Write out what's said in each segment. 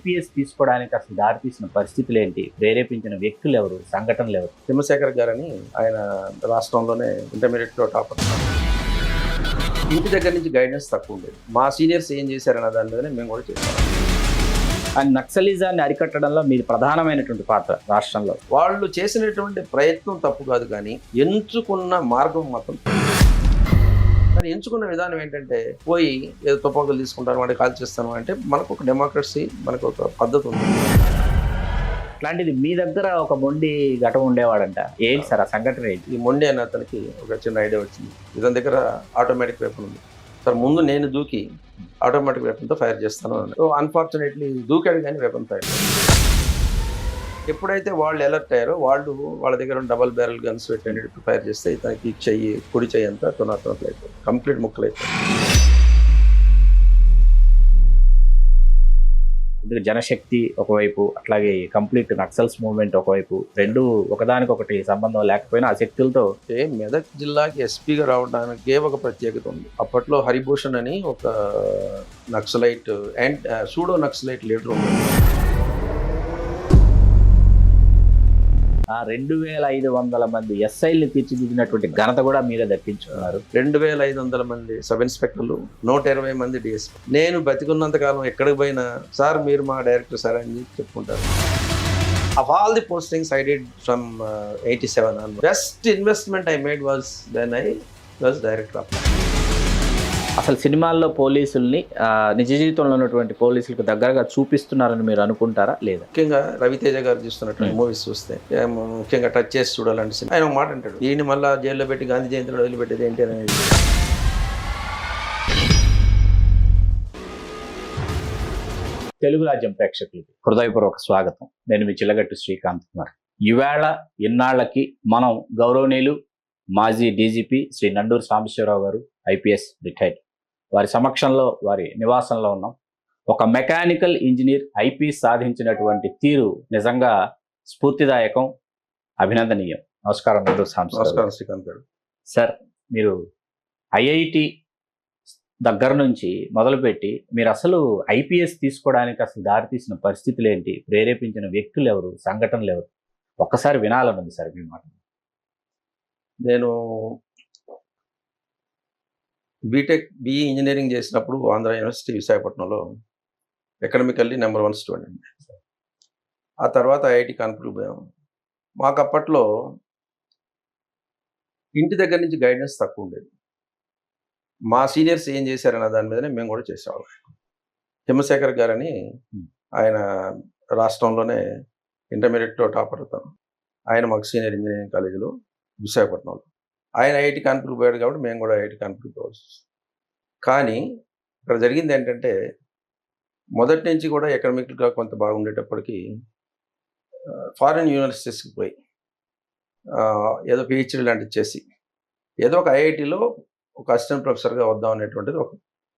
IPS తీసుకోవడానికి అసలు దారితీసిన పరిస్థితులు ఏంటి, ప్రేరేపించిన వ్యక్తులు ఎవరు, సంఘటనలు ఎవరు? చంద్రశేఖర్ గారని ఆయన రాష్ట్రంలోనే ఇంటర్మీడియట్లో టాపర్. ఇంటి దగ్గర నుంచి గైడెన్స్ తక్కువ ఉండేది. మా సీనియర్స్ ఏం చేశారన్న దాని మీదనే మేము కూడా చేసాం. అండ్ నక్సలిజాన్ని అరికట్టడంలో మీది ప్రధానమైనటువంటి పాత్ర రాష్ట్రంలో. వాళ్ళు చేసినటువంటి ప్రయత్నం తప్పు కాదు, కానీ ఎంచుకున్న మార్గం మాత్రం. కానీ ఎంచుకున్న విధానం ఏంటంటే, పోయి ఏదో తుపాకులు తీసుకుంటాను వాడికి కాల్ చేస్తాను అంటే, మనకు ఒక డెమోక్రసీ, మనకు ఒక పద్ధతి ఉంది. అట్లాంటిది మీ దగ్గర ఒక మొండి ఘటం ఉండేవాడంట. ఏంటి సార్ ఆ సంఘటన ఏంటి? ఈ మొండి అనే అతనికి ఒక చిన్న ఐడియా వచ్చింది. ఇతని దగ్గర ఆటోమేటిక్ వెపన్ ఉంది సార్, ముందు నేను దూకి ఆటోమేటిక్ వెపన్తో ఫైర్ చేస్తాను అని. సో అన్ఫార్చునేట్లీ దూకాడు, కానీ వెపన్ ఫైర్. ఎప్పుడైతే వాళ్ళు అలర్ట్ అయ్యారో, వాళ్ళ దగ్గర డబల్ బ్యారెల్ గన్స్ పెట్టేటట్టు ఫైర్ చేస్తే ఇతనికి కుడి చెయ్యి అంతా తునాతునట్లు అయిపోయింది, కంప్లీట్ ముక్కలు అయిపోయింది. జనశక్తి ఒకవైపు, అట్లాగే కంప్లీట్ నక్సల్స్ మూవ్మెంట్ ఒకవైపు, రెండు ఒకదానికొకటి సంబంధం లేకపోయినా ఆ శక్తులతో. మెదక్ జిల్లాకి ఎస్పీగా రావడానికి ఒక ప్రత్యేకత ఉంది. అప్పట్లో హరిభూషణ్ అని ఒక naxalite and pseudo naxalite leader ఉంది. 2500 మంది ఎస్ఐల్ని తీర్చిదిద్దినటువంటి ఘనత కూడా మీరే దక్కించుకున్నారు. 2500 మంది సబ్ ఇన్స్పెక్టర్లు, 120 మంది డిఎస్పీ. నేను బతికున్నంత కాలం ఎక్కడికి పోయినా సార్ మీరు మా డైరెక్టర్ సార్ అని చెప్పుకుంటారు. Of all the postings I did from 87 on, best investment I made was when I was director of. అసలు సినిమాల్లో పోలీసుల్ని నిజ జీవితంలో ఉన్నటువంటి పోలీసులకు దగ్గరగా చూపిస్తున్నారని మీరు అనుకుంటారా లేదా? ముఖ్యంగా రవితేజ గారు చూస్తున్నటువంటి మూవీస్ చూస్తే ముఖ్యంగా టచ్ చేసి చూడాలంటే ఆయన ఒక మాట అంటాడు, ఈయన మళ్ళీ జైల్లో పెట్టి గాంధీ జయంతిలో వదిలిపెట్టేది ఏంటి అనేది. తెలుగు రాజ్యం ప్రేక్షకులకి హృదయపూర్వక స్వాగతం. నేను మీ చిల్లగట్టు శ్రీకాంత్ కుమార్. ఈవేళ ఇన్నాళ్లకి మనం గౌరవనీయులు మాజీ డీజీపీ శ్రీ నండూరు సాంబశివరావు గారు, ఐపీఎస్ రిటైర్డ్, వారి సమక్షంలో వారి నివాసంలో ఉన్నాం. ఒక మెకానికల్ ఇంజనీర్ ఐపీఎస్ సాధించినటువంటి తీరు నిజంగా స్ఫూర్తిదాయకం, అభినందనీయం. నమస్కారం నండూరు సాంబశివరావు. నమస్కారం శ్రీకాంత్ గారు. సార్, మీరు ఐఐటి దగ్గర నుంచి మొదలుపెట్టి మీరు అసలు ఐపీఎస్ తీసుకోవడానికి అసలు దారితీసిన పరిస్థితులు ఏంటి, ప్రేరేపించిన వ్యక్తులు ఎవరు, సంఘటనలు ఎవరు, ఒక్కసారి వినాలనుంది సార్ మీ మాట. నేను బీటెక్ బిఈ ఇంజనీరింగ్ చేసినప్పుడు ఆంధ్ర యూనివర్సిటీ విశాఖపట్నంలో ఎకనమికల్లీ నెంబర్ 1 స్టూడెంట్. ఆ తర్వాత ఐఐటి కాన్పూర్కి పోయాము. మాకు అప్పట్లో ఇంటి దగ్గర నుంచి గైడెన్స్ తక్కువ ఉండేది. మా సీనియర్స్ ఏం చేశారన్న దాని మీదనే మేము కూడా చేసేవాళ్ళం. చంద్రశేఖర్ గారని ఆయన రాష్ట్రంలోనే ఇంటర్మీడియట్లో టాపర్ అవుతాను. ఆయన మాకు సీనియర్ ఇంజనీరింగ్ కాలేజీలో విశాఖపట్నంలో. ఆయన ఐఐటి కాన్పూర్కి పోయాడు కాబట్టి మేము కూడా ఐఐటి కాన్పూర్కి పోవచ్చు. కానీ ఇక్కడ జరిగింది ఏంటంటే, మొదటి నుంచి కూడా ఎకనామిక్గా కొంత బాగుండేటప్పటికీ ఫారిన్ యూనివర్సిటీస్కి పోయి ఏదో పిహెచ్డీ లాంటిది చేసి ఏదో ఒక ఐఐటిలో ఒక అసిస్టెంట్ ప్రొఫెసర్గా వద్దాం అనేటువంటిది ఒక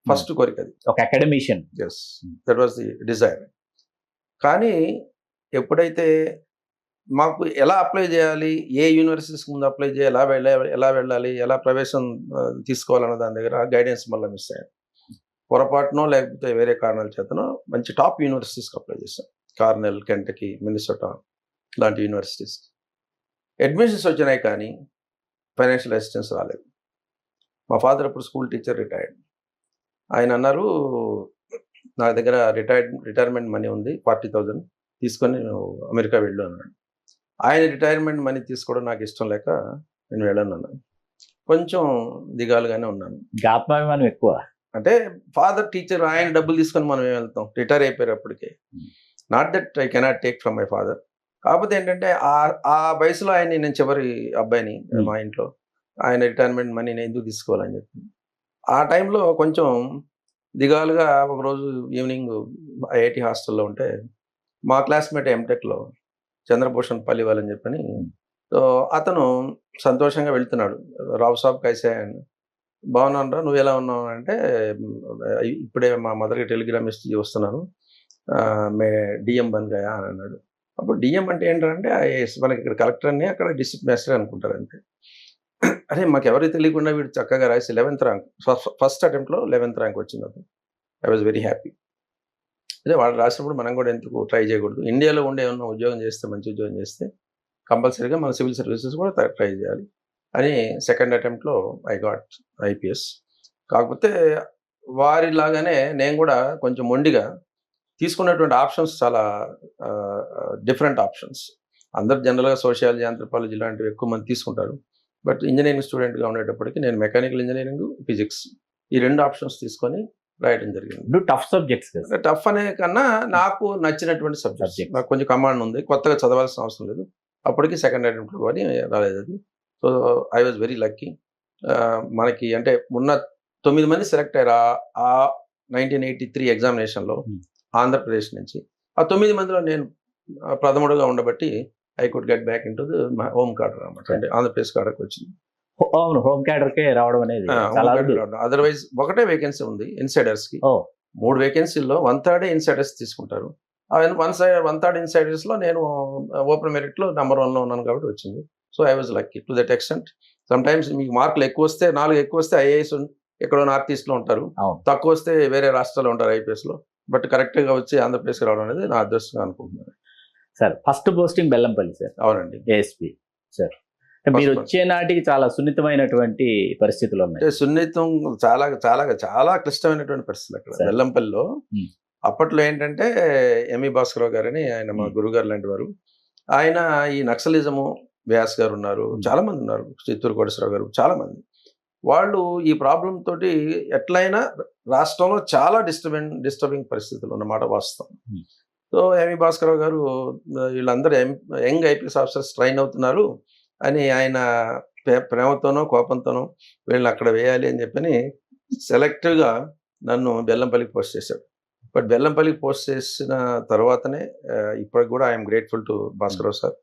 ఫస్ట్ కోరిక. అది ఒక academician. Yes, that was the desire. కానీ ఎప్పుడైతే మాకు ఎలా అప్లై చేయాలి, ఏ యూనివర్సిటీస్కి ముందు అప్లై చేయాలి, ఎలా వెళ్ళాలి, ఎలా ప్రవేశం తీసుకోవాలన్న దాని దగ్గర గైడెన్స్ మళ్ళీ మిస్ అయ్యాను. పొరపాటునో లేకపోతే వేరే కారణాల చేతనో మంచి టాప్ యూనివర్సిటీస్కి అప్లై చేశాను. కార్నెల్, కెంటకీ, మినిసోటా లాంటి యూనివర్సిటీస్. అడ్మిషన్స్ వచ్చినాయి, కానీ ఫైనాన్షియల్ అసిస్టెన్స్ రాలేదు. మా ఫాదర్ అప్పుడు స్కూల్ టీచర్, రిటైర్డ్. ఆయన అన్నారు, నా దగ్గర రిటైర్మెంట్ మనీ ఉంది 40,000 తీసుకొని నేను అమెరికా వెళ్ళు అన్నాడు. ఆయన రిటైర్మెంట్ మనీ తీసుకోవడం నాకు ఇష్టం లేక నేను వెళ్ళను అన్నాను. కొంచెం దిగాలుగానే ఉన్నాను. ఆత్మాభిమానం ఎక్కువ. అంటే ఫాదర్ టీచర్, ఆయన డబ్బులు తీసుకొని మనం ఏం వెళ్తాం, రిటైర్ అయిపోయేటప్పటికే. Not that I cannot take from my father. కాకపోతే ఏంటంటే ఆ వయసులో ఆయన, నేను చివరి అబ్బాయిని మా ఇంట్లో, ఆయన రిటైర్మెంట్ మనీ నేను ఎందుకు తీసుకోవాలని చెప్పి ఆ టైంలో కొంచెం దిగాలుగా ఒకరోజు ఈవినింగ్ ఐఐటి హాస్టల్లో ఉంటే మా క్లాస్మేట్ ఎంటెక్లో చంద్రభూషణ్ పల్లివాల్ అని చెప్పని, సో అతను సంతోషంగా వెళ్తున్నాడు. రావు సాబ్ కైసే అని. బాగున్నాను రా, నువ్వు ఎలా ఉన్నావు అంటే, ఇప్పుడే మా మదర్కి టెలిగ్రామ్ ఇచ్చి వస్తున్నాను, మే డిఎం బన్ గయా అని అన్నాడు. అప్పుడు డిఎం అంటే ఏంటంటే మనకి ఇక్కడ కలెక్టర్ అని, అక్కడ డిస్ట్రిక్ట్ మేజిస్ట్రేట్ అనుకుంటారు అంతే. అరే మాకు ఎవరికి తెలియకుండా వీడు చక్కగా రాసి 11th rank, first అటెంప్ట్లో 11th rank వచ్చింది. అతను ఐ వాజ్ వెరీ హ్యాపీ. అదే వాళ్ళు రాసినప్పుడు మనం కూడా ఎందుకు ట్రై చేయకూడదు, ఇండియాలో ఉండే ఏమన్నా ఉద్యోగం చేస్తే మంచి ఉద్యోగం చేస్తే కంపల్సరీగా మన సివిల్ సర్వీసెస్ కూడా ట్రై చేయాలి అని సెకండ్ అటెంప్ట్లో ఐ గాట్ ఐపీఎస్. కాకపోతే వారిలాగానే నేను కూడా కొంచెం మొండిగా తీసుకున్నటువంటి ఆప్షన్స్ చాలా డిఫరెంట్ ఆప్షన్స్. అందరు జనరల్గా సోషియాలజీ, ఆంథ్రోపాలజీ ఇలాంటివి ఎక్కువ మంది తీసుకుంటారు. బట్ ఇంజనీరింగ్ స్టూడెంట్గా ఉండేటప్పటికి నేను మెకానికల్ ఇంజనీరింగ్, ఫిజిక్స్ ఈ 2 ఆప్షన్స్ తీసుకొని రాయడం జరిగింది. టఫ్ సబ్జెక్ట్స్ కదా. టఫ్ అనే కన్నా నాకు నచ్చినటువంటి సబ్జెక్ట్స్, Subjects. నాకు కొంచెం కమాండ్ ఉంది, కొత్తగా చదవాల్సిన అవసరం లేదు. అప్పటికి సెకండ్ అటెంప్ట్ కానీ రాలేదు అది. So I was very lucky. మనకి అంటే ఉన్న 9 మంది సెలెక్ట్ అయ్యారు ఆ 1983 ఎగ్జామినేషన్లో ఆంధ్రప్రదేశ్ నుంచి. ఆ 9 మందిలో నేను ప్రథముడుగా ఉండబట్టి I could get back into home cadre అనమాట, అంటే ఆంధ్రప్రదేశ్ కార్డర్కి వచ్చింది. అవును, హోమ్ క్యాడర్కే రావడం అనేది చాలా అరుదు. అదర్వైజ్ ఒకటే వేకెన్సీ ఉంది ఇన్సైడర్స్కి. ఓ 3 వేకెన్సీల్లో 1/3 ఇన్సైడర్స్ తీసుకుంటారు. 1/3 ఇన్సైడర్స్లో నేను ఓపెన్ మెరిట్లో నెంబర్ 1లో ఉన్నాను కాబట్టి వచ్చింది. So I was lucky to that extent. Some times మీకు మార్కులు ఎక్కువ వస్తే 4 ఎక్కువ వస్తే ఐఏఎస్ ఎక్కడో నార్త్ ఈస్ట్లో ఉంటారు, అవును. తక్కువ వస్తే వేరే రాష్ట్రాల్లో ఉంటారు ఐపీఎస్లో. బట్ కరెక్ట్గా వచ్చి ఆంధ్రప్రదేశ్కి రావడం అనేది నా అదృష్టంగా అనుకుంటున్నాను. Sir first posting Bellampalli sir, అవునండి. ASP sir. మీరు వచ్చే నాటికి చాలా సున్నితమైనటువంటి పరిస్థితులు ఉన్నాయి. అంటే సున్నితం, చాలా చాలా చాలా క్లిష్టమైనటువంటి పరిస్థితులు అక్కడ సరే. బెల్లంపల్లిలో. Hmm. అప్పట్లో ఏంటంటే ఎంఈ భాస్కరరావు గారని ఆయన మా గురుగారు లాంటి వారు. ఆయన ఈ నక్సలిజము, వ్యాస్ గారు ఉన్నారు, చాలా మంది ఉన్నారు, చిత్తూరు కోటేశ్వరరావు గారు, చాలా మంది. వాళ్ళు ఈ ప్రాబ్లం తోటి ఎట్లయినా రాష్ట్రంలో చాలా డిస్టర్బింగ్ పరిస్థితులు ఉన్నమాట వాస్తవం. సో ఎంఈ భాస్కరరావు గారు వీళ్ళందరూ యంగ్ ఐపీఎస్ ఆఫీసర్స్ ట్రైన్ అవుతున్నారు అని ఆయన ప్రేమతోనో కోపంతోనో వీళ్ళని అక్కడ వేయాలి అని చెప్పని సెలెక్టివ్గా నన్ను బెల్లంపల్లికి పోస్ట్ చేశాడు. బట్ బెల్లంపల్లికి పోస్ట్ చేసిన తర్వాతనే ఇప్పటికి కూడా I'm grateful to Bhaskara Rao sir.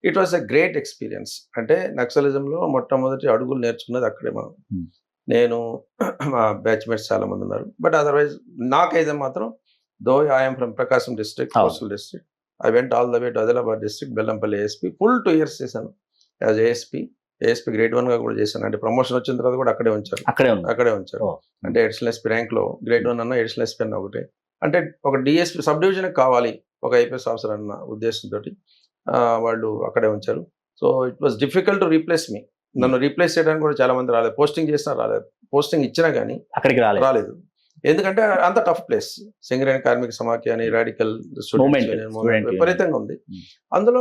It was a great experience. అంటే నక్సలిజంలో మొట్టమొదటి అడుగులు నేర్చుకున్నది అక్కడే మనం. నేను మా బ్యాచ్మేట్స్ చాలా మంది ఉన్నారు. బట్ అదర్వైజ్ నాకైతే మాత్రం though I'm from Prakasam district, coastal district, I went all the way to Adilabad district, Bellampalli ASP full 2 years చేశాను యాజ్ ఏఎస్పీ గ్రేడ్ 1గా కూడా చేశాను. అంటే ప్రమోషన్ వచ్చిన తర్వాత కూడా అక్కడే ఉంచారు. అక్కడే ఉంచారు. అంటే ఎడిషనల్ ఎస్పీ ర్యాంక్లో గ్రేడ్ 1 అన్న ఎడిషనల్ ఎస్పీ అన్న ఒకటే. అంటే ఒక డిఎస్పీ సబ్ డివిజన్కి కావాలి ఒక ఐపీఎస్ ఆఫీసర్ అన్న ఉద్దేశంతో వాళ్ళు అక్కడే ఉంచారు. So it was difficult to replace me. నన్ను రీప్లేస్ చేయడానికి కూడా చాలా మంది రాలేదు. పోస్టింగ్ చేసినా రాలేదు, పోస్టింగ్ ఇచ్చినా కానీ అక్కడికి రాలేదు. ఎందుకంటే అంత టఫ్ ప్లేస్. సింగరేణి కార్మిక సమాఖ్య అని రాడికల్ విపరీతంగా ఉంది. అందులో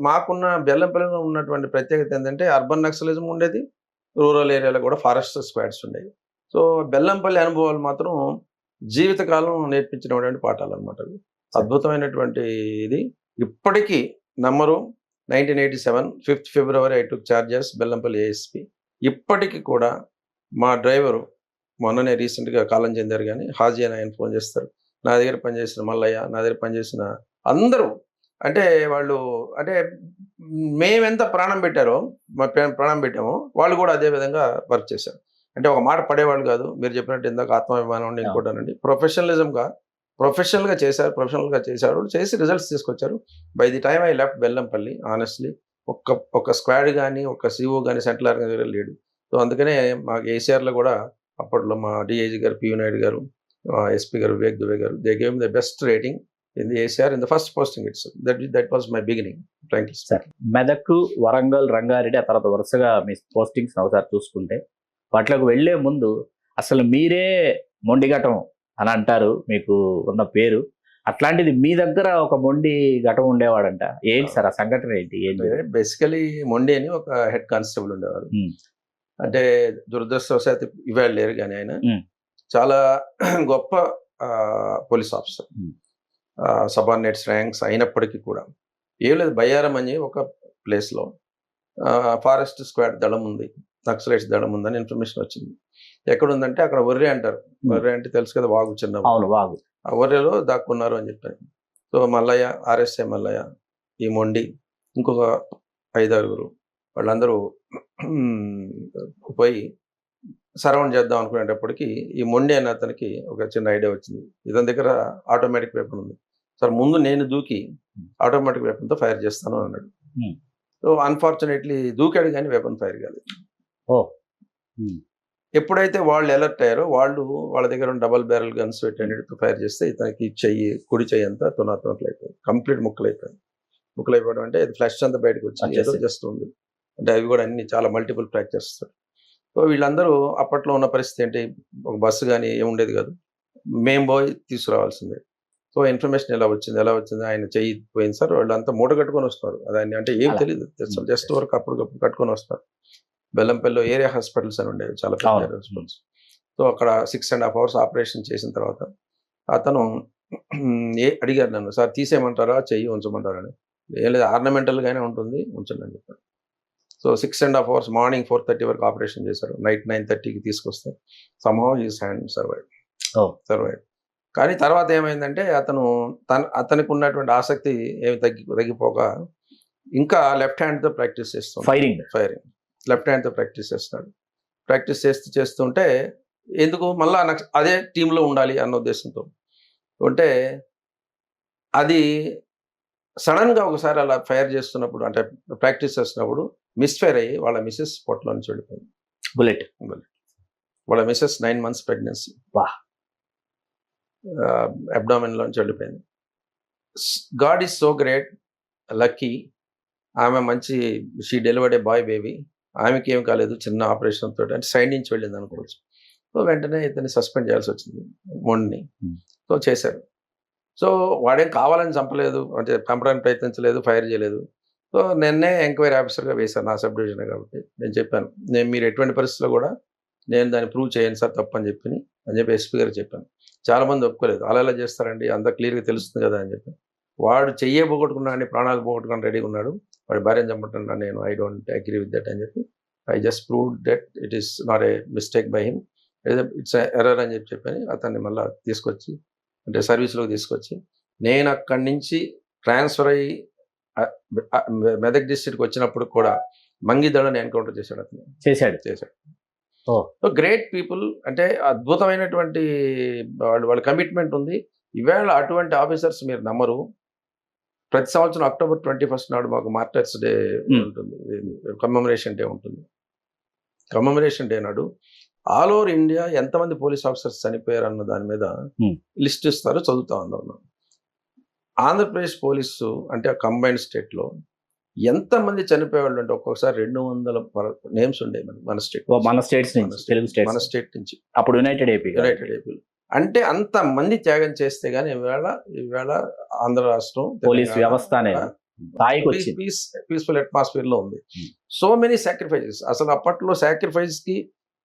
మాకున్న బెల్లంపల్లిలో ఉన్నటువంటి ప్రత్యేకత ఏంటంటే అర్బన్ నక్సలిజం ఉండేది, రూరల్ ఏరియాలో కూడా ఫారెస్ట్ స్క్వాడ్స్ ఉండేవి. సో బెల్లంపల్లి అనుభవాలు మాత్రం జీవితకాలం నేర్పించినటువంటి పాఠాలు అనమాట. అద్భుతమైనటువంటి ఇది. ఇప్పటికీ నమ్మరు 1987 5th February I took charges Bellampalli ASP. ఇప్పటికీ కూడా మా డ్రైవరు మొన్ననే రీసెంట్గా కాలం చెందారు కానీ హాజీ అని ఆయన ఫోన్ చేస్తారు. నా దగ్గర పనిచేసిన మల్లయ్య, నా దగ్గర పనిచేసిన అందరూ, అంటే వాళ్ళు అంటే మేమెంత ప్రాణం పెట్టారో ప్రాణం పెట్టామో వాళ్ళు కూడా అదే విధంగా వర్క్ చేశారు. అంటే ఒక మాట పడేవాళ్ళు కాదు. మీరు చెప్పినట్టు ఇందాక ఆత్మాభిమానం ఉండి ఇంకోటానండి, ప్రొఫెషనల్గా చేశారు, చేసి రిజల్ట్స్ తీసుకొచ్చారు. By the time I left Bellampalli honestly ఒక స్క్వాడ్ కానీ ఒక సిఓ కానీ సెంట్రల్ ఆర్గనైజర్ లేడు. సో అందుకనే మాకు ఏసీఆర్లో కూడా అప్పట్లో మా డిఐజీ గారు పియు నాయుడు గారు, ఎస్పీ గారు వివేక్ దుబే గారు, they gave the best rating in the ACR in the first posting it's. That was my beginning. Frankly sir, Medak, Warangal, Rangareddy, ఆ తర్వాత వరుసగా మీ పోస్టింగ్స్ ఒకసారి చూసుకుంటే వాటిలోకి వెళ్లే ముందు అసలు మీరే మొండిఘటం అని అంటారు, మీకు ఉన్న పేరు. అట్లాంటిది మీ దగ్గర ఒక మొండి ఘటం ఉండేవాడంట. ఏంటి సార్ ఆ సంఘటన ఏంటి? బేసికలీ మొండి అని ఒక హెడ్ కానిస్టేబుల్ ఉండేవారు. అంటే దురదృష్టవశాత్తు ఇవాళ లేరు కానీ ఆయన చాలా గొప్ప పోలీస్ ఆఫీసర్. సబార్డినేట్స్ ర్యాంక్స్ అయినప్పటికీ కూడా ఏం లేదు, బయ్యారం అని ఒక ప్లేస్లో ఫారెస్ట్ స్క్వాడ్ దళం ఉంది, నక్సలైట్స్ దళం ఉందని ఇన్ఫర్మేషన్ వచ్చింది. ఎక్కడుందంటే అక్కడ ఒర్రె అంటారు. ఒర్రె అంటే తెలుసు కదా, వాగు, చిన్న వాగు. ఆ ఒర్రెలో దాక్కున్నారు అని చెప్పారు. సో మల్లయ్య, ఆర్ఎస్ఐ మల్లయ్య, ఈ మొండి, ఇంకొక 5-6 వాళ్ళందరూ పోయి సరౌండ్ చేద్దాం అనుకునేటప్పటికి ఈ మొండి అనే అతనికి ఒక చిన్న ఐడియా వచ్చింది. ఇతని దగ్గర ఆటోమేటిక్ వెపన్ ఉంది సార్, ముందు నేను దూకి ఆటోమేటిక్ వెపన్తో ఫైర్ చేస్తాను అన్నాడు. సో అన్ఫార్చునేట్లీ దూకాడు కానీ వెపన్ ఫైర్ కాలేదు. ఎప్పుడైతే వాళ్ళు అలర్ట్ అయ్యారో వాళ్ళ దగ్గర డబల్ బ్యారెల్ గన్స్ పెట్టేటట్టు ఫైర్ చేస్తే ఇతనికి కుడి చెయ్యి అంతా తునతునట్లు అయిపోయింది, కంప్లీట్ ముక్కలైపోవడం అంటే ఇది ఫ్లష్ అంతా బయటకు వచ్చింది, ఏదో జస్ట్ ఉంది అంటే అవి కూడా అన్ని చాలా మల్టిపుల్ ఫ్రాక్చర్స్. సో వీళ్ళందరూ అప్పట్లో ఉన్న పరిస్థితి ఏంటి, ఒక బస్సు కానీ ఏముండేది కాదు, మేము పోయి తీసుకురావాల్సిందే. సో ఇన్ఫర్మేషన్ ఎలా వచ్చింది ఆయన చెయ్యి పోయింది సార్, వాళ్ళంతా మూట కట్టుకొని వస్తారు, దాన్ని అంటే ఏం తెలియదు, జస్ట్ వరకు అప్పటికప్పుడు కట్టుకొని వస్తారు. బెల్లంపల్లిలో ఏరియా హాస్పిటల్స్ అని ఉండేవి, చాలా పెద్ద హాస్పిటల్స్. సో అక్కడ 6.5 hours ఆపరేషన్ చేసిన తర్వాత అతను అడిగారు నన్ను, సార్ తీసేయమంటారా చెయ్యి ఉంచమంటారా అని. ఏం లేదు, ఆర్నమెంటల్గానే ఉంటుంది, ఉంచండి అని చెప్పారు. సో 6.5 hours మార్నింగ్ 4:30 వరకు ఆపరేషన్ చేశారు, నైట్ 9:30కి తీసుకొస్తే సమ్హౌ హిస్ హ్యాండ్ సర్వైవ్. కానీ తర్వాత ఏమైందంటే అతనికి ఉన్నటువంటి ఆసక్తి ఏమి తగ్గిపోక ఇంకా లెఫ్ట్ హ్యాండ్తో ప్రాక్టీస్ చేస్తాడు, ఫైరింగ్ లెఫ్ట్ హ్యాండ్తో ప్రాక్టీస్ చేస్తాడు. ప్రాక్టీస్ చేస్తుంటే ఎందుకు మళ్ళా అదే టీంలో ఉండాలి అన్న ఉద్దేశంతో ఉంటే అది సడన్గా ఒకసారి అలా ఫైర్ చేస్తున్నప్పుడు అంటే ప్రాక్టీస్ చేస్తున్నప్పుడు మిస్ఫైర్ అయ్యి వాళ్ళ మిస్సెస్ పొట్టలో నుంచి వెళ్ళిపోయింది, బుల్లెట్. వాళ్ళ మిస్సెస్ 9 months ప్రెగ్నెన్సీ, అబ్డామిన్ లోంచి వెళ్ళిపోయింది. God is so great, lucky. ఆమె మంచి she delivered a boy baby, ఆమెకి ఏం కాలేదు, చిన్న ఆపరేషన్ తోటి, అంటే సైడ్ నుంచి వెళ్ళింది అనుకోవచ్చు. సో వెంటనే ఇతన్ని సస్పెండ్ చేయాల్సి వచ్చింది, మొండిని. సో చేశారు. సో వాడేం కావాలని చంపలేదు, అంటే చంపడానికి ప్రయత్నించలేదు, ఫైర్ చేయలేదు. సో నిన్నే ఎంక్వైరీ ఆఫీసర్గా వేశాను, నా సబ్ డివిజన్ కాబట్టి నేను చెప్పాను, మీరు ఎటువంటి పరిస్థితుల్లో కూడా నేను దాన్ని ప్రూవ్ చేయను సార్ తప్పు అని చెప్పి ఎస్పీ గారు చెప్పాను. చాలామంది ఒప్పుకోలేదు, అలా చేస్తారండి, అంత క్లియర్గా తెలుస్తుంది కదా అని చెప్పి. వాడు చెయ్యే పోగొట్టుకున్నాడు, ప్రాణాలు పోగొట్టుకుని రెడీగా ఉన్నాడు, వాడి భార్యను చంపట్టున్నాడు, నేను I don't agree with that అని చెప్పి I just proved that it is not a mistake by him, it's error అని చెప్పని అతన్ని మళ్ళీ తీసుకొచ్చి అంటే సర్వీస్లోకి తీసుకొచ్చి నేను అక్కడి నుంచి ట్రాన్స్ఫర్ అయ్యి మెదక్ డిస్ట్రిక్ట్కి వచ్చినప్పుడు కూడా మంగిదళని ఎన్కౌంటర్ చేశాడు, అతను చేశాడు. సో గ్రేట్ పీపుల్, అంటే అద్భుతమైనటువంటి వాళ్ళ కమిట్మెంట్ ఉంది. ఈవేళ అటువంటి ఆఫీసర్స్ మీరు నమ్మరు. ప్రతి సంవత్సరం October 21st నాడు మాకు మార్టర్స్ డే ఉంటుంది, కమెమరేషన్ డే ఉంటుంది. కమెమరేషన్ డే నాడు ఆల్ ఓవర్ ఇండియా ఎంతమంది పోలీస్ ఆఫీసర్స్ చనిపోయారు అన్న దాని మీద లిస్ట్ ఇస్తారు, చదువుతా ఉన్నాను. ఆంధ్రప్రదేశ్ పోలీసు అంటే కంబైన్డ్ స్టేట్లో ఎంతమంది చనిపోయేవాళ్ళు అంటే ఒక్కొక్కసారి 200 నేమ్స్ ఉండేవి మన స్టేట్ నుంచి అప్పుడు యునైటెడ్ ఏపీ అంటే అంత మంది త్యాగం చేస్తే గానీ ఈవేళ ఆంధ్ర రాష్ట్రం పోలీస్ వ్యవస్థ పీస్ఫుల్ అట్మాస్ఫియర్ లో ఉంది. సో మెనీ సాక్రిఫైజెస్, అసలు అప్పట్లో సాక్రిఫైస్ కి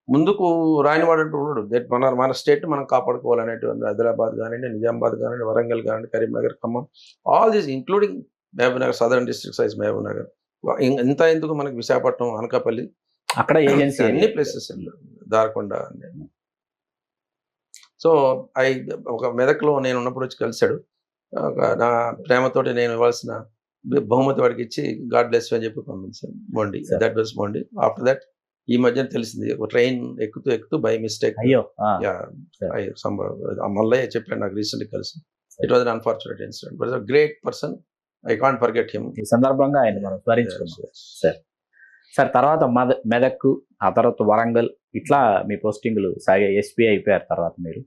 ముందుకు రానివాడు అంటూ ఉన్నాడు. మన స్టేట్ మనం కాపాడుకోవాలనేటువంటి హైదరాబాద్ కానివ్వండి, నిజామాబాద్ కానివ్వండి, వరంగల్ కానివ్వండి, Karimnagar, Khammam, all these including Mahabubnagar, southern district size Mahabubnagar, ఇంత ఎందుకు మనకి విశాఖపట్నం, అనకాపల్లి, అక్కడ ఏజెన్సీ అన్ని ప్లేసెస్, దారకొండ. సో ఒక మెదక్లో నేను ఉన్నప్పుడు వచ్చి కలిశాడు, నా ప్రేమతోటి నేను ఇవ్వాల్సిన బహుమతి వాడికి ఇచ్చి గాడ్ బ్లెస్ అని చెప్పి పంపించాను, మొండి. దట్ వాస్ మొండి. ఆఫ్టర్ దట్ ఈ మధ్యన తెలిసింది, ఒక ట్రైన్ ఎక్కుతూ బై మిస్టేక్ మల్లయ్య చెప్పాడు నాకు రీసెంట్లీ కలిసి. It was an unfortunate incident, but great person, I can't forget him. ఈ సందర్భంగా ఆయన మనం స్మరించుకున్నాం సార్. తర్వాత మెదక్, ఆ తర్వాత వరంగల్, ఇట్లా మీ పోస్టింగ్లు సాగే. ఎస్పీ అయిపోయారు తర్వాత మీరు.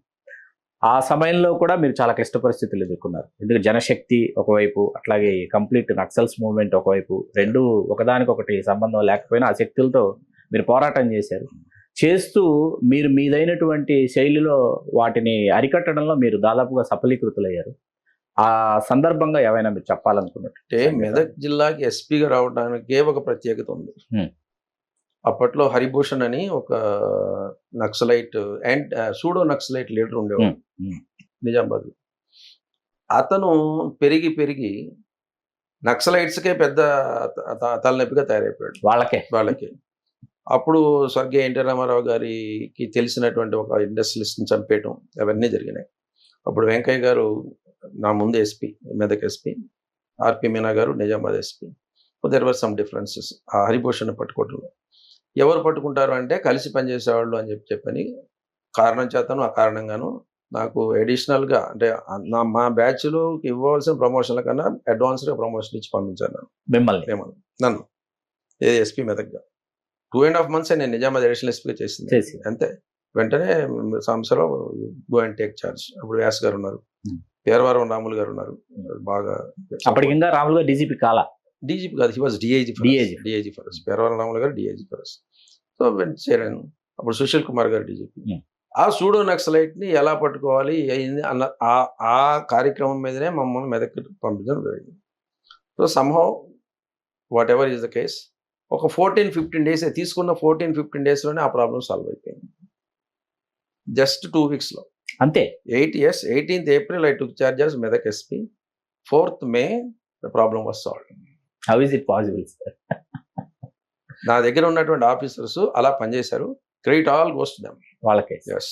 ఆ సమయంలో కూడా మీరు చాలా క్లిష్ట పరిస్థితులు ఎదుర్కొన్నారు. ఎందుకంటే జనశక్తి ఒకవైపు, అట్లాగే కంప్లీట్ నక్సల్స్ మూవ్మెంట్ ఒకవైపు, రెండు ఒకదానికొకటి సంబంధం లేకపోయినా ఆ శక్తులతో మీరు పోరాటం చేస్తూ మీరు మీదైనటువంటి శైలిలో వాటిని అరికట్టడంలో మీరు దాదాపుగా సఫలీకృతులయ్యారు. ఆ సందర్భంగా ఏమైనా మీరు చెప్పాలనుకున్నట్టే? మెదక్ జిల్లాకి ఎస్పీగా రావడానికి ఒక ప్రత్యేకత ఉంది. అప్పట్లో హరిభూషణ్ అని ఒక naxalite and pseudo naxalite leader ఉండేవాడు నిజామాబాద్. అతను పెరిగి నక్సలైట్స్కే పెద్ద తలనొప్పిగా తయారైపోయాడు వాళ్ళకి. అప్పుడు స్వర్గీయ ఎన్టీ రామారావు గారికి తెలిసినటువంటి ఒక ఇండస్ట్రియలిస్ట్ని చంపేయటం అవన్నీ జరిగినాయి. అప్పుడు వెంకయ్య గారు నా ముందు ఎస్పీ, మెదక్ ఎస్పీ, ఆర్పి మీనా గారు Nizamabad SP. There were some differences ఆ హరిభూషణ్ పట్టుకోవడంలో. ఎవరు పట్టుకుంటారు అంటే కలిసి పనిచేసేవాళ్ళు అని చెప్పని కారణం చేతను, ఆ కారణంగాను నాకు అడిషనల్గా అంటే మా బ్యాచ్లో ఇవ్వాల్సిన ప్రమోషన్ల కన్నా అడ్వాన్స్డ్గా ప్రమోషన్ ఇచ్చి పంపించాను నన్ను ఏది ఎస్పీ మెదక్గా. 2.5 months నేను నిజామాబాద్ అడిషనల్ ఎస్పీగా చేసింది చేసి అంతే. వెంటనే సంస్థలో గో అండ్ టేక్ చార్జ్. అప్పుడు వ్యాస్ గారు ఉన్నారు, Hmm. పేరవరం రాములు గారు ఉన్నారు, బాగా అప్పటికి ఇంకా రాములు గారు డీజీపీ కాలా. డీజీపీ కాదు, he was DIG for us. Peravaram Ramulu గారు డిఐజీ ఫర్ us. సో చేరాను. అప్పుడు సుశీల్ కుమార్ గారు డీజీపీ. ఆ సూడో నక్సలైట్ ని ఎలా పట్టుకోవాలి అయింది అన్న ఆ కార్యక్రమం మీదనే మమ్మల్ని మెదక్ పంపించడం జరిగింది. So somehow what ever is the case, ఒక 14-15 days తీసుకున్న 14-15 daysలోనే ఆ ప్రాబ్లం సాల్వ్ అయిపోయింది. జస్ట్ 2 weeksలో అంతే. 18th April I took charge as Medak SP. 4th May the problem was solved. How is it possible sir? నా దగ్గర ఉన్నటువంటి ఆఫీసర్స్ అలా పనిచేశారు. Credit all goes to them. వాళ్ళకే. Yes.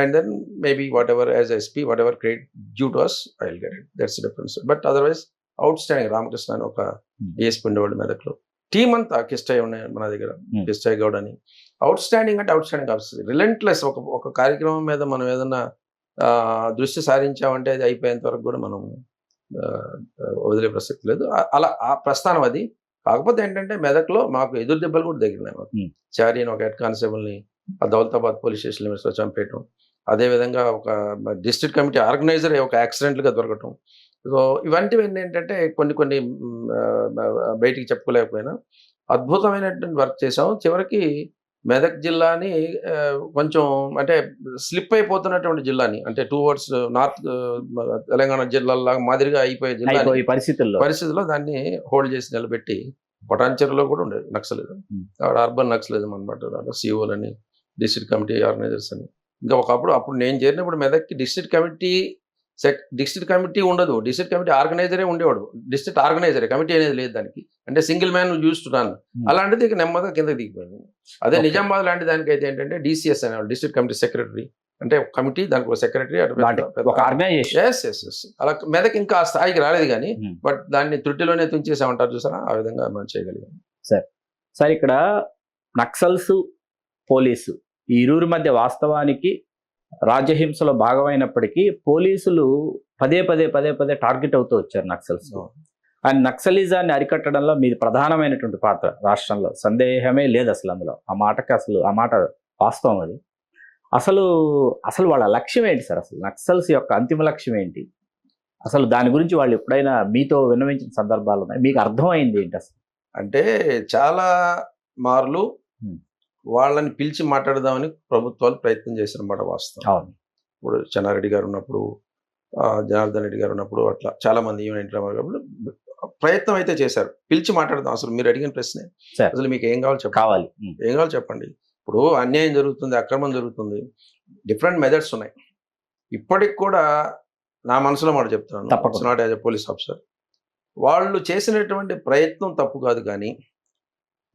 And then maybe whatever as SP, whatever credit due to us, I'll get it. That's the difference. But otherwise, outstanding. Ramakrishna అని ఒక DSP ఉండేవాళ్ళు మెదక్లో. టీమ్ అంతా కిష్టయ్య ఉన్నాయి మన దగ్గర, కిష్టయ్య గౌడ్ అని. అవుట్స్టాండింగ్ అంటే అవుట్స్టాండింగ్ ఆఫీసర్, రిలెంట్లెస్. ఒక కార్యక్రమం మీద మనం ఏదన్నా దృష్టి సారించామంటే అది అయిపోయేంత వరకు కూడా మనం వదిలే ప్రసక్తి లేదు. అలా ఆ ప్రస్థానం అది. కాకపోతే ఏంటంటే మెదక్లో మాకు ఎదురు దెబ్బలు కూడా తగిలినాయి. మాకు చారి అని ఒక హెడ్ కానిస్టేబుల్ని ఆ దౌలతాబాద్ పోలీస్ స్టేషన్ లిమిట్స్లో చంపేయటం, అదేవిధంగా ఒక డిస్ట్రిక్ట్ కమిటీ ఆర్గనైజర్ ఒక యాక్సిడెంట్గా దొరకటం. సో ఇవంటివి ఏంటంటే కొన్ని బయటికి చెప్పుకోలేకపోయినా అద్భుతమైనటువంటి వర్క్ చేసాం. చివరికి మెదక్ జిల్లాని కొంచెం అంటే స్లిప్ అయిపోతున్నటువంటి జిల్లాని, అంటే టువర్డ్స్ నార్త్ తెలంగాణ జిల్లాలాగా మాదిరిగా అయిపోయే జిల్లా పరిస్థితుల్లో దాన్ని హోల్డ్ చేసి నిలబెట్టి, పొటాన్చెరులో కూడా ఉండేది నక్సలిజం. అర్బన్ నక్సలిజం అనమాట. సిఓలని, డిస్ట్రిక్ట్ కమిటీ ఆర్గనైజర్స్ అని. ఇంకా అప్పుడు నేను చేరినప్పుడు మెదక్కి డిస్ట్రిక్ట్ కమిటీ ఉండదు, డిస్ట్రిక్ట్ కమిటీ ఆర్గనైజరే ఉండేవాడు. డిస్ట్రిక్ట్ ఆర్గనైజరే, కమిటీ అనేది లేదు దానికి. అంటే సింగిల్ మ్యాన్ చూస్తున్నాను. అలాంటిది ఇక నెమ్మదిగా కిందకి దిగిపోయింది. అదే నిజామాబాద్ లాంటి దానికి అయితే ఏంటంటే DCS అనేవాడు, డిస్ట్రిక్ట్ కమిటీ సెక్రటరీ. అంటే కమిటీ, దానికి ఒక సెక్రటరీ, అలా మెదక్ ఇంకా ఆ స్థాయికి రాలేదు కానీ, బట్ దాన్ని త్రుటిలోనే తుంచేసామంటారు చూసారా, ఆ విధంగా మనం చేయగలిగాం. సార్ ఇక్కడ నక్సల్స్, పోలీసు ఈ ఇరువురి మధ్య వాస్తవానికి రాజ్యహింసలో భాగమైనప్పటికీ పోలీసులు పదే టార్గెట్ అవుతూ వచ్చారు నక్సల్స్. అండ్ నక్సలిజాన్ని అరికట్టడంలో మీది ప్రధానమైనటువంటి పాత్ర రాష్ట్రంలో, సందేహమే లేదు అసలు అందులో. ఆ మాట వాస్తవం. అది అసలు వాళ్ళ లక్ష్యం ఏంటి సార్? అసలు నక్సల్స్ యొక్క అంతిమ లక్ష్యం ఏంటి? అసలు దాని గురించి వాళ్ళు ఎప్పుడైనా మీతో విన్నవించిన సందర్భాలు ఉన్నాయి? మీకు అర్థమైంది ఏంటి అసలు? అంటే చాలా మార్లు వాళ్ళని పిలిచి మాట్లాడదామని ప్రభుత్వాలు ప్రయత్నం చేసినమాట వాస్తవం. ఇప్పుడు చెన్నారెడ్డి గారు ఉన్నప్పుడు, జనార్దన్ రెడ్డి గారు ఉన్నప్పుడు, అట్లా చాలా మంది ఈవెంట్ ప్రయత్నం అయితే చేశారు. పిలిచి మాట్లాడదాం, అసలు మీరు అడిగిన ప్రశ్నే, అసలు మీకు ఏం కావాలి ఏం కావాలి చెప్పండి. ఇప్పుడు అన్యాయం జరుగుతుంది, అక్రమం జరుగుతుంది, డిఫరెంట్ మెథడ్స్ ఉన్నాయి. ఇప్పటికి కూడా నా మనసులో మాట చెప్తున్నాను, not as a police officer, వాళ్ళు చేసినటువంటి ప్రయత్నం తప్పు కాదు, కానీ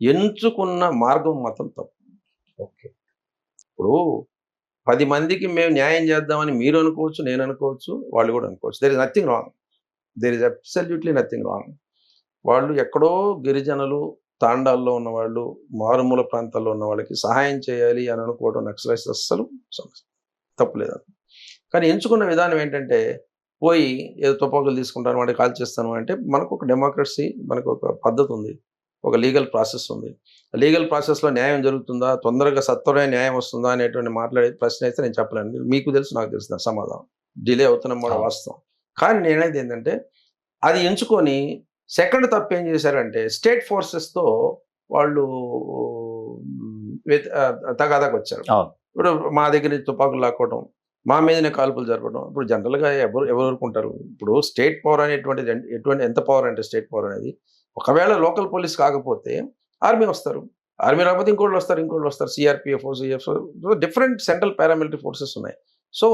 ఎంచుకున్న మార్గం మాత్రం తప్పు. ఓకే, ఇప్పుడు 10 మందికి మేము న్యాయం చేద్దామని మీరు అనుకోవచ్చు, నేను అనుకోవచ్చు, వాళ్ళు కూడా అనుకోవచ్చు. There is nothing wrong, there is absolutely nothing wrong. వాళ్ళు ఎక్కడో గిరిజనులు, తాండాల్లో ఉన్నవాళ్ళు, మారుమూల ప్రాంతాల్లో ఉన్న వాళ్ళకి సహాయం చేయాలి అని అనుకోవడం నక్సలైట్స్ అస్సలు తప్పులేదు. కానీ ఎంచుకున్న విధానం ఏంటంటే, పోయి ఏదో తుపాకులు తీసుకుంటాను, వాడికి కాల్ చేస్తాను అంటే, మనకు ఒక డెమోక్రసీ, మనకు ఒక పద్ధతి ఉంది, ఒక లీగల్ ప్రాసెస్ ఉంది. లీగల్ ప్రాసెస్లో న్యాయం జరుగుతుందా, తొందరగా సత్వరమైన న్యాయం వస్తుందా అనేటువంటి మాట్లాడే ప్రశ్న అయితే నేను చెప్పలేను. మీకు తెలుసు, నాకు తెలుసు దాని సమాధానం. డిలే అవుతున్నాం కూడా వాస్తవం. కానీ నేనైతే ఏంటంటే, అది ఎంచుకొని సెకండ్ తప్పు ఏం చేశారంటే, స్టేట్ ఫోర్సెస్తో వాళ్ళు తగాదాకు వచ్చారు. ఇప్పుడు మా దగ్గర తుపాకులు లాక్కోవడం, మా మీదనే కాల్పులు జరపడం. ఇప్పుడు జనరల్గా ఎవరు ఊరుకుంటారు? ఇప్పుడు స్టేట్ పవర్ అనేటువంటిది ఎంత పవర్ అంటే, స్టేట్ పవర్ అనేది ఒకవేళ లోకల్ పోలీస్ కాకపోతే ఆర్మీ వస్తారు, ఆర్మీ రాకపోతే ఇంకోళ్ళు వస్తారు, CRPF, different central paramilitary forces ఉన్నాయి. సో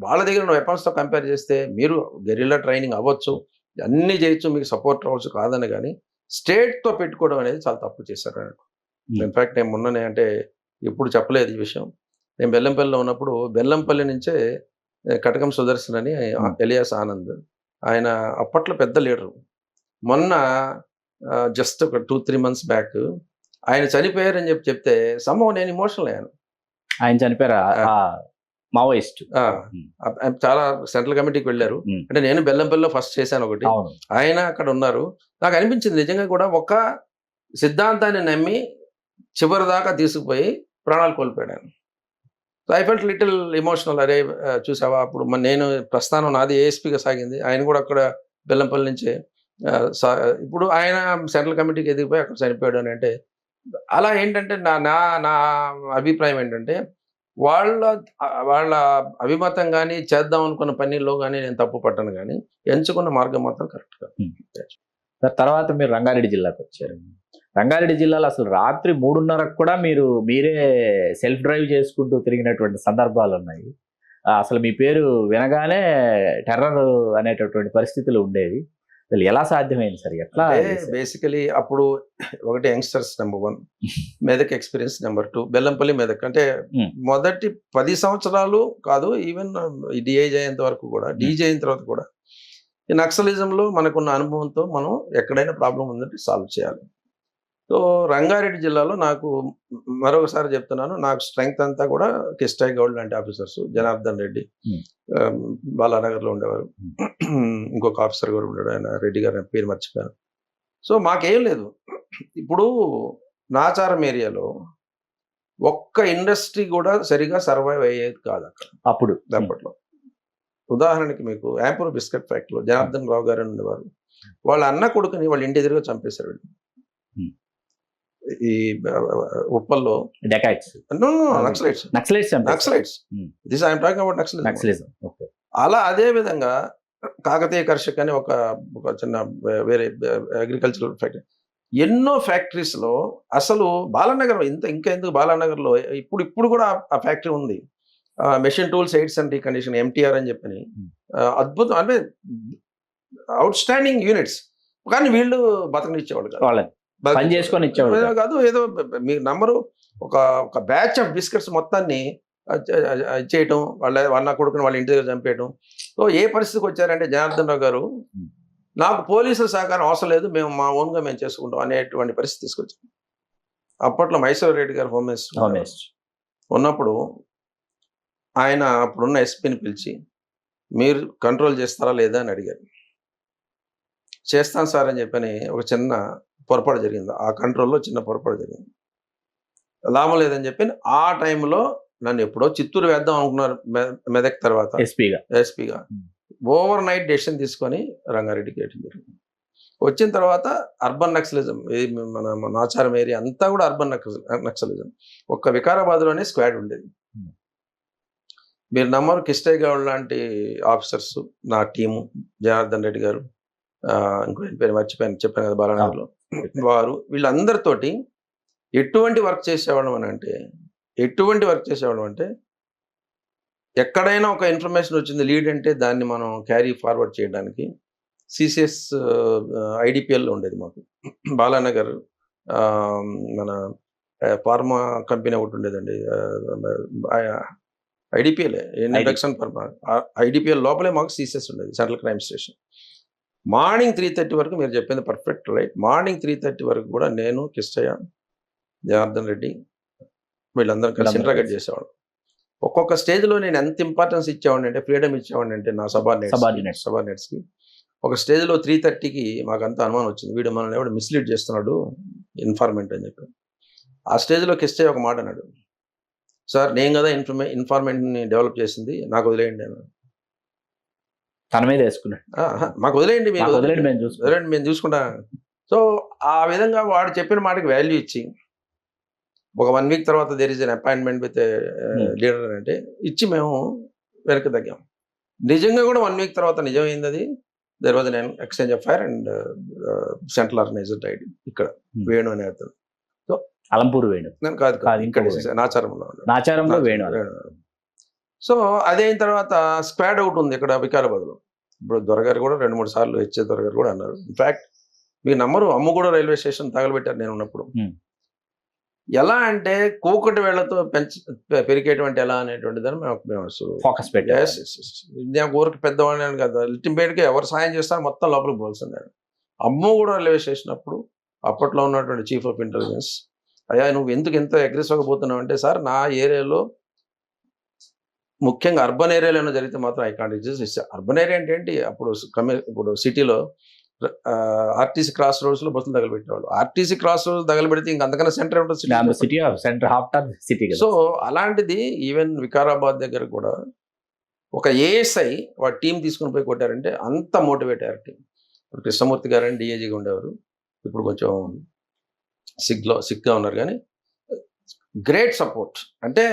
వాళ్ళ దగ్గర ఉన్న వెపన్స్తో కంపేర్ చేస్తే మీరు గెరిల్లా ట్రైనింగ్ అవ్వచ్చు, అన్నీ చేయొచ్చు, మీకు సపోర్ట్ రావచ్చు, కాదని. కానీ స్టేట్తో పెట్టుకోవడం అనేది చాలా తప్పు చేశారు అన్నట్టు. ఇన్ఫ్యాక్ట్ నేను మొన్ననే, అంటే ఎప్పుడు చెప్పలేదు ఈ విషయం, నేను బెల్లంపల్లిలో ఉన్నప్పుడు, బెల్లంపల్లి నుంచే కటకం సుదర్శన్ అని ఎలియాస్ ఆనంద్, ఆయన అప్పట్లో పెద్ద లీడరు. మొన్న జస్ట్ ఒక 2-3 months బ్యాక్ ఆయన చనిపోయారని చెప్తే సంభవం నేను ఎమోషనల్ అయ్యాను. ఆయన చనిపోయారా? మావోయిస్ట్ చాలా సెంట్రల్ కమిటీకి వెళ్ళారు. అంటే నేను బెల్లంపల్లిలో ఫస్ట్ చేశాను ఒకటి, ఆయన అక్కడ ఉన్నారు. నాకు అనిపించింది నిజంగా కూడా, ఒక సిద్ధాంతాన్ని నమ్మి చివరి దాకా తీసుకుపోయి ప్రాణాలు కోల్పోయాను. So I felt little emotional. అరే చూసావా అప్పుడు నేను ప్రస్థానం నాది ఏఎస్పీగా సాగింది, ఆయన కూడా అక్కడ బెల్లంపల్లి నుంచే ఇప్పుడు ఆయన సెంట్రల్ కమిటీకి ఎదిగిపోయి అక్కడ చనిపోయాడు అని అంటే, అలా ఏంటంటే నా నా నా అభిప్రాయం ఏంటంటే వాళ్ళ వాళ్ళ అభిమతం కానీ చేద్దాం అనుకున్న పనిలో కానీ నేను తప్పు పట్టను, కానీ ఎంచుకున్న మార్గం మాత్రం కరెక్ట్ కాదు. తర్వాత మీరు రంగారెడ్డి జిల్లాకు వచ్చారు. రంగారెడ్డి జిల్లాలో అసలు రాత్రి 3:30కు కూడా మీరే సెల్ఫ్ డ్రైవ్ చేసుకుంటూ తిరిగినటువంటి సందర్భాలు ఉన్నాయి. అసలు మీ పేరు వినగానే టెర్రర్ అనేటటువంటి పరిస్థితులు ఉండేవి. అసలు ఎలా సాధ్యమైంది సార్? ఎట్లా? బేసికలీ అప్పుడు ఒకటి youngsters number 1, Medak experience number 2, Bellampalli Medak. అంటే మొదటి 10 సంవత్సరాలు కాదు, ఈవెన్ డిఐజీ అయ్యేంత వరకు కూడా, డీజీ అయిన తర్వాత కూడా ఈ నక్సలిజంలో మనకున్న అనుభవంతో మనం ఎక్కడైనా ప్రాబ్లం ఉందంటే సాల్వ్ చేయాలి. సో రంగారెడ్డి జిల్లాలో నాకు మరొకసారి చెప్తున్నాను, నాకు స్ట్రెంగ్త్ అంతా కూడా కిస్టాయ్ గౌడ్ లాంటి ఆఫీసర్స్, జనార్దన్ రెడ్డి బాలానగర్లో ఉండేవారు, ఇంకొక ఆఫీసర్ గారు ఉండేవాడు, ఆయన రెడ్డి గారు పేరు మర్చిపోయాను. సో మాకేం లేదు. ఇప్పుడు నాచారం ఏరియాలో ఒక్క ఇండస్ట్రీ కూడా సరిగా సర్వైవ్ అయ్యేది కాదు అక్కడ అప్పట్లో. ఉదాహరణకి మీకు యాంపూర్ బిస్కెట్ ఫ్యాక్టరీలో జనార్దన్ రావు గారు అని ఉండేవారు. వాళ్ళ అన్న కొడుకుని వాళ్ళ ఇంటి ఎదురుగా చంపేశారు. ఈ ఉప్పల్లో naxalites. This I'm talking about naxalism. అలా అదే విధంగా కాకతీయ కర్షక్ అని ఒక చిన్న వేరే అగ్రికల్చరల్ ఫ్యాక్టరీ, ఎన్నో ఫ్యాక్టరీస్ లో అసలు బాలానగర్ ఇంకా ఎందుకు బాలానగర్లో ఇప్పుడు కూడా ఆ ఫ్యాక్టరీ ఉంది. Machine tools AIDS and recondition, MTR అని చెప్పని అద్భుతం, అంటే అవుట్ స్టాండింగ్ యూనిట్స్. కానీ వీళ్ళు బతకనిచ్చేవాళ్ళు కాదు, పని చేసుకొని ఇచ్చేవాళ్ళు కాదు. ఏదో మీరు నమ్మరు, ఒక బ్యాచ్ ఆఫ్ బిస్కెట్స్ మొత్తాన్ని చేయటం, వాళ్ళ కొడుకుని వాళ్ళ ఇంటి దగ్గర చంపేయటం. సో ఏ పరిస్థితికి వచ్చారంటే జనార్దన్ రావు గారు, నాకు పోలీసుల సహకారం అవసరం లేదు, మేము మా ఓన్గా మేము చేసుకుంటాం అనేటువంటి పరిస్థితి తీసుకొచ్చాం. అప్పట్లో మైసూర్ రెడ్డి గారు హోమ్ మినిస్టర్ ఉన్నప్పుడు ఆయన అప్పుడున్న ఎస్పీని పిలిచి, మీరు కంట్రోల్ చేస్తారా లేదా అని అడిగారు. చేస్తాను సార్ అని చెప్పని ఒక చిన్న పొరపాటు జరిగింది, ఆ కంట్రోల్లో చిన్న పొరపాటు జరిగింది, లాభం లేదని చెప్పి ఆ టైంలో నన్ను ఎప్పుడో చిత్తూరు వేద్దాం అనుకున్నారు మెదక్ తర్వాత ఎస్పీగా. ఓవర్ నైట్ డెసిషన్ తీసుకొని రంగారెడ్డికి వేయడం జరిగింది. వచ్చిన తర్వాత అర్బన్ నక్సలిజం, మన నాచారం ఏరియా అంతా కూడా అర్బన్ నక్సలిజం. ఒక్క వికారాబాద్లోనే స్క్వాడ్ ఉండేది. మీరు నమ్మరు, కిస్టయ్ గౌడ్ లాంటి ఆఫీసర్స్, నా టీము, జనార్దన్ రెడ్డి గారు, ఇంకో పేరు మర్చిపోయాను, చెప్పాను కదా బాలానగర్లో, వారు, వీళ్ళందరితోటి ఎటువంటి వర్క్ చేసేవాళ్ళం అంటే ఎక్కడైనా ఒక ఇన్ఫర్మేషన్ వచ్చింది లీడ్ అంటే దాన్ని మనం క్యారీ ఫార్వర్డ్ చేయడానికి సిసిఎస్ ఐడిపిఎల్లో ఉండేది మాకు. బాలానగర్ మన ఫార్మా కంపెనీ ఒకటి ఉండేదండి, ఐడిపిఎల్ ఇండక్షన్ ఐడిపిఎల్ లోపలే మాకు సిసిఎస్ ఉండేది, సెంట్రల్ క్రైమ్ స్టేషన్. మార్నింగ్ 3:30 వరకు, మీరు చెప్పింది పర్ఫెక్ట్ రైట్, మార్నింగ్ 3:30 వరకు కూడా నేను, కిష్టయ్య, జనార్దన్ రెడ్డి వీళ్ళందరూ కలిసి ఇంటరాగేట్ చేసేవాడు. ఒక్కొక్క స్టేజ్లో నేను ఎంత ఇంపార్టెన్స్ ఇచ్చేవాడిని అంటే, ఫ్రీడమ్ ఇచ్చేవాడిని అంటే నా సబార్డినేట్స్కి. ఒక స్టేజ్లో 3:30కి మాకు అంత అనుమానం వచ్చింది, వీడు మనల్ని ఎవడు మిస్లీడ్ చేస్తున్నాడు, ఇన్ఫార్మెంట్ అని చెప్పి. ఆ స్టేజ్లో కిష్టయ్య ఒక మాట అన్నాడు, సార్ నేను కదా ఇన్ఫార్మెంట్ని డెవలప్ చేసింది, నాకు వదిలేయండి అన్నాడు. తన మీద వేసుకున్నాడు, మాకు వదిలేయండి, మేము చూసుకుంటా. సో ఆ విధంగా వాడు చెప్పిన మాటకి వాల్యూ ఇచ్చి, ఒక 1 వీక్ తర్వాత there is an appointment with leader అంటే ఇచ్చి మేము వెనక్కి తగ్గాం. నిజంగా కూడా 1 వీక్ తర్వాత నిజమైంది అది. There was an exchange of fire and central organiser died ఇక్కడ, వేణు అనే అతను. సో అలంపూర్ వేణు కాదు, ఇక్కడ నాచారంలో వేణు. సో అదే అయిన తర్వాత స్క్వాడ్ అవుట్ ఉంది ఇక్కడ వికారాబాద్లో. ఇప్పుడు దొరగారు కూడా 2-3 సార్లు హెచ్ఏ దొరగారు కూడా అన్నారు. ఇన్ఫ్యాక్ట్ మీకు నమ్మరు, అమ్ముగూడ రైల్వే స్టేషన్ తగలబెట్టారు నేను ఉన్నప్పుడు. ఎలా అంటే కూకటి వేళ్లతో పెరిగేటువంటి అంటే ఎలా అనేటువంటి దాన్ని మేము ఫోకస్ పెట్టాం. నేను ఊరికి పెద్దవాడిని అని కదా, అల్టిమేట్గా ఎవరు సాయం చేస్తారో మొత్తం లోపలికి పోల్సింది. అమ్ముగూడ రైల్వే స్టేషన్ అప్పుడు అప్పట్లో ఉన్నటువంటి చీఫ్ ఆఫ్ ఇంటెలిజెన్స్, అయ్యా నువ్వు ఎందుకు ఎంత అగ్రెసివ్గా పోతున్నావు అంటే, సార్ నా ఏరియాలో ముఖ్యంగా అర్బన్ ఏరియాలో జరిగితే మాత్రం I can't exist. Urban area అంటే ఏంటి, ఇప్పుడు సిటీలో ఆర్టీసీ క్రాస్ రోడ్స్ లో బస్సులు తగలబెట్టేవాళ్ళు. ఆర్టీసీ క్రాస్ రోడ్స్ తగలబెడితే ఇంక అంతకన్నా సెంటర్ ఉంటుంది city of centre half of city. So అలాంటిది ఈవెన్ వికారాబాద్ దగ్గర కూడా ఒక ఏఎస్ఐ వాడి టీం తీసుకుని పోయి కొట్టారంటే అంత మోటివేట్ అయ్యారు టీం. ఇప్పుడు కృష్ణమూర్తి గారు అని డిఐజీగా ఉండేవారు, ఇప్పుడు కొంచెం సిక్గా ఉన్నారు, కానీ గ్రేట్ సపోర్ట్. అంటే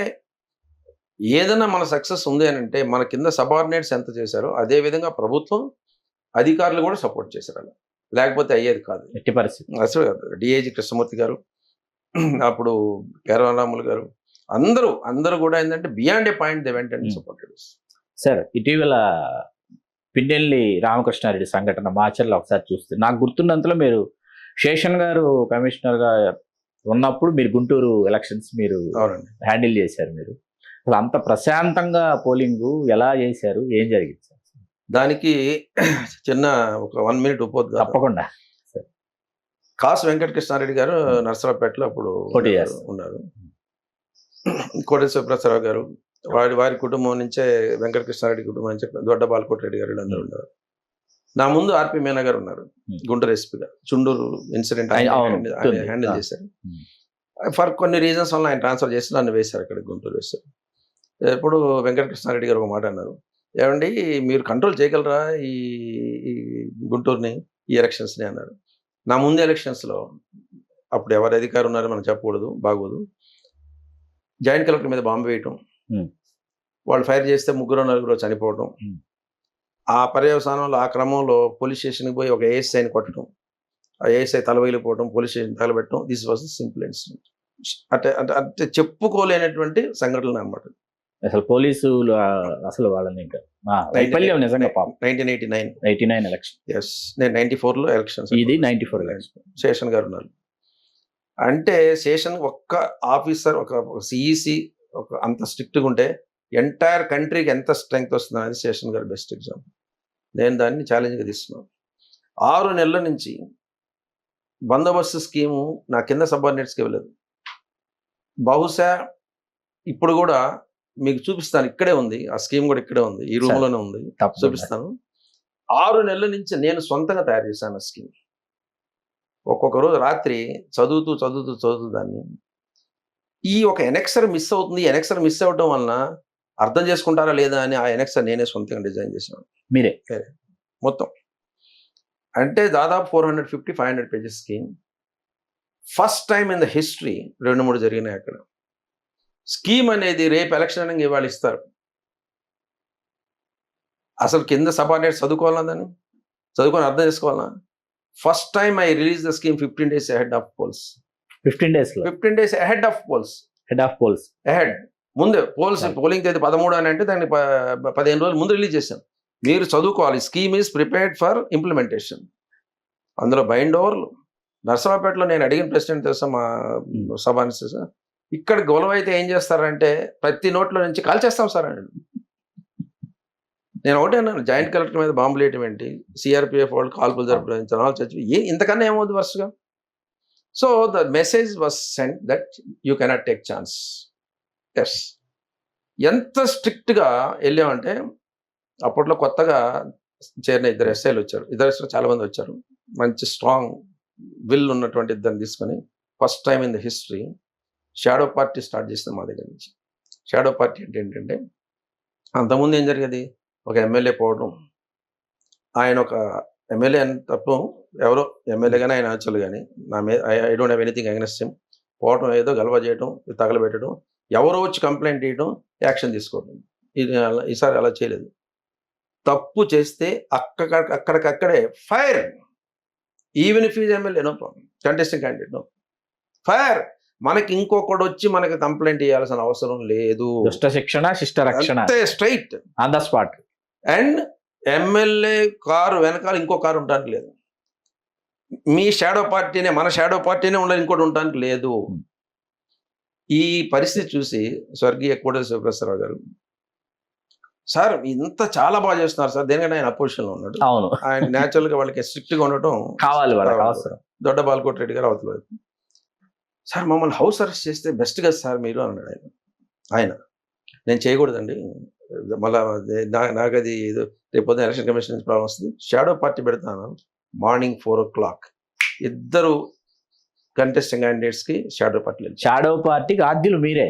ఏదైనా మన సక్సెస్ ఉంది అని అంటే మన కింద సబార్డినేట్స్ ఎంత చేశారో అదే విధంగా ప్రభుత్వం అధికారులు కూడా సపోర్ట్ చేశారు, అలా లేకపోతే అయ్యేది కాదు. ఎట్టి పరిస్థితి. అసలు డిఐజీ కృష్ణమూర్తి గారు, అప్పుడు కేరళరాములు గారు, అందరూ కూడా ఏంటంటే beyond a point they went and supported. Sir, ఇటీవల పిన్నెల్లి రామకృష్ణారెడ్డి సంఘటన మాచర్లో ఒకసారి చూస్తే నాకు గుర్తున్నంతలో మీరు శేషన్ గారు కమిషనర్గా ఉన్నప్పుడు మీరు గుంటూరు ఎలక్షన్స్ మీరు హ్యాండిల్ చేశారు. మీరు అసలు అంత ప్రశాంతంగా పోలింగ్ ఎలా చేశారు, ఏం జరిగింది సార్? దానికి చిన్న ఒక 1 minute ఉపయోగం. తప్పకుండా. కాసు వెంకటకృష్ణారెడ్డి గారు నర్సరావుపేటలో అప్పుడు ఉన్నారు. కోటేశ్వర ప్రసాదరావు గారు, వారి కుటుంబం నుంచే, వెంకటకృష్ణారెడ్డి కుటుంబం నుంచే దొడ్డ బాలకోట రెడ్డి గారు అందరూ ఉన్నారు. నా ముందు ఆర్పి మీనా గారు ఉన్నారు, గుంటూరు ఎస్పీగా. చుండూరు ఇన్సిడెంట్ హ్యాండిల్ చేశారు. ఫర్ కొన్ని రీజన్స్ వల్ల ఆయన ట్రాన్స్ఫర్ చేసి నన్ను వేశారు అక్కడ, గుంటూరు వేశారు. ఎప్పుడు వెంకటకృష్ణారెడ్డి గారు ఒక మాట అన్నారు, ఏమండి మీరు కంట్రోల్ చేయగలరా ఈ గుంటూరుని, ఈ ఎలక్షన్స్ని అన్నారు. నా ముందు ఎలక్షన్స్లో అప్పుడు ఎవరు అధికారం ఉన్నారో మనం చెప్పకూడదు, బాగోదు. జాయింట్ కలెక్టర్ మీద బాంబు వేయటం, వాళ్ళు ఫైర్ చేస్తే 3-4 చనిపోవటం, ఆ పర్యవసానంలో ఆ క్రమంలో పోలీస్ స్టేషన్కి పోయి ఒక ఏఎస్ఐని కొట్టడం, ఆ ఏఎస్ఐ తలవైలిపోవడం, పోలీస్ స్టేషన్ తగలబెట్టడం. This was the simple incident. అంటే చెప్పుకోలేనటువంటి సంఘటనలు అనమాట. అసలు పోలీసులు అసలు వాళ్ళని వైఫల్యం నిజంగా. 1989 ఎలక్షన్. ఎస్, నేను 94లో ఎలక్షన్స్. ఇది 94 ఎలక్షన్. శేషన్ గారు ఉన్నారు. అంటే శేషన్ ఒక్క ఆఫీసర్, ఒక సిఈసి ఒక అంత స్ట్రిక్ట్గా ఉంటే ఎంటైర్ కంట్రీకి ఎంత స్ట్రెంగ్త్ వస్తుంది అనేది శేషన్ గారు బెస్ట్ ఎగ్జాంపుల్. నేను దాన్ని ఛాలెంజ్గా తీస్తున్నాను. 6 నెలల నుంచి బందోబస్తు స్కీము నా కింద సబార్డినేట్స్కి ఇవ్వలేదు. బహుశా ఇప్పుడు కూడా మీకు చూపిస్తాను, ఇక్కడే ఉంది ఆ స్కీమ్, కూడా ఇక్కడే ఉంది, ఈ రూమ్లోనే ఉంది, చూపిస్తాను. 6 నెలల నుంచి నేను సొంతంగా తయారు చేశాను ఆ స్కీమ్. ఒక్కొక్క రోజు రాత్రి చదువుతూ దాన్ని, ఈ ఒక ఎనెక్సర్ మిస్ అవుతుంది, ఎనెక్సర్ మిస్ అవ్వడం వలన అర్థం చేసుకుంటారా లేదా అని ఆ ఎనెక్సర్ నేనే సొంతంగా డిజైన్ చేశాను, మీరే మొత్తం. అంటే దాదాపు 450-500 pages scheme. First time in the history 2-3 జరిగినాయి అక్కడ. స్కీమ్ అనేది రేపు ఎలక్షన్ అనేది ఇవాళ ఇస్తారు. అసలు కింద సబార్డినేట్ చదువుకోవాలా, దాన్ని చదువుకొని అర్థం చేసుకోవాలా. First time I release the scheme 15 days ahead of polls. 15 days ahead of polls. ahead. ముందే పోలింగ్ తేదీ 13 అని అంటే దాన్ని 15 రోజులు ముందు రిలీజ్ చేశాం. మీరు చదువుకోవాలి. Scheme is prepared for implementation. అందులో బైండ్ ఓవర్లు. నర్సరావుపేటలో నేను అడిగిన ప్రెసిడెంట్ తెలుసా, మా సభానిస్, ఇక్కడ గొడవ అయితే ఏం చేస్తారంటే ప్రతి నోట్లో నుంచి కాల్ చేస్తాం సార్ అని. నేను ఒకటే అన్నాను, జాయింట్ కలెక్టర్ మీద బాంబులు వేయటం ఏంటి, సిఆర్పిఎఫ్ వాళ్ళు కాల్పులు జరపడం చచ్చి ఇంతకన్నా ఏమవుద్ది వరుసగా. So the message was sent that you cannot take chance. Yes, ఎంత స్ట్రిక్ట్గా వెళ్ళామంటే అప్పట్లో కొత్తగా చేరిన 2 ఎస్ఐలు వచ్చారు. 2 ఎస్ఐలు చాలా మంది వచ్చారు. మంచి స్ట్రాంగ్ విల్ ఉన్నటువంటి 2 తీసుకొని first time in the history shadow party start చేసిన మా దగ్గర నుంచి. షాడో పార్టీ అంటే ఏంటంటే, అంతకుముందు ఏం జరిగేది, ఒక ఎమ్మెల్యే పోవడం, ఆయన ఒక ఎమ్మెల్యే అని తప్పు, ఎవరో ఎమ్మెల్యే కానీ ఆయన వచ్చలు కానీ నా మీద I don't have anything against him, పోవటం, ఏదో గలవ చేయడం, తగలబెట్టడం, ఎవరో వచ్చి కంప్లైంట్ చేయడం, యాక్షన్ తీసుకోవడం. ఇది ఈసారి అలా చేయలేదు. తప్పు చేస్తే అక్కడికక్కడే fire, even if is MLA no problem, contesting candidate no, fire. మనకి ఇంకొకటి వచ్చి మనకి కంప్లైంట్ చేయాల్సిన అవసరం లేదు. శిక్షణ శిష్ట రక్షణ, straight on the spot. And MLA car వెనకాల ఇంకో కారు ఉండడానికి లేదు. మీ షాడో పార్టీనే, మన షాడో పార్టీనే ఉండాలి, ఇంకోటి ఉండడానికి లేదు. ఈ పరిస్థితి చూసి స్వర్గీయ కోటేశ్వర ప్రసాదరావు గారు, సార్ ఇంత చాలా బాగా చేస్తున్నారు సార్, దేనికంటే ఆయన అపోజిషన్లో ఉన్నాడు. అవును, ఆయన న్యాచురల్గా వాళ్ళకి స్ట్రిక్ట్గా ఉండటం కావాలి, వాళ్ళకి అవసరం. దొడ్డ బాలకోట రెడ్డి గారు అవతల, సార్ మమ్మల్ని హౌస్ అరెస్ట్ చేస్తే బెస్ట్ కదా సార్ మీరు అన్నాడు ఆయన. నేను చేయకూడదండి, మళ్ళీ నాకు అది రేపు పొద్దున ఎలక్షన్ కమిషన్ నుంచి ప్రాబ్లం వస్తుంది, షాడో పార్టీ పెడతాను, మార్నింగ్ 4 o'clock ఇద్దరు కంటెస్టింగ్ క్యాండిడేట్స్కి షాడో పార్టీ షాడో పార్టీకి ఆద్యులు మీరే.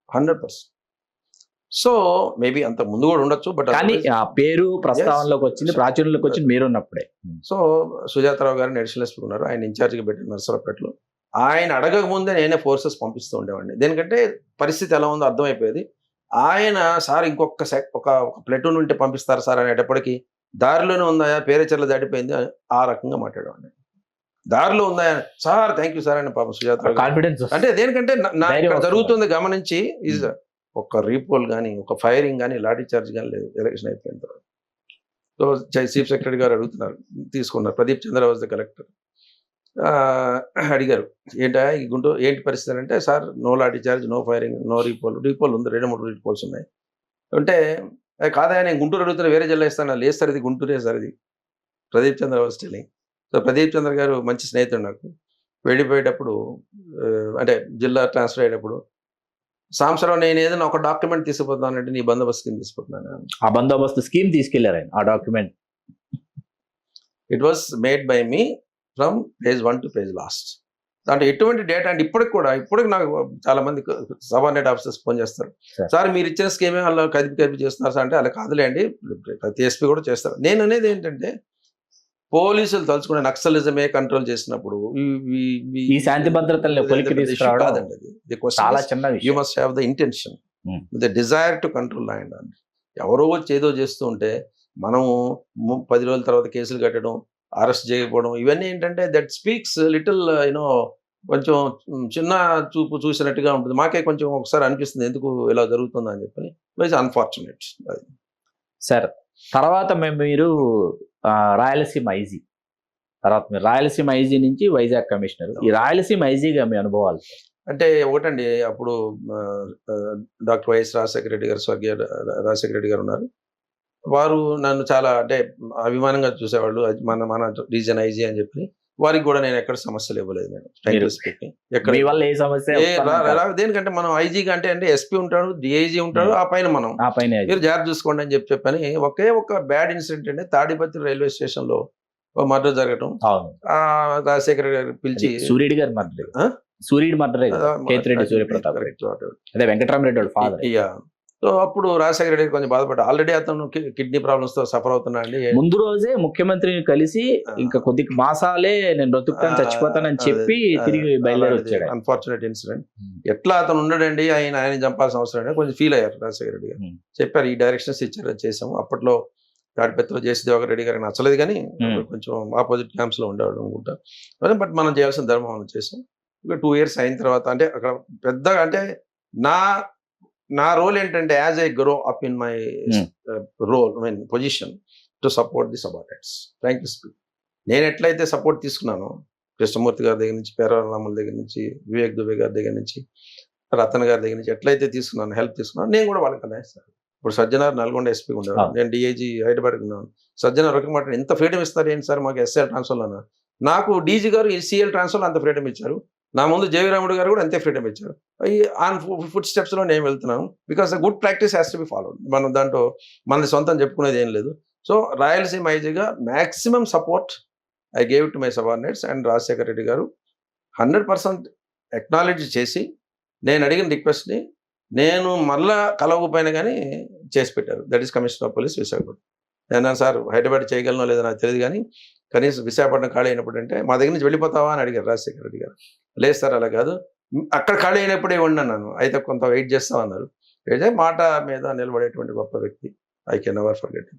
100%. సో మేబీ అంత ముందు కూడా ఉండొచ్చు, బట్ కానీ ఆ పేరు ప్రస్తావనలోకి వచ్చింది, ప్రాచుర్యంలోకి వచ్చింది మీరున్నప్పుడే. సో సుజాతారావు గారు నేషనల్ ఎస్పీ ఉన్నారు, ఆయన ఇన్ఛార్జ్గా పెట్టిన నర్సరావుపేటలో. ఆయన అడగక ముందే నేనే ఫోర్సెస్ పంపిస్తూ ఉండేవాడిని. దేనికంటే పరిస్థితి ఎలా ఉందో అర్థమైపోయేది. ఆయన సార్ ఇంకొక ఒక ప్లెటూన్ ఉంటే పంపిస్తారు సార్ అనేటప్పటికీ దారిలోనే ఉందా, పేరేచర్ల దాటిపోయింది, ఆ రకంగా మాట్లాడేవాడిని. దారిలో ఉందా సార్, థ్యాంక్ యూ సార్ అని పాపం సుజాతారావు కాన్ఫిడెన్స్ అంటే దేనికంటే జరుగుతుంది గమనించి ఈజ్ ఒక రీపోల్ కానీ, ఒక ఫైరింగ్ కానీ, లాఠీ చార్జ్ కానీ లేదు ఎలక్షన్ అయిపోయిన తర్వాత. సో చీఫ్ సెక్రటరీ గారు అడుగుతున్నారు, తీసుకున్నారు. Pradeep Chandra was the collector. అడిగారు ఈ గుంటూరు ఏంటి పరిస్థితి అంటే, sir no lathi charge, no firing, no repoll ఉంది, 2-3 రీపోల్స్ ఉన్నాయి అంటే. కాదా నేను గుంటూరు అడుగుతున్నా, వేరే జిల్లా ఇస్తాను, లేదు సార్ ఇది గుంటూరే సార్ ఇది. Pradeep Chandra was telling. So Pradeep చంద్ర గారు మంచి స్నేహితుడు నాకు. వెళ్ళిపోయేటప్పుడు అంటే జిల్లా ట్రాన్స్ఫర్ అయ్యేటప్పుడు, సాంసరావు నేను ఏదైనా ఒక డాక్యుమెంట్ తీసుకుపోతానంటే నీ బందోబస్తు స్కీమ్ తీసుకుపోతున్నాను. ఆ బందోబస్తు స్కీమ్ తీసుకెళ్లారు ఆయన, ఆ document. It was made by me from page 1 to page last. దాంట్లో ఎటువంటి డేటా అంటే ఇప్పటికి నాకు చాలా మంది సబార్డినేట్ ఆఫీసర్స్ ఫోన్ చేస్తారు, సార్ మీరు ఇచ్చిన స్కీమే వాళ్ళు కదిపి చేస్తున్నారు సార్ అంటే, అలా కాదులేండి ప్రతి ఎస్పీ కూడా చేస్తారు. నేను అనేది ఏంటంటే, పోలీసులు తలుచుకునే నక్సలిజమే కంట్రోల్ చేసినప్పుడు ఈ శాంతి భద్రతల్ని పొలికి తీసుకురావడం కాదండి. చాలా చిన్న విషయం. You must have the intention, the desire to control land అండి. ఎవరో వచ్చి ఏదో చేస్తూ ఉంటే మనము 10 రోజుల తర్వాత కేసులు కట్టడం, అరెస్ట్ చేయకపోవడం, ఇవన్నీ ఏంటంటే దట్ స్పీక్స్ లిటిల్ యూనో కొంచెం చిన్న చూపు చూసినట్టుగా ఉంటుంది. మాకే కొంచెం ఒకసారి అనిపిస్తుంది ఎందుకు ఇలా జరుగుతుందా అని చెప్పి. It's unfortunate. సార్ తర్వాత మీరు రాయలసీమ ఐజీ, తర్వాత మీరు రాయలసీమ ఐజీ నుంచి వైజాగ్ కమిషనర్. ఈ రాయలసీమ ఐజీగా మీ అనుభవాలు అంటే ఒకటండి, అప్పుడు డాక్టర్ వైఎస్ రాజశేఖర రెడ్డి గారు, స్వర్గీయ రాజశేఖర రెడ్డి గారు ఉన్నారు. వారు నన్ను చాలా అంటే అభిమానంగా చూసేవాళ్ళు. మన రీజన్ ఐజీ అని చెప్పి. వారికి కూడా నేను ఎక్కడ సమస్యలు ఇవ్వలేదు. నేను ఫ్రాంక్లీ స్పీకింగ్ ఎక్కడ దేనికంటే మనం ఐజీగా అంటే ఎస్పీ ఉంటాడు, డిఐజీ ఉంటాడు, ఆ పైన మనం మీరు జాగ్రత్త చూసుకోండి అని చెప్పని. ఒకే ఒక బ్యాడ్ ఇన్సిడెంట్ అంటే తాడిపత్రి రైల్వే స్టేషన్ లో మర్డర్ జరగటం. రాజశేఖర గారు పిలిచి సూర్యుడి గారు మర్డర్, సూర్యుడు మర్డర్, కేతిరెడ్డి సూర్యప్రతాప్ రెడ్డి, అదే వెంకటరామరెడ్డి వాళ్ళ ఫాదర్. సో అప్పుడు రాజశేఖర రెడ్డి కొంచెం బాధపడ్డా. ఆల్రెడీ అతను కిడ్నీ ప్రాబ్లమ్స్ తో సఫర్ అవుతున్నాండి. ముందు రోజే ముఖ్యమంత్రిని కలిసి ఇంకా కొద్ది మాసాలే నేను బ్రతుకుతాను చచ్చిపోతానని చెప్పి తిరిగి బయలుదేరి వచ్చాడు. Unfortunate incident. ఎట్లా అతను ఉండడండి, ఆయన చంపాల్సిన అవసరం లేదు కొంచెం ఫీల్ అయ్యారు రాజశేఖర రెడ్డి గారు. చెప్పారు ఈ డైరెక్షన్స్ ఇచ్చారు, చేసాము. అప్పట్లో తాడిపత్రిలో జేసీదేవర్ రెడ్డి గారికి నచ్చలేదు, కానీ కొంచెం ఆపోజిట్ క్యాంప్స్ లో ఉండేవాడు అనుకుంటా. బట్ మనం చేయాల్సిన ధర్మం మనం చేసాం. ఒక 2 years అయిన తర్వాత అంటే అక్కడ పెద్దగా అంటే నా రోల్ ఏంటంటే as I grow up in my role position to support the subordinates. Frankly speaking నేను ఎట్లయితే సపోర్ట్ తీసుకున్నానో కృష్ణమూర్తి గారి దగ్గర నుంచి, పేరరాముల దగ్గర నుంచి, వివేక్ దుబే గారి దగ్గర నుంచి, రతన్ గారి దగ్గర నుంచి ఎట్లయితే తీసుకున్నాను, హెల్ప్ తీసుకున్నాను, నేను కూడా వాళ్ళకి అందిస్తాను. ఇప్పుడు సజ్జనార్ నల్గొండ ఎస్పీ ఉండేవాడు, నేను డిఐజీ హైదరాబాద్కి ఉన్నాను. సజ్జనార్ ఒక మాట ఎంత ఫ్రీడమ్ ఇస్తారు ఏంటి సార్ మాకు ఎస్ఎల్ ట్రాన్స్ఫర్లో అన్నారు. నాకు డీజీ గారు సిఎల్ ట్రాన్స్ఫర్లో అంత ఫ్రీడమ్ ఇచ్చారు. నా ముందు జయరాముడు గారు కూడా అంతే ఫ్రీడమ్ ఇచ్చారు. ఆన్ ఫుడ్ స్టెప్స్లో నేను వెళ్తున్నాను. Because the good practice has to be followed. మనం దాంట్లో మనది సొంతం చెప్పుకునేది ఏం లేదు. సో రాయలసీమ ఐజీగా maximum support I gave to my subordinates. And Rajasekhara Reddy గారు 100% ఎక్నాలెడ్జ్ చేసి నేను అడిగిన రిక్వెస్ట్ని నేను మళ్ళా కలవకపోయినా కానీ చేసి పెట్టారు. That is commissioner of police Visakhapatnam. నేను సార్ హైదరాబాద్ చేయగలనో లేదో నాకు తెలియదు, కానీ కనీసం విశాఖపట్నం ఖాళీ అయినప్పుడు అంటే మా దగ్గర నుంచి వెళ్ళిపోతావా అని అడిగారు రాజశేఖర రెడ్డి గారు. లేదు సార్ అలా కాదు, అక్కడ ఖాళీ అయినప్పుడే ఉన్నాను, అయితే కొంత వెయిట్ చేస్తామన్నారు. అయితే మాట మీద నిలబడేటువంటి గొప్ప వ్యక్తి. I can never forget.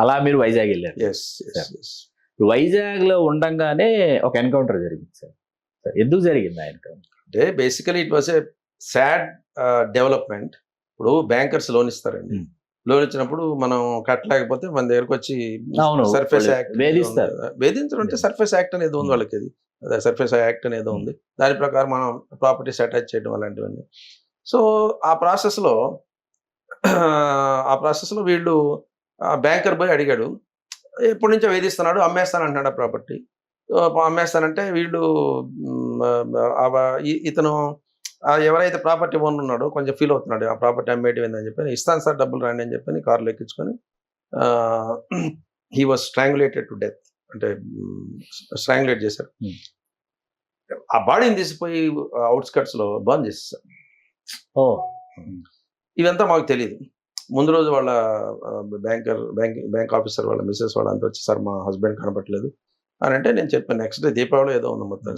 అలా మీరు వైజాగ్ వెళ్ళారు. వైజాగ్ లో ఉండంగానే ఒక ఎన్కౌంటర్ జరిగింది సార్. ఎందుకు జరిగింది ఆ ఎన్కౌంటర్? అంటే basically it was a sad development. ఇప్పుడు బ్యాంకర్స్ లోన్ ఇస్తారండి. లోన్ ఇచ్చినప్పుడు మనం కట్టలేకపోతే మన దగ్గరకు వచ్చి సర్ఫేస్ యాక్ట్ వేధించడం అంటే సర్ఫేస్ యాక్ట్ అనేది ఉంది వాళ్ళకి. అది అదే సర్ఫేస్ యాక్ట్ అనేది ఉంది. దాని ప్రకారం మనం ప్రాపర్టీస్ అటాచ్ చేయడం అలాంటివన్నీ. సో ఆ ప్రాసెస్లో వీళ్ళు బ్యాంకర్ పోయి అడిగాడు, ఎప్పటి నుంచో వేధిస్తున్నాడు, అమ్మేస్తాను అంటున్నాడు ఆ ప్రాపర్టీ. అమ్మేస్తానంటే వీళ్ళు ఇతను ఎవరైతే ప్రాపర్టీ ఓనర్ ఉన్నాడో కొంచెం ఫీల్ అవుతున్నాడు, ఆ ప్రాపర్టీ అమ్మేటిపోయిందని చెప్పి. ఇస్తాను సార్ డబ్బులు రాండి అని చెప్పి కారులో ఎక్కించుకొని హీ వాజ్ స్ట్రాంగులేటెడ్ టు డెత్. అంటే స్ట్రాంగులేట్ చేశారు. Hmm. ఆ బాడీని తీసిపోయి అవుట్స్కట్స్ లో బర్న్ చేసేసారు. ఓ ఇదంతా మాకు తెలియదు. ముందు రోజు వాళ్ళ బ్యాంక్ ఆఫీసర్ వాళ్ళ మిస్సెస్ వాళ్ళ అంతా వచ్చి, సార్ మా హస్బెండ్ కనపట్లేదు అని అంటే, నేను చెప్పాను నెక్స్ట్ డే దీపావళి ఏదో ఉంది మొత్తం,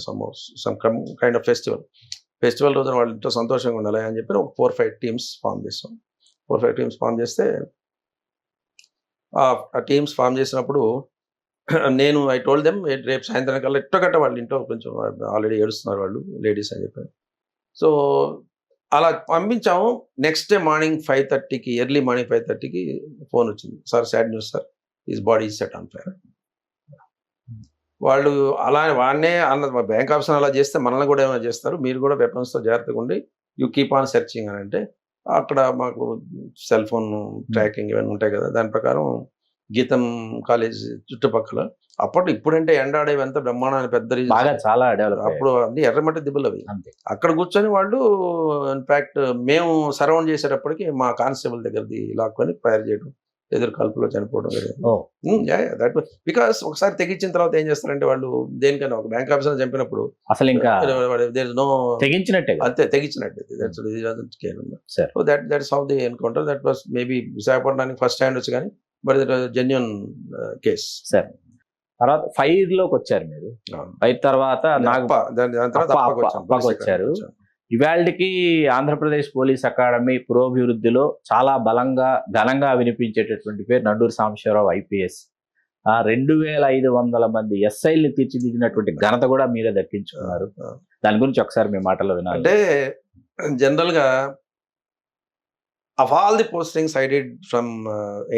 సమ్ కైండ్ ఆఫ్ ఫెస్టివల్ రోజున వాళ్ళ ఇంట్లో సంతోషంగా ఉండాలి అని చెప్పి ఒక 4-5 టీమ్స్ ఫామ్ చేస్తాం. 4-5 టీమ్స్ ఫామ్ చేస్తే ఆ టీమ్స్ ఫామ్ చేసినప్పుడు నేను ఐ టోల్డ్ దెమ్ రేపు సాయంత్రం కల్లా ఎట్టగట్ట వాళ్ళ ఇంట్లో కొంచెం ఆల్రెడీ ఏడుస్తున్నారు వాళ్ళు లేడీస్ అని చెప్పారు. సో అలా పంపించాము. నెక్స్ట్ డే మార్నింగ్ 5:30కి ఎర్లీ మార్నింగ్ 5:30కి ఫోన్ వచ్చింది, sir sad news sir, his body is set on fire. వాళ్ళు అలా వాడినే అన్న బ్యాంక్ ఆఫీసర్ అలా చేస్తే మనల్ని కూడా ఏమైనా చేస్తారు, మీరు కూడా వెపన్స్తో జాగ్రత్తగా ఉండి యూ కీప్ ఆన్ సెర్చింగ్ అని అంటే, అక్కడ మాకు సెల్ ఫోన్ ట్రాకింగ్ ఇవన్నీ ఉంటాయి కదా, దాని ప్రకారం గీతం కాలేజ్ చుట్టుపక్కల ఇప్పుడంటే ఎండాడేవి అంతా బ్రహ్మాండమైన పెద్ద బాగా చాలా డెవలప్. అప్పుడు అన్ని ఎర్రమట్టి దిబ్బలు అవి. అంతే. అక్కడ కూర్చొని వాళ్ళు ఇన్ఫాక్ట్ మేము సరౌండ్ చేసేటప్పటికి మా కానిస్టేబుల్ దగ్గరది లాక్కొని ఫైర్ చేయడం, ఎదురు కలుపులో చనిపోవడం జరిగింది. బికాస్ ఒకసారి తెగించిన తర్వాత ఏం చేస్తారంటే వాళ్ళు దేనికైనా ఒక బ్యాంక్ ఆఫీసర్ చంపినప్పుడు అసలు ఇంకా నో తెగించినట్టే కదా. అంతే తెగించినట్టు. So that's how the encounter. That was maybe విశాఖపట్నానికి ఫస్ట్ హ్యాండ్ వచ్చి కానీ, but it was genuine case. Sir తర్వాత ఫైర్ లోకి వచ్చారు మీరు. ఫైర్ తర్వాత అప్పకి వచ్చారు. ఇవాళకి ఆంధ్రప్రదేశ్ పోలీస్ అకాడమీ పురోభివృద్ధిలో చాలా ఘనంగా వినిపించేటటువంటి పేరు నండూరి సాంబశివరావు ఐపీఎస్. 2500 మంది ఎస్ఐల్ని తీర్చిదిద్దినటువంటి ఘనత కూడా మీరే దక్కించుకున్నారు. దాని గురించి ఒకసారి మీ మాటల్లో వినాలి. అంటే జనరల్ గా of all the postings I did from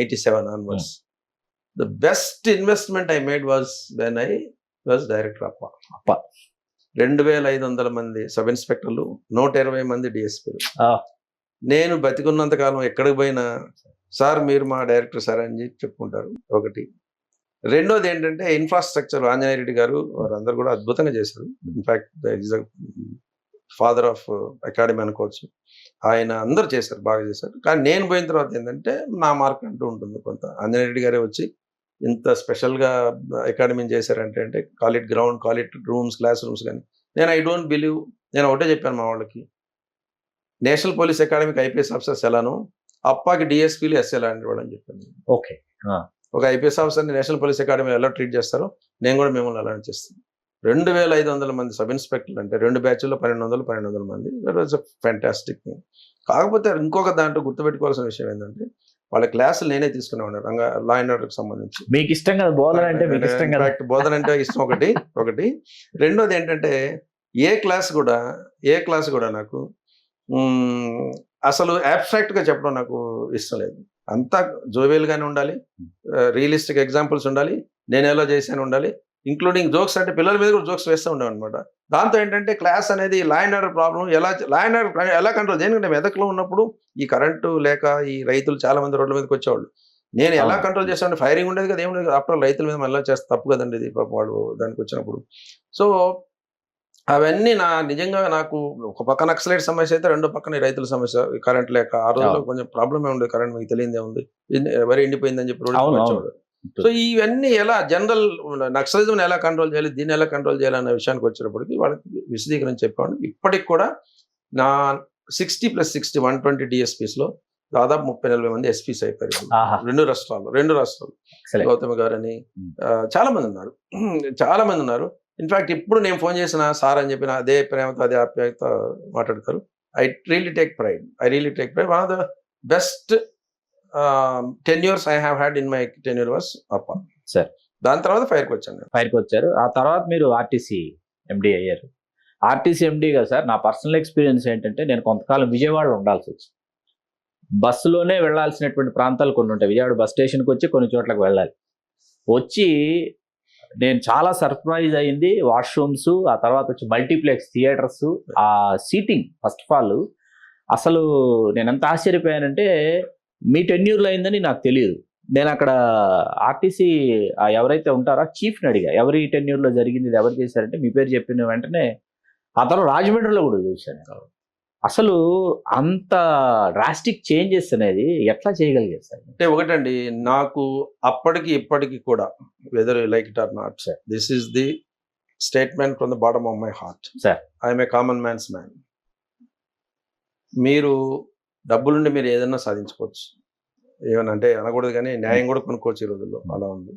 87 onwards, the best investment I made was when I was director of APA. 2500 మంది సబ్ ఇన్స్పెక్టర్లు, 120 మంది డిఎస్పీలు. నేను బతికున్నంత కాలం ఎక్కడికి పోయినా సార్ మీరు మా డైరెక్టర్ సార్ అని చెప్పుకుంటారు. ఒకటి. రెండోది ఏంటంటే ఇన్ఫ్రాస్ట్రక్చర్ ఆంజనేయ రెడ్డి గారు వారందరూ కూడా అద్భుతంగా చేశారు. In fact is the father of academy అనుకోవచ్చు. ఆయన అందరూ చేశారు, బాగా చేశారు. కానీ నేను పోయిన తర్వాత ఏంటంటే నా మార్క్ అంటూ ఉంటుంది కొంత. ఆంజనేయ రెడ్డి గారే వచ్చి ఇంత స్పెషల్గా అకాడమీని చేశారంటే అంటే call it ground, call it rooms, class rooms కానీ, నేను ఐ డోంట్ బిలీవ్. నేను ఒకటే చెప్పాను మా వాళ్ళకి, నేషనల్ పోలీస్ అకాడమీకి ఐపీఎస్ ఆఫీసర్స్ ఎలానో అప్పాకి డిఎస్పీలు ఎస్ఏ లాంటి వాళ్ళు అని చెప్పాను. ఓకే. ఒక ఐపీఎస్ ఆఫీసర్ని నేషనల్ పోలీస్ అకాడమీ ఎలా ట్రీట్ చేస్తారో నేను కూడా మిమ్మల్ని అలానే చేస్తాను. 2500 మంది సబ్ ఇన్స్పెక్టర్లు అంటే 2 బ్యాచ్ల్లో 1200 మంది. That was a fantastic thing. కాకపోతే ఇంకొక దాంట్లో గుర్తుపెట్టుకోవాల్సిన విషయం ఏంటంటే వాళ్ళ క్లాసులు నేనే తీసుకునేవాడు లా అండ్ ఆర్డర్కి సంబంధించి. మీకు ఇష్టం కదా బోధన అంటే? మీకు ఇష్టం కదా బోధన అంటే ఇష్టం ఒకటి. రెండోది ఏంటంటే ఏ క్లాస్ కూడా నాకు అసలు అబ్స్ట్రాక్ట్గా చెప్పడం నాకు ఇష్టం లేదు. అంతా జోవియల్గానే ఉండాలి, రియలిస్టిక్ ఎగ్జాంపుల్స్ ఉండాలి, నేను ఎలా చేశాను ఉండాలి, ఇంక్లూడింగ్ జోక్స్. అంటే పిల్లల మీద కూడా జోక్స్ వేస్తూ ఉండేవి అనమాట. దాంతో ఏంటంటే క్లాస్ అనేది లా and order problem law and order ఎలా కంట్రోల్, ఎందుకంటే మెదక్లో ఉన్నప్పుడు ఈ కరెంటు లేక ఈ రైతులు చాలా మంది రోడ్ల మీదకి వచ్చేవాళ్ళు. నేను ఎలా కంట్రోల్ చేస్తాను, ఫైరింగ్ ఉండేది కదా, ఏముండేది కదా. ఆఫ్టర్ రైతుల మీద మళ్ళీ చేస్తే తప్పు కదండి ఇది, పాపం వాళ్ళు దానికి వచ్చినప్పుడు. సో అవన్నీ నిజంగా నాకు ఒక పక్క నక్సలైట్ సమస్య అయితే, రెండో పక్కన రైతుల సమస్య, కరెంట్ లేక. ఆ రోజుల్లో కొంచెం ప్రాబ్లమే ఉండేది, కరెంట్ మీకు తెలియదే ఉంది, వరి ఎండిపోయిందని చెప్పి రోడ్డు వచ్చేవాడు. సో ఇవన్నీ ఎలా జనరల్ నక్సలిజం ఎలా కంట్రోల్ చేయాలి, దీన్ని ఎలా కంట్రోల్ చేయాలనే విషయానికి వచ్చేటప్పటికి వాళ్ళకి విశదీకరించి చెప్పాను. ఇప్పటికి కూడా నా 60+60 120 డిఎస్పీస్లో దాదాపు 30-40 మంది ఎస్పీస్ అయిపోయారు రెండు రాష్ట్రాలు. గౌతమ్ గారు అని చాలా మంది ఉన్నారు. ఇన్ఫాక్ట్ ఇప్పుడు నేను ఫోన్ చేసిన సార్ అని చెప్పిన అదే ప్రేమతో అదే ఆప్యాయత మాట్లాడతారు. I really take pride. One of the best tenures I have had in my tenure was APA. Sir దాని తర్వాత ఫైర్కి వచ్చారు. ఆ తర్వాత మీరు ఆర్టీసీ ఎండి అయ్యారు. ఆర్టీసీ ఎండిగా సార్ నా పర్సనల్ ఎక్స్పీరియన్స్ ఏంటంటే, నేను కొంతకాలం విజయవాడలో ఉండాల్సి వచ్చింది. బస్సులోనే వెళ్ళాల్సినటువంటి ప్రాంతాలు కొన్ని ఉంటాయి. విజయవాడ బస్ స్టేషన్కి వచ్చి కొన్ని చోట్లకు వెళ్ళాలి. నేను చాలా సర్ప్రైజ్ అయింది. వాష్రూమ్స్, ఆ తర్వాత వచ్చి మల్టీప్లెక్స్ థియేటర్స్, ఆ సీటింగ్ ఫస్ట్ ఆఫ్ ఆల్ అసలు నేను ఎంత ఆశ్చర్యపోయానంటే, మీ టెన్యూర్లో అయిందని నాకు తెలియదు. నేను అక్కడ ఆర్టీసీ ఎవరైతే ఉంటారో చీఫ్ని అడిగా, ఎవరి టెన్యూర్లో జరిగింది, ఇది ఎవరు చేశారంటే మీ పేరు చెప్పిన వెంటనే అతను రాజమండ్రిలో కూడా చూశాను. అసలు అంత డ్రాస్టిక్ చేంజెస్ అనేది ఎట్లా చేయగలిగారు సార్? అంటే ఒకటండి, నాకు అప్పటికి ఇప్పటికి కూడా whether like it or not, sir this is the statement from the bottom of my heart. Sir I'm a common man's man. మీరు డబ్బులుండి మీరు ఏదైనా సాధించుకోవచ్చు, ఏమన్నా అంటే అనకూడదు కానీ న్యాయం కూడా కొనుక్కోవచ్చు ఈ రోజుల్లో, అలా ఉంది.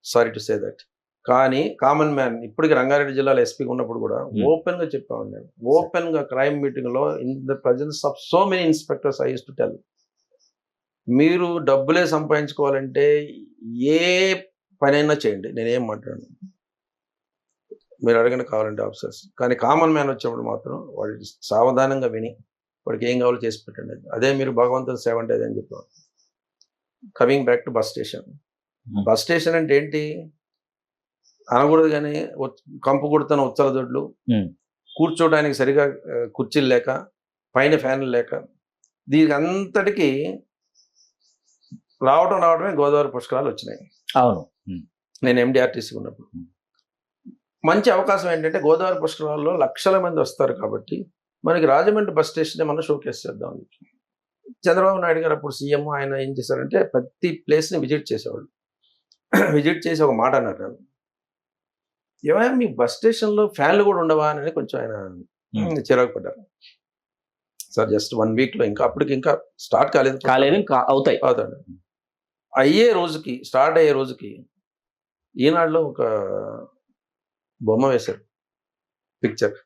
Sorry to say that. కానీ కామన్ మ్యాన్ ఇప్పటికి రంగారెడ్డి జిల్లాలో ఎస్పీగా ఉన్నప్పుడు కూడా ఓపెన్ గా చెప్పాను నేను, ఓపెన్ గా క్రైమ్ మీటింగ్ లో in the presence of so many inspectors I use to tell, మీరు డబ్బులే సంపాదించుకోవాలంటే ఏ పనైనా చేయండి, నేనేం మాట్లాడను, మీరు అడగండి కావాలంటే ఆఫీసర్స్. కానీ కామన్ మ్యాన్ వచ్చినప్పుడు మాత్రం వాడికి సావధానంగా విని వాడికి ఏం కావాలో చేసి పెట్టండి. అదే మీరు భగవంతుని సేవ అంటే అదే అని చెప్పాను. Coming back to bus station. Bus station అంటే ఏంటి అనకూడదు కానీ కంపు కొడుతున్న ఉచ్చల దొడ్లు, కూర్చోడానికి సరిగా కుర్చీలు లేక, పైన ఫ్యాన్లు లేక, దీనికి అంతటికి రావడమే గోదావరి పుష్కరాలు వచ్చినాయి. అవును, నేను ఎండిఆర్టీసీ ఉన్నప్పుడు మంచి అవకాశం ఏంటంటే గోదావరి పుష్కరాల్లో లక్షల మంది వస్తారు కాబట్టి మనకి రాజమండ్రి బస్ స్టేషన్ మనం షోకేస్ చేద్దాం. చంద్రబాబు నాయుడు గారు అప్పుడు సీఎం, ఆయన ఏం చేశారంటే ప్రతి ప్లేస్ని విజిట్ చేసేవాళ్ళు. విజిట్ చేసి ఒక మాట అన్నారు, నన్ను ఏమైనా మీ బస్ స్టేషన్లో ఫ్యాన్లు కూడా ఉండవా అని కొంచెం ఆయన చిరాకు పడ్డారు. సార్ జస్ట్ 1 వీక్లో, ఇంకా అప్పటికి ఇంకా స్టార్ట్ కాలేదు, అవుతాయి. స్టార్ట్ అయ్యే రోజుకి ఈనాడులో ఒక బొమ్మ వేశారు, పిక్చర్.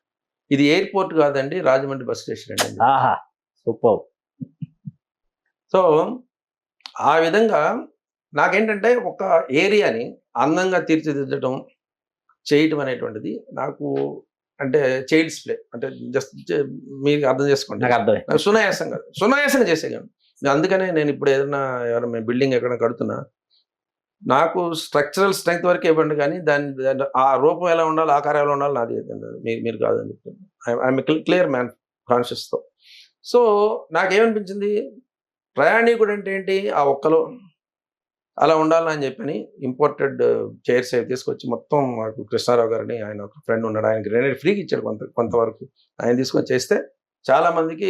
ఇది ఎయిర్పోర్ట్ కాదండి, రాజమండ్రి బస్ స్టేషన్ అండి. సూపర్. సో ఆ విధంగా నాకేంటంటే ఒక ఏరియాని అందంగా తీర్చిదిద్దడం చేయటం అనేటువంటిది నాకు అంటే చైల్డ్స్ ప్లే, అంటే జస్ట్ మీరు అర్థం చేసుకోండి, నాకు సునాయాసంగా చేసేయగలను. అందుకనే నేను ఇప్పుడు ఎవరైనా బిల్డింగ్ ఎక్కడ కడుతున్నా నాకు స్ట్రక్చరల్ స్ట్రెంగ్త్ వరకు ఇవ్వండి, కానీ దాని ఆ రూపం ఎలా ఉండాలి, ఆకారం ఎలా ఉండాలి నాది మీరు కాదని చెప్తాను. ఐఎమ్ క్లియర్ మ్యాన్ కాన్షియస్తో. సో నాకేమనిపించింది, ప్రయాణికుడు అంటే ఏంటి, ఆ ఒక్కలో అలా ఉండాలని చెప్పని ఇంపోర్టెడ్ చైర్స్ అవి తీసుకొచ్చి మొత్తం మాకు కృష్ణారావు గారిని, ఆయన ఒక ఫ్రెండ్ ఉన్నాడు, ఆయనకి గ్రెనేడ్ ఫ్రీకి ఇచ్చాడు కొంతవరకు, ఆయన తీసుకొని చేస్తే చాలా మందికి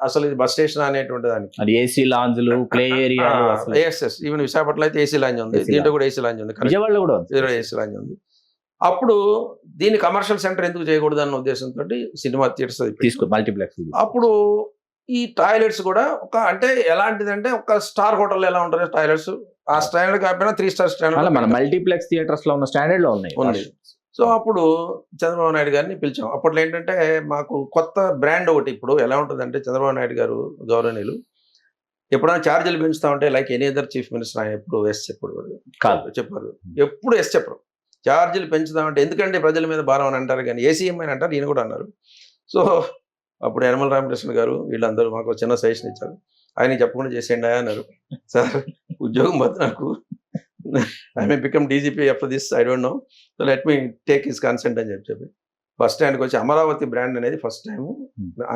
అసలు ఇది బస్ స్టేషన్ అనేటువంటి దానికి ఏసీ లాంజ్లు, ప్లే ఏరియా, ఈవెన్ విశాఖపట్నంలో అయితే ఏసీ లాంజ్ ఉంది, దీంట్లో కూడా ఏసీ లాంజ్ ఉంది, విజయవాడలో కూడా ఏసీ లాంజ్ ఉంది. అప్పుడు దీన్ని కమర్షియల్ సెంటర్ ఎందుకు చేయకూడదు అన్న ఉద్దేశంతో సినిమా థియేటర్స్ తీసుకో, మల్టీప్లెక్స్. అప్పుడు ఈ టాయిలెట్స్ కూడా ఒక అంటే ఎలాంటిదంటే ఒక స్టార్ హోటల్ ఎలా ఉంటారు టాయిలెట్స్, ఆ స్టాండర్డ్ కాకపోయినా 3 స్టార్ స్టాండర్డ్, మన మల్టీప్లెక్స్ థియేటర్స్ లో ఉన్న స్టాండర్డ్ లో ఉన్నాయి. సో అప్పుడు చంద్రబాబు నాయుడు గారిని పిలిచాం. అప్పట్లో ఏంటంటే మాకు కొత్త బ్రాండ్ ఒకటి, ఇప్పుడు ఎలా ఉంటుందంటే చంద్రబాబు నాయుడు గారు గౌరవనీయులు ఎప్పుడైనా ఛార్జీలు పెంచుతామంటే like any other chief minister ఆయన ఎప్పుడు ఎస్ చెప్పారు, ఎప్పుడు ఎస్ చెప్పరు. ఛార్జీలు పెంచుదామంటే ఎందుకంటే ప్రజల మీద భారం అని అంటారు, కానీ ఏసీఎం అని అంటారు, ఈయన కూడా అన్నారు. సో అప్పుడు యనమల రామకృష్ణ గారు వీళ్ళందరూ మాకు చిన్న సజెషన్ ఇచ్చారు, ఆయన చెప్పకుండా చేసేయండి అన్నారు. సార్ ఉద్యోగం పోతే నాకు I may become DGP after this, I don't know, so let me take his consent అని చెప్పి ఫస్ట్ స్టాండ్కి వచ్చి అమరావతి బ్రాండ్ అనేది ఫస్ట్ టైం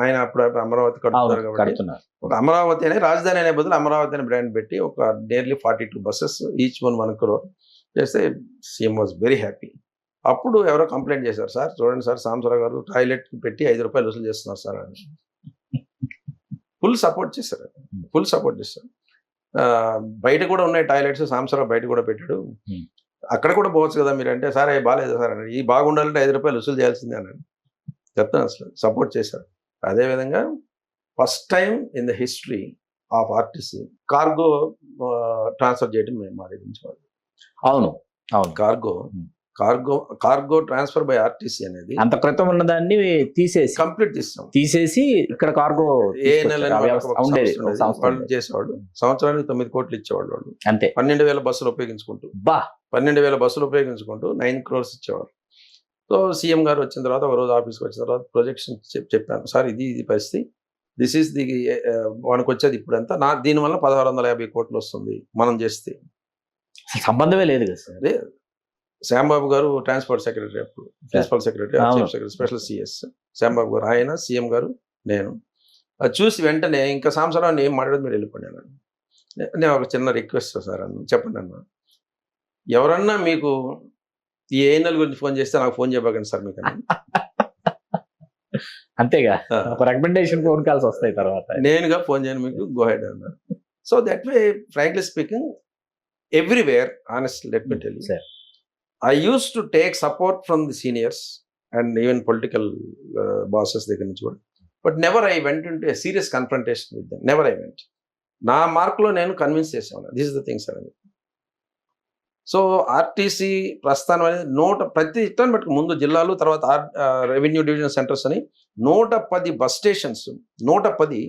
ఆయన అప్పుడు అమరావతి కడుతున్నారు కాబట్టి ఒక అమరావతి అనే రాజధాని అనే బదులు అమరావతి అనే బ్రాండ్ పెట్టి ఒక నియర్లీ 42 బస్సెస్ ఈచ్ 1 crore చేస్తే సీఎం వాజ్ వెరీ హ్యాపీ. అప్పుడు ఎవరో కంప్లైంట్ చేశారు, సార్ చూడండి సార్ సాంబశివరావు గారు టాయిలెట్ పెట్టి 5 రూపాయలు వసూలు చేస్తున్నారు సార్ అని. ఫుల్ సపోర్ట్ చేశారు. బయట కూడా ఉన్నాయి టాయిలెట్స్, సాంబశివరావు బయట కూడా పెట్టాడు, అక్కడ కూడా పోవచ్చు కదా మీరు అంటే, సార్ అవి బాగాలేదు సార్ అన్నాడు. ఈ బాగుండాలంటే 5 రూపాయలు వసూలు చేయాల్సిందే అన్నాడు. చెప్తాను అసలు సపోర్ట్ చేశారు. అదేవిధంగా first time in the history of RTC cargo transfer చేయడం మేము మా దగ్గర నుంచి. అవును, కార్గో ట్రాన్స్ఫర్ బై ఆర్టీసీ అనేది అంత క్రితం ఉన్నదాన్ని కంప్లీట్ తీసేసి ఇక్కడ కార్గో ఏ నెల వాళ్ళు చేసేవాడు, సంవత్సరానికి 9 కోట్లు ఇచ్చేవాళ్ళు వాళ్ళు, అంతే. 12,000 బస్సులు ఉపయోగించుకుంటూ 9 crores ఇచ్చేవారు. సో సీఎం గారు వచ్చిన తర్వాత ఒక రోజు ఆఫీస్కి వచ్చిన తర్వాత ప్రొజెక్షన్ చెప్పాను, సార్ ఇది పరిస్థితి, దిస్ ఈస్ ది మనకు వచ్చేది ఇప్పుడు ఎంత, దీనివల్ల 1650 కోట్లు వస్తుంది మనం చేస్తే. సంబంధమే లేదు కదా సార్. శ్యాంబాబు గారు ట్రాన్స్పోర్ట్ సెక్రటరీ, అప్పుడు principal secretary, chief secretary, special CS Shyam Babu గారు, ఆయన సీఎం గారు, నేను. అది చూసి వెంటనే ఇంకా సాంబశివరావు ఏం మాట్లాడదు మీరు వెళ్ళిపోయాను అన్నాను. నేను ఒక చిన్న రిక్వెస్ట్ సార్ అన్న, చెప్పండి అన్న, ఎవరన్నా మీకు ఈ ఏఎన్ఎల్ గురించి ఫోన్ చేస్తే నాకు ఫోన్ చేయబాకండి సార్ మీకు. అంతేగా ఒక రికమెండేషన్ ఫోన్ కాల్స్ వస్తాయి తర్వాత. నేనుగా ఫోన్ చేయను మీకు, గో హెడ్ అన్నారు. So that way frankly speaking everywhere honestly let me tell you, Sir. I used to take support from the seniors and even political bosses దగ్గర నుంచి కూడా, but never I went into a serious confrontation with them. Never I went. నా మార్కులో నేను convince చేసాను. This is the things అనేది. So RTC ప్రస్థానం అనేది ప్రతి రిటర్న్ బట్టి ముందు జిల్లాలు, తర్వాత రెవెన్యూ డివిజన్ సెంటర్స్ అని 110 bus stations, 110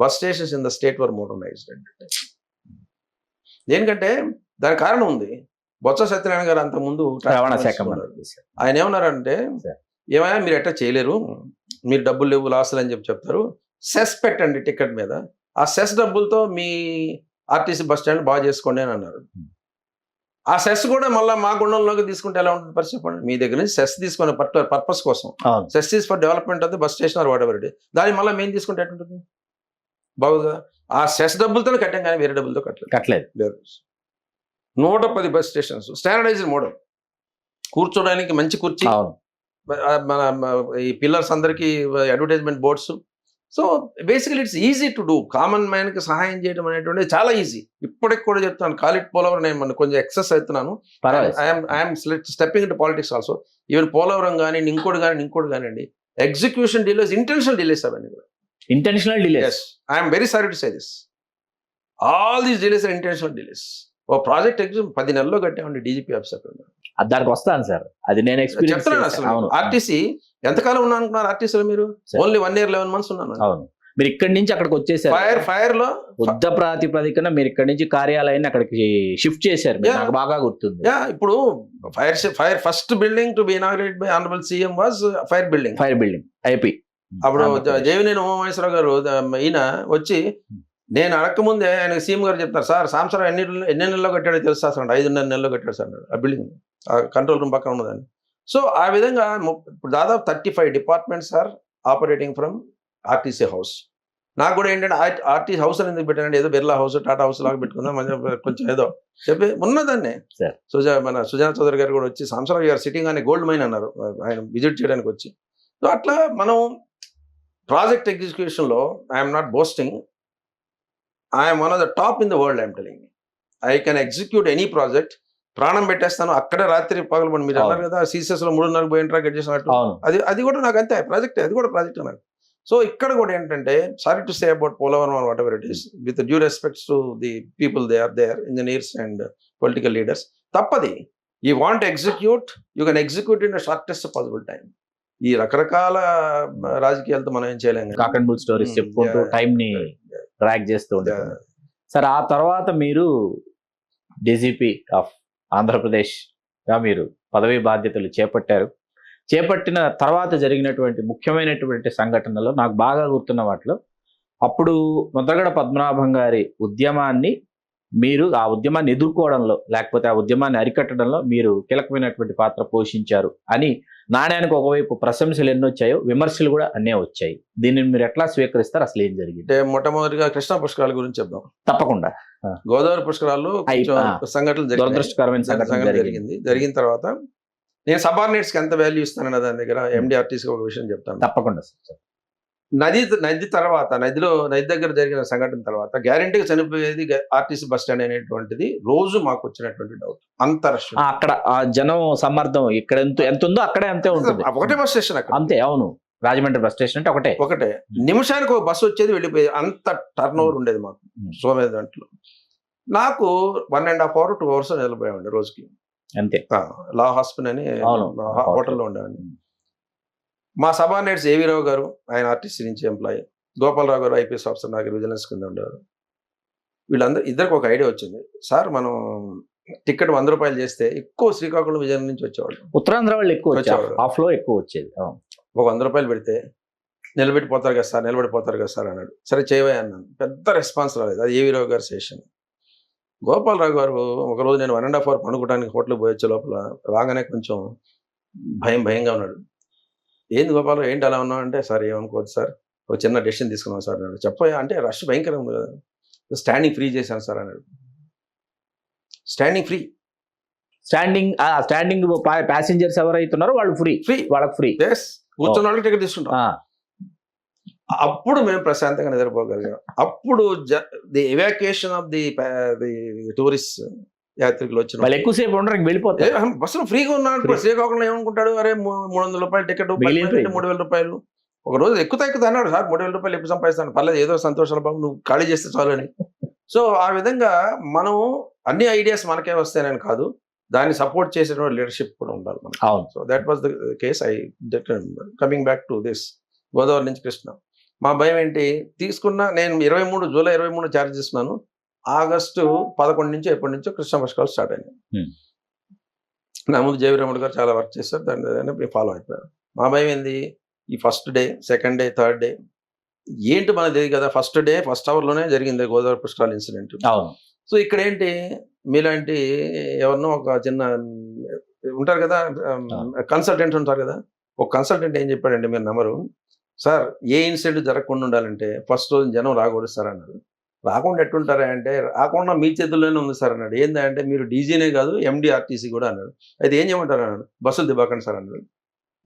bus stations in the state were modernised. దేనికంటే దాని కారణం ఉంది. బొత్స సత్యనారాయణ గారు అంత ముందు రవాణా శాఖ ఆయన ఏమన్నారంటే, ఏమైనా మీరు ఎట్లా చేయలేరు, మీరు డబ్బులు లేవు లాసులు అని చెప్తారు, సెస్ పెట్టండి టికెట్ మీద, ఆ సెస్ డబ్బులతో మీ ఆర్టీసీ బస్ స్టాండ్ బాగా చేసుకోండి అని అన్నారు. ఆ సెస్ కూడా మళ్ళీ మా గుండంలోకి తీసుకుంటే ఎలా ఉంటుంది పరిస్థితి చెప్పండి. మీ దగ్గర నుంచి సెస్ తీసుకునే పర్పస్ కోసం, cess is for development of the bus station or whatever it, దాన్ని మళ్ళీ మేము తీసుకుంటే ఎట్లుంటుంది, బాగుందా? ఆ సెస్ డబ్బులతోనే కట్టాం కానీ వేరే డబ్బులతో కట్టలేదు. 110 బస్ స్టేషన్స్, స్టాండర్డైజ్డ్ మోడల్, కూర్చోడానికి మంచి కుర్చీ, మన ఈ పిల్లర్స్ అందరికీ advertisement boards. So basically it's easy to do. Common మ్యాన్కి సహాయం చేయడం అనేటువంటిది చాలా ఈజీ. ఇప్పటికి కూడా చెప్తాను, కాలిట్ పోలవరం నేను కొంచెం ఎక్సెస్ అవుతున్నాను. I'm stepping into politics also. Even Polavaram కానీ ఇంకోటి కానివ్వండి, ఎగ్జిక్యూషన్ డిలేస్, ఇంటెన్షనల్ డిలేస్ అవన్నీ కూడా. Intentional delays. I'm very sorry to say this. All these delays are intentional delays. ఓ ప్రాజెక్ట్ ఎగ్జిమ్ 10 నెలల్లో కట్టామండి డీజీపీ ఆఫీసర్. దానికి వస్తాను సార్, అది నేను ఎక్స్పీరియన్స్ చెప్తున్నాను. అసలు ఆర్టీసీ ఎంతకాలం ఉన్నా అనుకున్నారు? ఆర్టీసీలో మీరు ఓన్లీ 1 year 11 months ఉన్నాను. అవును, మీరు ఇక్కడి నుంచి అక్కడికి వచ్చేసారు. ఫైర్ లో యుద్ధ ప్రాతిపదికన మీరు ఇక్కడి నుంచి కార్యాలయాన్ని అక్కడికి షిఫ్ట్ చేశారు. నాకు బాగా గుర్తుంది. ఇప్పుడు fire first building to be inaugurated by honourable CM was fire building IP. అప్పుడు జయవినేని ఉమామహేశ్వరరావు గారు ఈయన వచ్చి, నేను అడగకముందే ఆయన సీఎం గారు చెప్తారు, సార్ సాంసరావు ఎన్ని నెలల్లో కట్టాడో తెలుసా సార్, 5.5 నెలల్లో కట్టాడు సార్ ఆ బిల్డింగ్, ఆ కంట్రోల్ రూమ్ పక్కన ఉన్నదాన్ని. సో ఆ విధంగా ఇప్పుడు దాదాపు 35 departments are operating from RTC house. నాకు కూడా ఏంటంటే ఆర్టీసీ హౌస్ అని ఎందుకు పెట్టానంటే, ఏదో బిర్లా హౌస్, టాటా హౌస్ లాగా పెట్టుకుందాం కొంచెం ఏదో చెప్పి ఉన్నదాన్ని. మన సుజనా చౌదరి గారు కూడా వచ్చి, సాంసరావు గారు సిట్టింగ్ అనే గోల్డ్ మైన్ అన్నారు ఆయన విజిట్ చేయడానికి వచ్చి. సో అట్లా మనం ప్రాజెక్ట్ ఎగ్జిక్యూషన్లో I'm not boasting, I'm one of the top in the world. I'm telling I can execute any project. ప్రాణం పెట్టేస్తాను అక్కడే, రాత్రి పగలు పడి. మీరు అన్నారు కదా CCS లో 3.5 పోయి గెట్ చేసినట్టు, అది కూడా నాకు అంతే ప్రాజెక్ట్, అది కూడా ప్రాజెక్ట్ నాకు. సో ఇక్కడ కూడా ఏంటంటే, sorry to say about Polavaram or whatever it is, with due respects to the people they are there, engineers and political leaders. తప్పది. You want execute, you can execute in the shortest possible time. ఈ రకరకాల రాజకీయాలతో మనం ఏం చేయలేము. Cock and bull stories చెప్పుకుంటూ time ని track చేస్తూ ఉంటారు. సార్ ఆ తర్వాత మీరు డీజీపీ ఆఫ్ ఆంధ్రప్రదేశ్ గా మీరు పదవీ బాధ్యతలు చేపట్టిన తర్వాత జరిగినటువంటి ముఖ్యమైనటువంటి సంఘటనలో నాకు బాగా గుర్తున్న వాటిలో, అప్పుడు ముద్రగడ పద్మనాభం గారి ఉద్యమాన్ని మీరు ఆ ఉద్యమాన్ని ఎదుర్కోవడంలో, లేకపోతే ఆ ఉద్యమాన్ని అరికట్టడంలో మీరు కీలకమైనటువంటి పాత్ర పోషించారు అని నాణ్యానికి ఒకవైపు ప్రశంసలు ఎన్ని వచ్చాయో, విమర్శలు కూడా అన్నీ వచ్చాయి. దీనిని మీరు ఎట్లా స్వీకరిస్తారు? అసలు ఏం జరిగింది? అంటే మొట్టమొదటిగా కృష్ణా పుష్కరాల గురించి చెప్దాం. తప్పకుండా. గోదావరి పుష్కరాల్లో సంఘటనలు దురదృష్టకరమైన సంఘటన జరిగిన తర్వాత నేను సబార్డినేట్స్కి ఎంత వాల్యూ ఇస్తానన్న దాని దగ్గర MDRTCకి ఒక విషయం చెప్తాను. తప్పకుండా సార్. నది తర్వాత నది దగ్గర జరిగిన సంఘటన తర్వాత గ్యారెంటీగా చనిపోయేది ఆర్టీసీ బస్ స్టాండ్ అనేటువంటిది రోజు మాకు వచ్చినటువంటి డౌట్. అంత రష్ అక్కడ ఆ జనం సమ్మర్దం ఇక్కడ ఎంత ఉందో అక్కడే అంతే ఉంటుంది. ఒకటే బస్ స్టేషన్ అక్కడ అంతే. అవును, రాజమండ్రి బస్ స్టేషన్ అంటే ఒకటే నిమిషానికి ఒక బస్సు వచ్చేది వెళ్ళిపోయేది, అంత టర్న్ ఓవర్ ఉండేది మాకు. సోమేద దాంట్లో నాకు 1.5 hours 2 hours నిలబోయామండి రోజుకి అంతే. లా హాస్పిటల్ అని హోటల్లో ఉండేవాడిని. మా సబార్డినేట్స్ ఏవి రావు గారు, ఆయన ఆర్టీసీ నుంచి ఎంప్లాయీ, గోపాలరావు గారు IPS ఆఫీసర్, నాకు విజిలెన్స్ కింద ఉండేవారు. వీళ్ళందరూ ఇద్దరికి ఒక ఐడియా వచ్చింది, సార్ మనం టికెట్ 100 రూపాయలు చేస్తే ఎక్కువ శ్రీకాకుళం విజయనగరం నుంచి వచ్చేవాళ్ళు, ఉత్తరాంధ్ర వాళ్ళు ఎక్కువ వచ్చేవాళ్ళు, ఆఫ్లో ఎక్కువ వచ్చేది. ఒక 100 రూపాయలు పెడితే నిలబడిపోతారు కదా సార్ అన్నాడు. సరే చేయవే అన్నాను. పెద్ద రెస్పాన్స్ రాలేదు. అది ఏవి రావు గారు సెషన్. గోపాలరావు గారు ఒకరోజు నేను 1.5 hours పండుకోవడానికి హోటల్కి పోయొచ్చే లోపల రాగానే కొంచెం భయంగా ఉన్నాడు. ఏంది గోపాలరావు ఏంటి అలా ఉన్నావు అంటే, సార్ ఏమనుకోవద్దు సార్, ఒక చిన్న డెసిషన్ తీసుకున్నాను సార్ అన్నాడు. చెప్పా అంటే రష్ భయంకరంగా ఉంది కదా, స్టాండింగ్ ఫ్రీ చేశాను సార్ అన్నాడు. స్టాండింగ్ ప్యాసింజర్స్ ఎవరైతున్నారో వాళ్ళు ఫ్రీ, వాళ్ళకి ఫ్రీ. కూర్చున్న వాళ్ళకి టికెట్ తీసుకుంటాం. అప్పుడు మేము ప్రశాంతంగా నిద్రపోగలిగాం. అప్పుడు the evacuation of the tourist యాత్రికులు వాళ్ళు వచ్చిన ఎక్కువసేపు ఉండరు, ఇంక వెళ్ళిపోతారు. బస్సులో ఫ్రీగా ఉన్నాడు. Free. శ్రీకాకుళం ఏమనుకుంటాడు, అరే ₹300 టికెట్, మిగిలిపోయింది. ₹3,000. ఒక రోజు ఎక్కుతా అన్నాడు, సార్ ₹3,000 ఎప్పుడు సంపాదిస్తాను, పర్లేదు ఏదో సంతోషాలు బాబు, నువ్వు ఖాళీ చేస్తే చాలు అని. సో ఆ విధంగా మనం అన్ని ఐడియాస్ మనకే వస్తాయని కాదు, దాన్ని సపోర్ట్ చేసేటువంటి లీడర్షిప్ కూడా ఉండాలి మనకి. అవును. So that was the case. Coming back to this, Godavari నుంచి కృష్ణ. మా భయం ఏంటి, నేను జూలై 23 ఛార్జ్ చేస్తున్నాను. ఆగస్టు 11 నుంచి ఎప్పటి నుంచో కృష్ణ పుష్కరాలు స్టార్ట్ అయినాయి. నా ముందు జయవీరముడు గారు చాలా వర్క్ చేస్తారు, దాన్ని ఫాలో అయిపోయారు. మా భయం ఏంది, ఈ first day, second day, third day ఏంటి మనకు తెలియదు కదా. ఫస్ట్ డే ఫస్ట్ అవర్లోనే జరిగింది గోదావరి పుష్కరాలు ఇన్సిడెంట్. అవును. సో ఇక్కడ ఏంటి, మీలాంటి ఎవరినో ఒక చిన్న ఉంటారు కదా, కన్సల్టెంట్స్ ఉంటారు కదా, ఒక కన్సల్టెంట్ ఏం చెప్పాడంటే, మీరు నమ్మరు సార్, ఏ ఇన్సిడెంట్ జరగకుండా ఉండాలంటే ఫస్ట్ రోజు జనం రాకూడదు సార్ అన్నారు. రాకుండా ఎట్టుంటారా అంటే, రాకుండా మీ చేతుల్లోనే ఉంది సార్ అన్నాడు. ఏంటంటే మీరు డీజీనే కాదు, MDRTC కూడా అన్నాడు. అయితే ఏం చేయమంటారు అన్నాడు. బస్సులు దివ్వకండి సార్ అన్నాడు.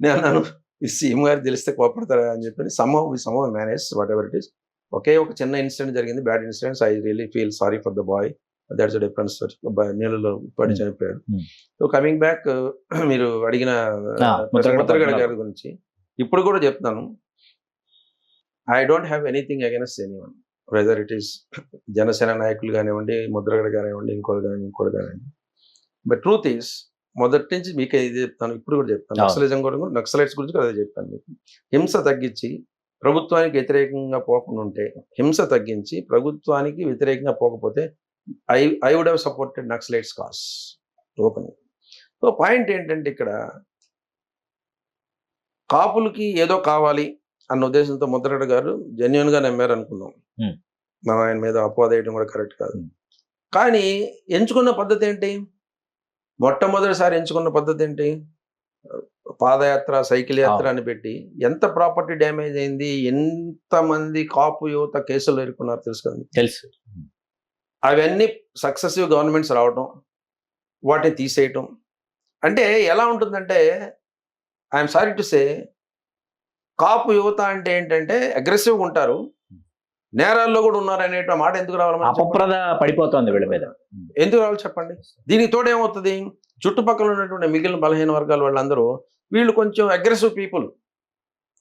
నేను అన్నాను, ఈ సీఎం గారు తెలిస్తే కోపడతారా అని చెప్పి some manage whatever it is. ఒకే ఒక చిన్న ఇన్సిడెంట్ జరిగింది, bad incidents. I really feel sorry for the boy, that's difference. నీళ్ళలో పడి చనిపోయాడు. సో కమింగ్ బ్యాక్, మీరు అడిగిన ముద్రగడ గారి గురించి ఇప్పుడు కూడా చెప్తాను. I don't have anything against anyone, whether it is Janasena నాయకులు కానివ్వండి, ముద్రగడ కానివ్వండి, ఇంకోటి కానివ్వండి. బట్ ట్రూత్ ఈస్, మొదటి నుంచి మీకే ఇది చెప్తాను, ఇప్పుడు కూడా చెప్తాను. నక్సలిజం కూడా, నక్సలైట్స్ గురించి కూడా అదే చెప్పాను మీకు. హింస తగ్గించి ప్రభుత్వానికి వ్యతిరేకంగా పోకుండా ఉంటే, హింస తగ్గించి ప్రభుత్వానికి వ్యతిరేకంగా పోకపోతే I would have supported Naxalites cause open. So point ఏంటంటే, ఇక్కడ కాపులకి ఏదో కావాలి అన్న ఉద్దేశంతో ముద్రగడ గారు జెన్యున్ గా నమ్మారు అనుకుందాం. మనం ఆయన మీద అపవాద వేయడం కూడా కరెక్ట్ కాదు. కానీ ఎంచుకున్న పద్ధతి ఏంటి, మొట్టమొదటిసారి ఎంచుకున్న పద్ధతి ఏంటి, పాదయాత్ర, సైకిల్ యాత్ర అని పెట్టి ఎంత ప్రాపర్టీ డ్యామేజ్ అయింది, ఎంతమంది కాపు యువత కేసులు ఎదుర్కొన్నారు తెలుసు కదా, తెలుసు. అవన్నీ సక్సెసివ్ గవర్నమెంట్స్ రావటం, వాటిని తీసేయటం. అంటే ఎలా ఉంటుందంటే, ఐఎమ్ సారీ టు సే, కాపు యువత అంటే ఏంటంటే అగ్రెసివ్గా ఉంటారు, నేరాల్లో కూడా ఉన్నారు అనే మాట ఎందుకు రావాలి, అపప్రద పడిపోతుంది వీళ్ళ మీద. ఎందుకు రావాలి చెప్పండి. దీనికి తోడేమవుతుంది, చుట్టుపక్కల ఉన్నటువంటి మిగిలిన బలహీన వర్గాల వాళ్ళందరూ వీళ్ళు కొంచెం అగ్రెసివ్ పీపుల్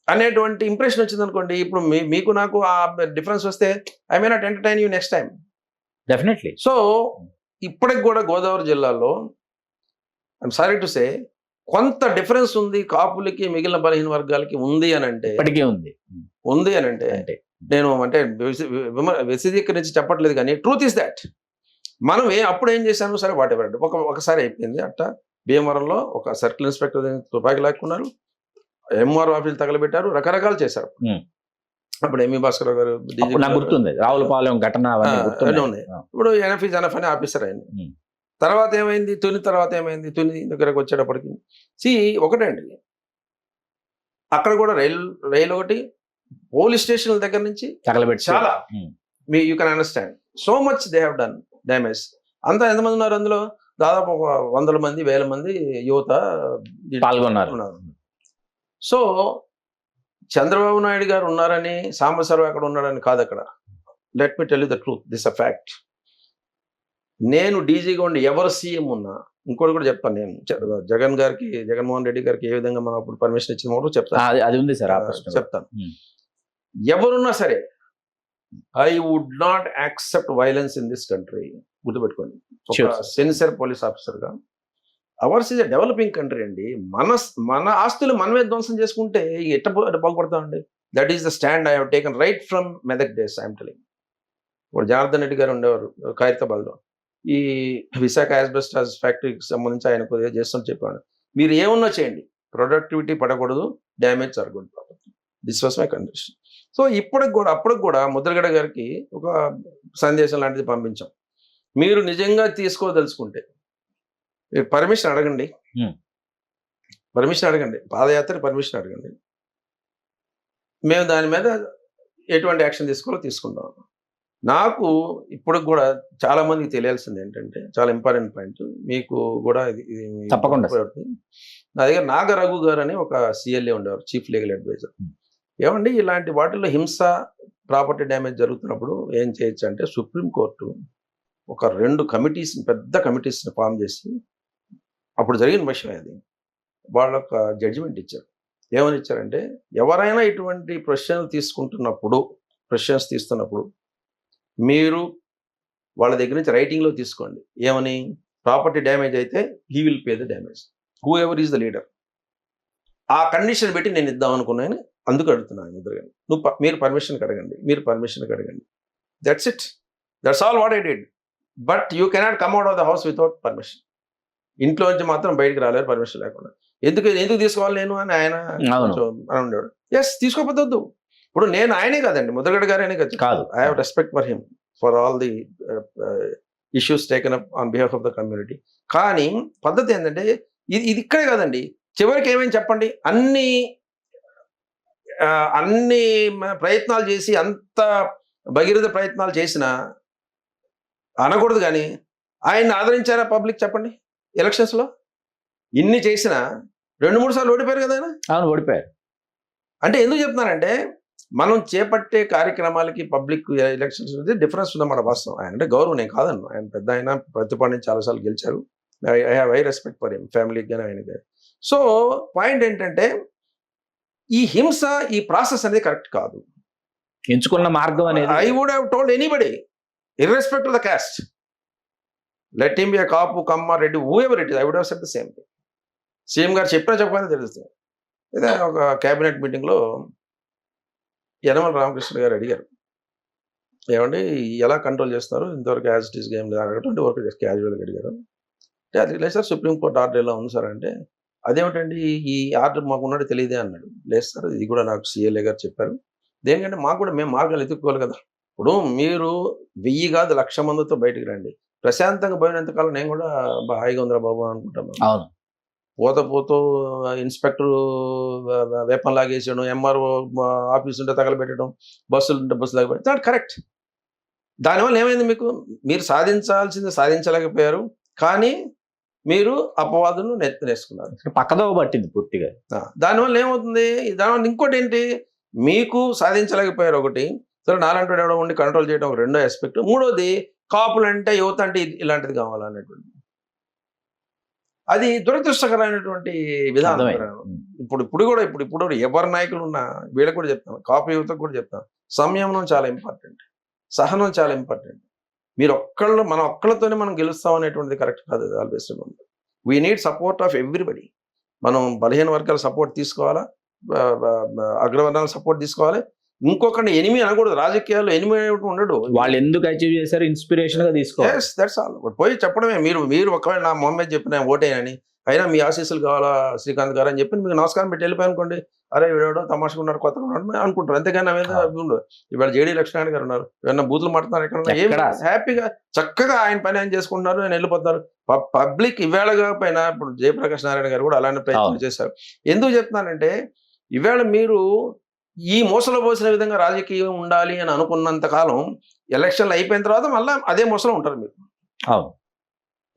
అనేటువంటి ఇంప్రెషన్ వచ్చింది అనుకోండి. ఇప్పుడు మీకు నాకు ఆ డిఫరెన్స్ వస్తే I may not entertain you next time. Definitely. So ఇప్పటికి కూడా గోదావరి జిల్లాలో ఐఎమ్ సారీ టు సే కొంత డిఫరెన్స్ ఉంది, కాపులకి మిగిలిన బలహీన వర్గాలకి ఉంది అని అంటే, ఇప్పటికే ఉంది అని అంటే నేను అంటే విశదీకరించి చెప్పట్లేదు, కానీ ట్రూత్ ఈస్ దాట్. మనం అప్పుడు ఏం చేశాను, సరే వాట్ ఎవర్, ఒకసారి అయిపోయింది. అట్ట భీమవరంలో ఒక సర్కిల్ ఇన్స్పెక్టర్ తుపాకీ లాక్కున్నారు, MRO ఆఫీసులు తగలబెట్టారు, రకరకాలు చేశారు. అప్పుడు ఎంఈ భాస్కర్ గారు గుర్తుంది, రావులపాలెం ఘటన ఉన్నాయి. ఇప్పుడు ఎనఫ్ అని ఆఫీసర్ అయింది. తర్వాత ఏమైంది, తుని దగ్గరకు వచ్చేటప్పటికి ఒకటండి, అక్కడ కూడా రైలు ఒకటి, పోలీస్ స్టేషన్ల దగ్గర నుంచి చాలా, you can understand so much they have done damage. అంతా ఎంతమంది ఉన్నారు అందులో, దాదాపు 100 మంది 1000 మంది యువత పాల్గొన్నారు. సో చంద్రబాబు నాయుడు గారు ఉన్నారని, సాంబశివరావు అక్కడ ఉన్నాడని కాదు. అక్కడ let me tell you the truth, this a fact. నేను డీజీగా ఉండి ఎవరు సీఎం ఉన్నా, ఇంకోటి కూడా చెప్తాను, నేను జగన్మోహన్ రెడ్డి గారికి ఏ విధంగా మనం అప్పుడు పర్మిషన్ ఇచ్చిన కూడా చెప్తాను. ఎవరున్నా సరే, I would not accept violence in this country. గుర్తుపెట్టుకోండి, సిన్సియర్ పోలీస్ ఆఫీసర్గా. Ours is a developing country అండి. మన ఆస్తులు మనమే ధ్వంసం చేసుకుంటే ఎట్ట బాగుపడతామండి. That is the stand I have taken right from Medak days. I'm telling. ఇప్పుడు జనార్దన్ రెడ్డి గారు ఉండేవారు ఖైరతాబాద్లో, ఈ విశాఖ యాస్బెస్టాస్ ఫ్యాక్టరీకి సంబంధించి ఆయన కొద్దిగా చేస్తామని చెప్పాడు. మీరు ఏమన్నా చేయండి, ప్రొడక్టివిటీ పడకూడదు, డ్యామేజ్ జరగకూడదు. This was my condition. So అప్పటికి కూడా ముద్రగడ గారికి ఒక సందేశం లాంటిది పంపించాం. మీరు నిజంగా తీసుకోదలుచుకుంటే మీరు పర్మిషన్ అడగండి, పాదయాత్ర పర్మిషన్ అడగండి, మేము దాని మీద ఎటువంటి యాక్షన్ తీసుకోవాలో తీసుకుంటాం. నాకు ఇప్పుడు కూడా చాలా మందికి తెలియాల్సింది ఏంటంటే, చాలా ఇంపార్టెంట్ పాయింట్, మీకు కూడా ఇది తప్పకుండా. నా దగ్గర నాగరఘు గారు అని ఒక CLA ఉండేవారు, చీఫ్ లీగల్ అడ్వైజర్. ఏమండి ఇలాంటి వాటిల్లో హింస, ప్రాపర్టీ డ్యామేజ్ జరుగుతున్నప్పుడు ఏం చేయొచ్చు అంటే సుప్రీంకోర్టు ఒక 2 కమిటీస్‌ని, పెద్ద కమిటీస్‌ని ఫార్మ్ చేసి, అప్పుడు జరిగిన విషయమే అది. వాళ్ళొక జడ్జిమెంట్ ఇచ్చారు. ఏమని ఇచ్చారంటే, ఎవరైనా ఇటువంటి ప్రొసిషన్స్ తీస్తున్నప్పుడు మీరు వాళ్ళ దగ్గర నుంచి రైటింగ్‌లో తీసుకోండి. ఏమని? ప్రాపర్టీ డ్యామేజ్ అయితే he will pay the damage. Whoever is the leader. ఆ కండిషన్ పెట్టి నేను ఇద్దాం అనుకున్నాను. అందుకు అడుగుతున్నాను ఎదురుగానే. మీరు పర్మిషన్‌కి అడగండి. That's it. That's all what I did. But you cannot come out of the house without permission. ఇంట్లో నుంచి మాత్రం బయటికి రాలేరు పర్మిషన్ లేకుండా. ఎందుకు తీసుకోవాలి నేను అని ఆయన అవును. కొంచెం అని ఉండేవాడు. యెస్, తీసుకోకపోతే వద్దు. ఇప్పుడు నేను ఆయనే కాదండి, ముద్రగడ గారనే కాదు. I have respect for him for all the issues taken up on behalf of the community. కానీ పద్ధతి ఏంటంటే ఇది ఇక్కడే కాదండి. చివరికి ఏమైంది చెప్పండి? అన్ని ప్రయత్నాలు చేసి, అంత భగీరథ ప్రయత్నాలు చేసినా అనకూడదు కానీ ఆయన్ని ఆదరించారా పబ్లిక్ చెప్పండి? ఎలక్షన్స్‌లో ఇన్ని చేసినా 2-3 సార్లు ఓడిపోయారు కదా ఆయన. అవును, ఓడిపోయారు. అంటే ఎందుకు చెప్తున్నానంటే, మనం చేపట్టే కార్యక్రమాలకి పబ్లిక్ ఎలక్షన్స్ డిఫరెన్స్ ఉందన్నమాట వాస్తవం. ఆయన అంటే గౌరవం, నేను కాదన్ను. ఆయన పెద్ద ఆయన, ప్రతిపాడు నుంచి చాలాసార్లు గెలిచారు. I have respect for him, ఫ్యామిలీకి కానీ ఆయనకి. సో పాయింట్ ఏంటంటే, ఈ హింస, ఈ ప్రాసెస్ అనేది కరెక్ట్ కాదు. ఎంచుకున్న మార్గం అనేది I would have told anybody, irrespective of the caste, let him be a Kapu, Kamma, Reddy, whoever it is, I would have said the same thing. CM గారు చెప్పకపోయినా తెలుస్తుంది. ఇదే ఒక క్యాబినెట్ మీటింగ్లో యనమల రామకృష్ణ గారు అడిగారు, ఏమండి ఎలా కంట్రోల్ చేస్తారు, ఇంతవరకు యాజ్ ఇట్ ఈస్ గేమ్ లేదు అడగటం, వరకు జస్ట్ క్యాజువల్గా అడిగారు. అంటే అది లేదు సార్, సుప్రీంకోర్టు ఆర్డర్ ఎలా ఉంది సార్ అంటే, అదేమిటండి ఈ ఆర్డర్ మాకు ఉన్నట్టు తెలియదే అన్నాడు. లేదు సార్, ఇది కూడా నాకు సిఎల్ఏ గారు చెప్పారు. దేనికంటే మాకు కూడా మేము మార్గాలు ఎత్తుక్కోవాలి కదా. ఇప్పుడు మీరు 1000 కాదు 1,00,000 మందితో బయటికి రండి, ప్రశాంతంగా పోయినంతకాలం నేను కూడా హాయిగా ఉందిరా బాబు అనుకుంటాను. అవును. పోతూ ఇన్స్పెక్టర్ వేపం లాగేసాడు, ఎంఆర్ఓ ఆఫీస్ ఉంటే తగలబెట్టడం, బస్సులు ఉంటే బస్సు తగలబెట్టడం, దాట్ కరెక్ట్. దానివల్ల ఏమైంది? మీరు సాధించాల్సింది సాధించలేకపోయారు, కానీ మీరు అపవాదును నెత్తినేసుకున్నారు. పక్కదోవ పట్టింది పూర్తిగా. దానివల్ల ఏమవుతుంది? దానివల్ల ఇంకోటి ఏంటి, మీకు సాధించలేకపోయారు ఒకటి, సరే నాలంటి ఎవడో ఉండి కంట్రోల్ చేయడం ఒక రెండో ఆస్పెక్ట్. మూడోది, కాపులు అంటే, యువత అంటే ఇలాంటిది కావాలనేటువంటి, అది దురదృష్టకరమైనటువంటి విధానం. ఇప్పుడు కూడా ఎవరి నాయకులు ఉన్నా వీళ్ళకి కూడా చెప్తాను, కాపు యువతకు కూడా చెప్తాను, సంయమనం చాలా ఇంపార్టెంట్, సహనం చాలా ఇంపార్టెంట్. మన ఒక్కళ్ళతోనే మనం గెలుస్తాం అనేటువంటిది కరెక్ట్ కాదు. Always we need support of everybody. మనం బలహీన వర్గాల సపోర్ట్ తీసుకోవాలా, అగ్రవర్ణాల సపోర్ట్ తీసుకోవాలి. ఇంకొకటి ఎనిమి అనకూడదు. రాజకీయాల్లో ఎనిమి ఉండడు. వాళ్ళు ఎందుకు అచీవ్ చేశారు ఇన్స్పిరేషన్ గా తీసుకోవాలి. That's all. పోయి చెప్పడమే, మీరు ఒకవేళ నా మొహమ్మద్ చెప్పిన ఓటేనని, అయినా మీ ఆశీస్సులు కావాలా శ్రీకాంత్ గారు అని చెప్పి మీకు నమస్కారం పెట్టి వెళ్ళిపోయి అనుకోండి, అరే వీడేవాడో తమాషగా ఉన్నారు, కొత్తగా ఉన్నాడు అనుకుంటారు. అంతేగాని నా మీద ఉండదు. ఇవాళ జేడీ లక్ష్మణ్ గారు ఉన్నారు, ఏమన్నా బూతులు మాట్లాడుతున్నారు, ఎక్కడ హ్యాపీగా చక్కగా ఆయన పని ఆయన చేసుకుంటున్నారు, ఆయన వెళ్ళిపోతారు. పబ్లిక్ ఇవాళ పైన ఇప్పుడు జయప్రకాష్ నారాయణ గారు కూడా అలాంటి ప్రయత్నం చేశారు. ఎందుకు చెప్తున్నానంటే, ఇవాళ మీరు ఈ మోసలో పోసిన విధంగా రాజకీయం ఉండాలి అని అనుకున్నంత కాలం, ఎలక్షన్లు అయిపోయిన తర్వాత మళ్ళీ అదే మోసలో ఉంటారు మీరు.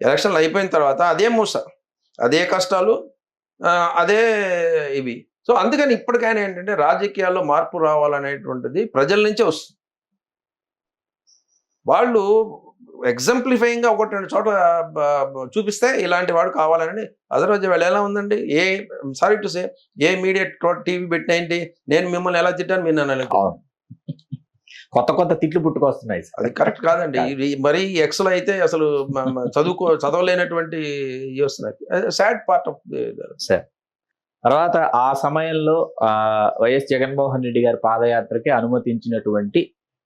ఎలక్షన్లు అయిపోయిన తర్వాత అదే మోస, అదే కష్టాలు, అదే ఇవి. సో అందుకని ఇప్పటికైనా ఏంటంటే, రాజకీయాల్లో మార్పు రావాలనేటువంటిది ప్రజల నుంచే వస్తుంది. వాళ్ళు ఎగ్జాంప్లిఫైయింగ్ గా 1-2 చోట్ల చూపిస్తే ఇలాంటి వాడు కావాలని. అదర్వైజ్ వాళ్ళు ఎలా ఉందండి, సారీ టు సే, ఏ మీడియా టీవీ పెట్టినేంటి, నేను మిమ్మల్ని ఎలా తిట్టాను, మీరు నన్ను కొత్త తిట్లు పుట్టుకొస్తున్నాయి. అది కరెక్ట్ కాదండి. మరి ఎక్స్లో అయితే అసలు చదవలేనటువంటి వస్తున్నాయి. Sad part of sir. తర్వాత ఆ సమయంలో వైఎస్ జగన్మోహన్ రెడ్డి గారి పాదయాత్రకి అనుమతించినటువంటి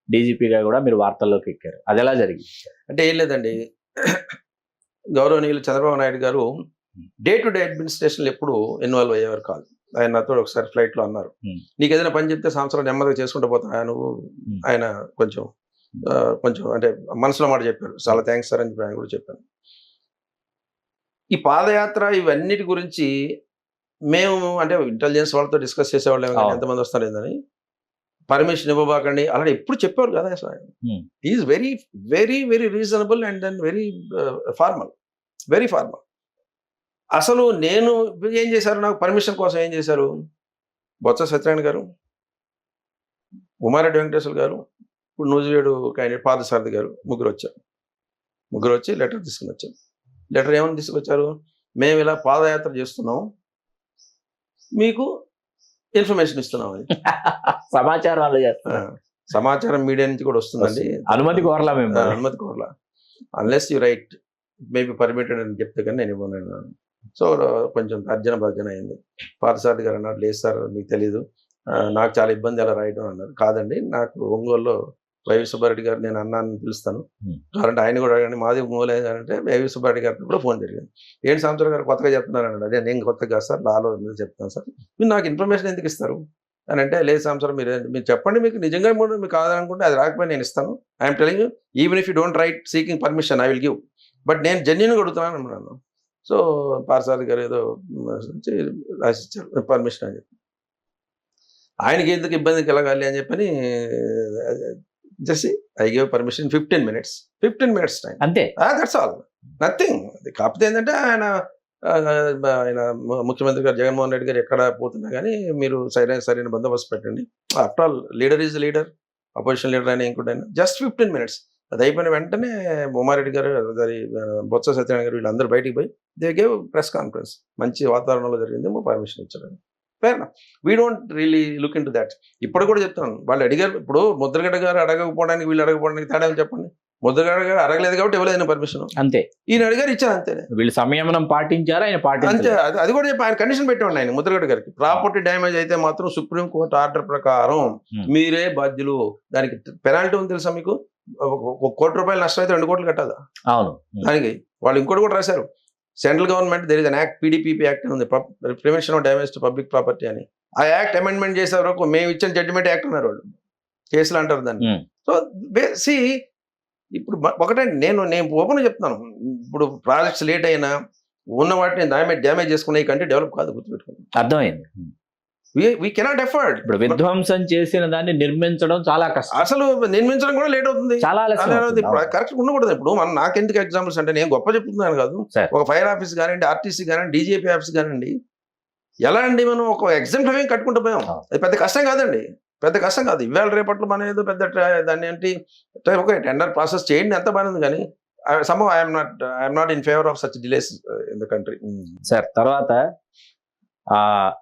డీజీపీగా కూడా మీరు వార్తల్లోకి ఎక్కారు. అది ఎలా జరిగింది? అంటే ఏం లేదండి, గౌరవనీయులు చంద్రబాబు నాయుడు గారు డే టు డే అడ్మినిస్ట్రేషన్లో ఎప్పుడు ఇన్వాల్వ్ అయ్యేవారు కాదు. ఆయన నాతో ఒకసారి ఫ్లైట్లో అన్నారు, నీకు ఏదైనా పని చెప్తే సంవత్సరం నెమ్మదిగా చేసుకుంటూ పోతాను నువ్వు. ఆయన కొంచెం అంటే మనసులో మాట చెప్పారు. చాలా థ్యాంక్స్ సార్ అని చెప్పి ఆయన కూడా చెప్పాను. ఈ పాదయాత్ర ఇవన్నిటి గురించి మేము అంటే ఇంటెలిజెన్స్ వాళ్ళతో డిస్కస్ చేసేవాళ్ళం, ఎంతమంది వస్తారు ఏందని, పర్మిషన్ ఇవ్వబాకండి అలాంటి ఎప్పుడు చెప్పారు కదా. అసలు is very very very reasonable and then very formal. అసలు నేను ఏం చేశారు, నాకు పర్మిషన్ కోసం ఏం చేశారు, బొత్స సత్యనారాయణ గారు, ఉమారెడ్డి వెంకటేశ్వర గారు, ఇప్పుడు నూజివేడు క్యాండిడేట్ పార్థసారథి గారు ముగ్గురు వచ్చి లెటర్ తీసుకుని వచ్చారు. లెటర్ ఏమని తీసుకొచ్చారు, మేము ఇలా పాదయాత్ర చేస్తున్నాం, మీకు ఇన్ఫర్మేషన్ ఇస్తున్నామని. సమాచారం వాళ్ళు చేస్తారు. సమాచారం మీడియా నుంచి కూడా వస్తుందండి. అనుమతి కోరలా మేము. అనుమతి కోరలా. Unless you write maybe permitted అని చెప్తే కానీ నేను ఇవ్వను. సో కొంచెం భర్జన అయింది. పార్థసారథి గారు అన్నారు, లేదు సార్ మీకు తెలీదు, నాకు చాలా ఇబ్బంది అలా రాయడం అన్నారు. కాదండి, నాకు ఒంగోలులో వైవి సుబ్బారెడ్డి గారు నేను అన్నాన్ని పిలుస్తాను, కావాలంటే ఆయన కూడా అడగండి, మాది ఒంగోలు అంటే వైవి సుబ్బారెడ్డి గారికి కూడా ఫోన్ జరిగింది. ఏంటి సంవత్సరం గారు కొత్తగా చెప్తున్నారు అన్నాడు. అదే నేను కొత్తగా కాదు సార్, లాలో చెప్తాను సార్, మీరు నాకు ఇన్ఫర్మేషన్ ఎందుకు ఇస్తారు అని అంటే, లేదు సంవత్సరం మీరు చెప్పండి, మీకు నిజంగా మీకు కాదనుకుంటే అది రాకపోయి నేను ఇస్తాను. I'm telling you, even if you don't write seeking permission I will give, but నేను జెన్యున్గా అడుగుతున్నాను అన్నాను. సో పార్థసారథి గారు ఏదో రాసిచ్చారు పర్మిషన్ అని చెప్పి, ఆయనకి ఎందుకు ఇబ్బంది కలగాలి అని చెప్పని just I give permission 15 minutes time, అంతే. That's all, nothing. కాకపోతే ఏంటంటే ఆయన ముఖ్యమంత్రి గారు జగన్మోహన్ రెడ్డి గారు ఎక్కడ పోతున్నా కానీ మీరు సరైన బందోబస్తు పెట్టండి. After all leader is leader, opposition leader అయినా ఇంకోటైనా, జస్ట్ 15 minutes. అది అయిపోయిన వెంటనే ఉమారెడ్డి గారు, బొత్స సత్యనారాయణ గారు వీళ్ళందరూ బయటికి పోయి దే గేవ్ ప్రెస్ కాన్ఫరెన్స్. మంచి వాతావరణంలో జరిగింది, పర్మిషన్ ఇచ్చారు. Fair, we don't really look in to that. ఇప్పుడు కూడా చెప్తాను, వాళ్ళు అడిగారు. ఇప్పుడు ముద్రగడ్డ గారు అడగకపోవడానికి వీళ్ళు అడగకపోవడానికి తేడా చెప్పండి. ముద్రగడ్డ గారు అడగలేదు కాబట్టి ఇవ్వలేదు పర్మిషన్, అంతే. ఈయన అడిగారు, ఇచ్చారు, అంతే. వీళ్ళు సంయమనం పాటించారు, ఆయన అంతే. అది కూడా చెప్పి ఆయన కండిషన్ పెట్టేవాడి ఆయన ముద్రగడ్డ గారికి, ప్రాపర్టీ డ్యామేజ్ అయితే మాత్రం సుప్రీం కోర్టు ఆర్డర్ ప్రకారం మీరే బాధ్యులు. దానికి పెనాల్టీ ఉంది తెలుసా మీకు, ₹1 కోటి నష్టం అయితే 2 కోట్లు కట్టాలా. అవును, దానికి వాళ్ళు ఇంకోటి కూడా రాశారు, central government there is an act, PDPP act ఉంది, prevention of damage to public property అని. ఆ యాక్ట్ అమెండ్మెంట్ చేసే వరకు మేము ఇచ్చిన జడ్జిమెంట్ యాక్ట్ ఉన్నారు వాళ్ళు, కేసులు అంటారు దాన్ని. సో సి ఇప్పుడు ఒకటండి, నేను ఓపెన్ చెప్తున్నాను, ఇప్పుడు ప్రాజెక్ట్స్ లేట్ అయినా ఉన్న వాటిని డ్యామేజ్ చేసుకునే కంటే డెవలప్ కాదు, గుర్తుపెట్టుకోండి. అర్థమైంది. we cannot afford. ఇప్పుడు విధ్వంసం చేసిన దాన్ని నిర్మించడం చాలా కష్టం, అసలు నిర్మించడం కూడా లేట్ అవుతుంది, చాలా కరెక్ట్ ఉండకూడదు. ఇప్పుడు నాకెందుకు ఎగ్జాంపుల్స్ అంటే, నేను గొప్ప చెప్తున్నాను కాదు, ఒక ఫైర్ ఆఫీస్ కానివ్వండి, ఆర్టీసీ కానివ్వండి, DGP ఆఫీస్ కానివ్వండి, ఎలా అండి మనం ఒక ఎగ్జాంపుల్ ఏం కట్టుకుంటూ పోయాం. అది పెద్ద కష్టం కాదండి, పెద్ద కష్టం కాదు. ఇవాళ రేపట్లో మనం ఏదో పెద్ద దాన్ని ఏంటి ఒక టెండర్ ప్రాసెస్ చేయండి, ఎంత బాగుంది. కానీ somehow I'm not in favour of such delays in the country. Sir, తర్వాత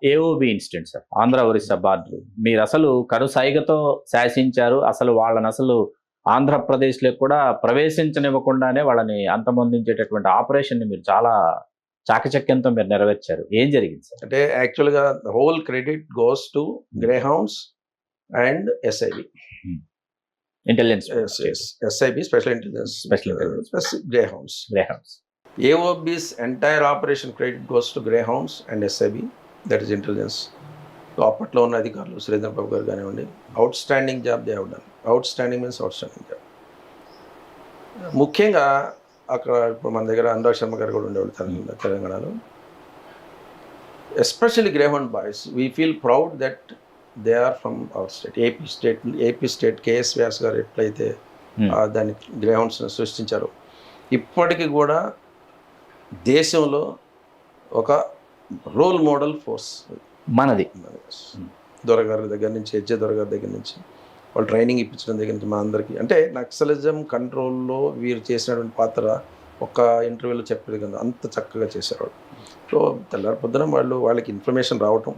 AOB incident sir, Andhra Orissa border, మీరు అసలు కరుసైగతో శాసించారు. అసలు వాళ్ళని అసలు ఆంధ్రప్రదేశ్లో కూడా ప్రవేశించనివ్వకుండానే వాళ్ళని అంతమొందించేటటువంటి ఆపరేషన్ ని మీరు చాలా చాకచక్యంతో మీరు నెరవేర్చారు. ఏం జరిగింది సార్? అంటే యాక్చువల్గా whole credit goes to Greyhounds and SIB, intelligence, SIB special intelligence, Greyhounds. AOB's entire operation credit goes to Greyhounds and SIB, that is intelligence. So అప్పట్లో ఉన్న అధికారులు సురేంద్ర బాబు గారు కానివ్వండి, outstanding job they have done. Outstanding means outstanding job. ముఖ్యంగా అక్కడ ఇప్పుడు మన దగ్గర అనురాగ్ శర్మ గారు కూడా ఉండేవాళ్ళు తెలంగాణలో. Especially Greyhound boys, we feel proud that they are from our state, AP state. KS Vyas గారు ఎట్లయితే దాన్ని గ్రేహౌండ్స్ని సృష్టించారో, ఇప్పటికీ కూడా దేశంలో ఒక రోల్ మోడల్ ఫోర్స్ మనది. దొరగారి దగ్గర నుంచి, దొరగారి దగ్గర నుంచి, వాళ్ళు ట్రైనింగ్ ఇప్పించడం దగ్గర నుంచి మా అందరికీ, అంటే నక్సలిజం కంట్రోల్లో వీరు చేసినటువంటి పాత్ర ఒక ఇంటర్వ్యూలో చెప్పేది కదా, అంత చక్కగా చేసేవాడు. సో తెల్లారి పొద్దున వాళ్ళకి ఇన్ఫర్మేషన్ రావటం,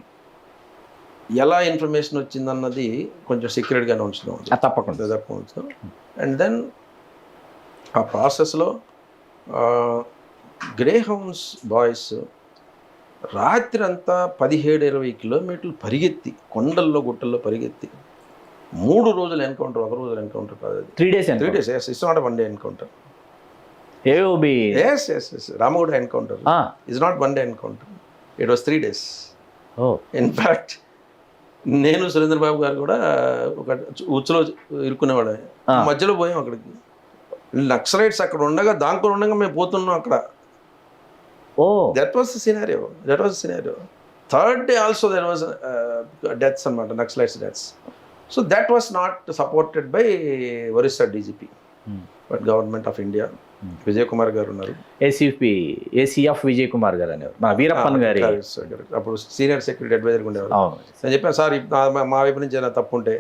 ఎలా ఇన్ఫర్మేషన్ వచ్చిందన్నది కొంచెం సీక్రెట్గానే ఉంచుతాం, తప్పకుండా ఉంచుతాం. అండ్ దెన్ ఆ ప్రాసెస్లో గ్రేహౌండ్స్ బాయ్స్ రాత్రి అంతా 17-20 కిలోమీటర్లు పరిగెత్తి, కొండల్లో గుట్టల్లో పరిగెత్తి, 3 రోజులు ఎన్కౌంటర్, ఒక రోజు ఎన్కౌంటర్ కాదు, 3 days. It's not 1 day encounter. AOB, yes, Ramaguda encounter is not 1 day encounter, it was 3 days. In fact నేను సురేంద్ర బాబు గారు కూడా ఒక ఉచ్చులో ఇరుక్కునేవాడు, మధ్యలో పోయాం అక్కడికి. నక్సలైట్స్ అక్కడ ఉండగా, దాంట్లో ఉండగా మేము పోతున్నాం అక్కడ. That was the scenario. Third day also there was deaths అన్నమాట, Naxalites deaths. So that was not supported by Orissa DGP, but Government of India. Vijay Kumar గారు ఉన్నారు, ACF విజయ్ కుమార్ గారు అనేవారు, మా వీరప్పన్ గారి అప్పుడు సీనియర్ సెక్యూరిటీ అడ్వైజర్గా ఉండేవారు. నేను చెప్పాను, సార్ మా వైపు నుంచి ఏదైనా తప్పు ఉంటే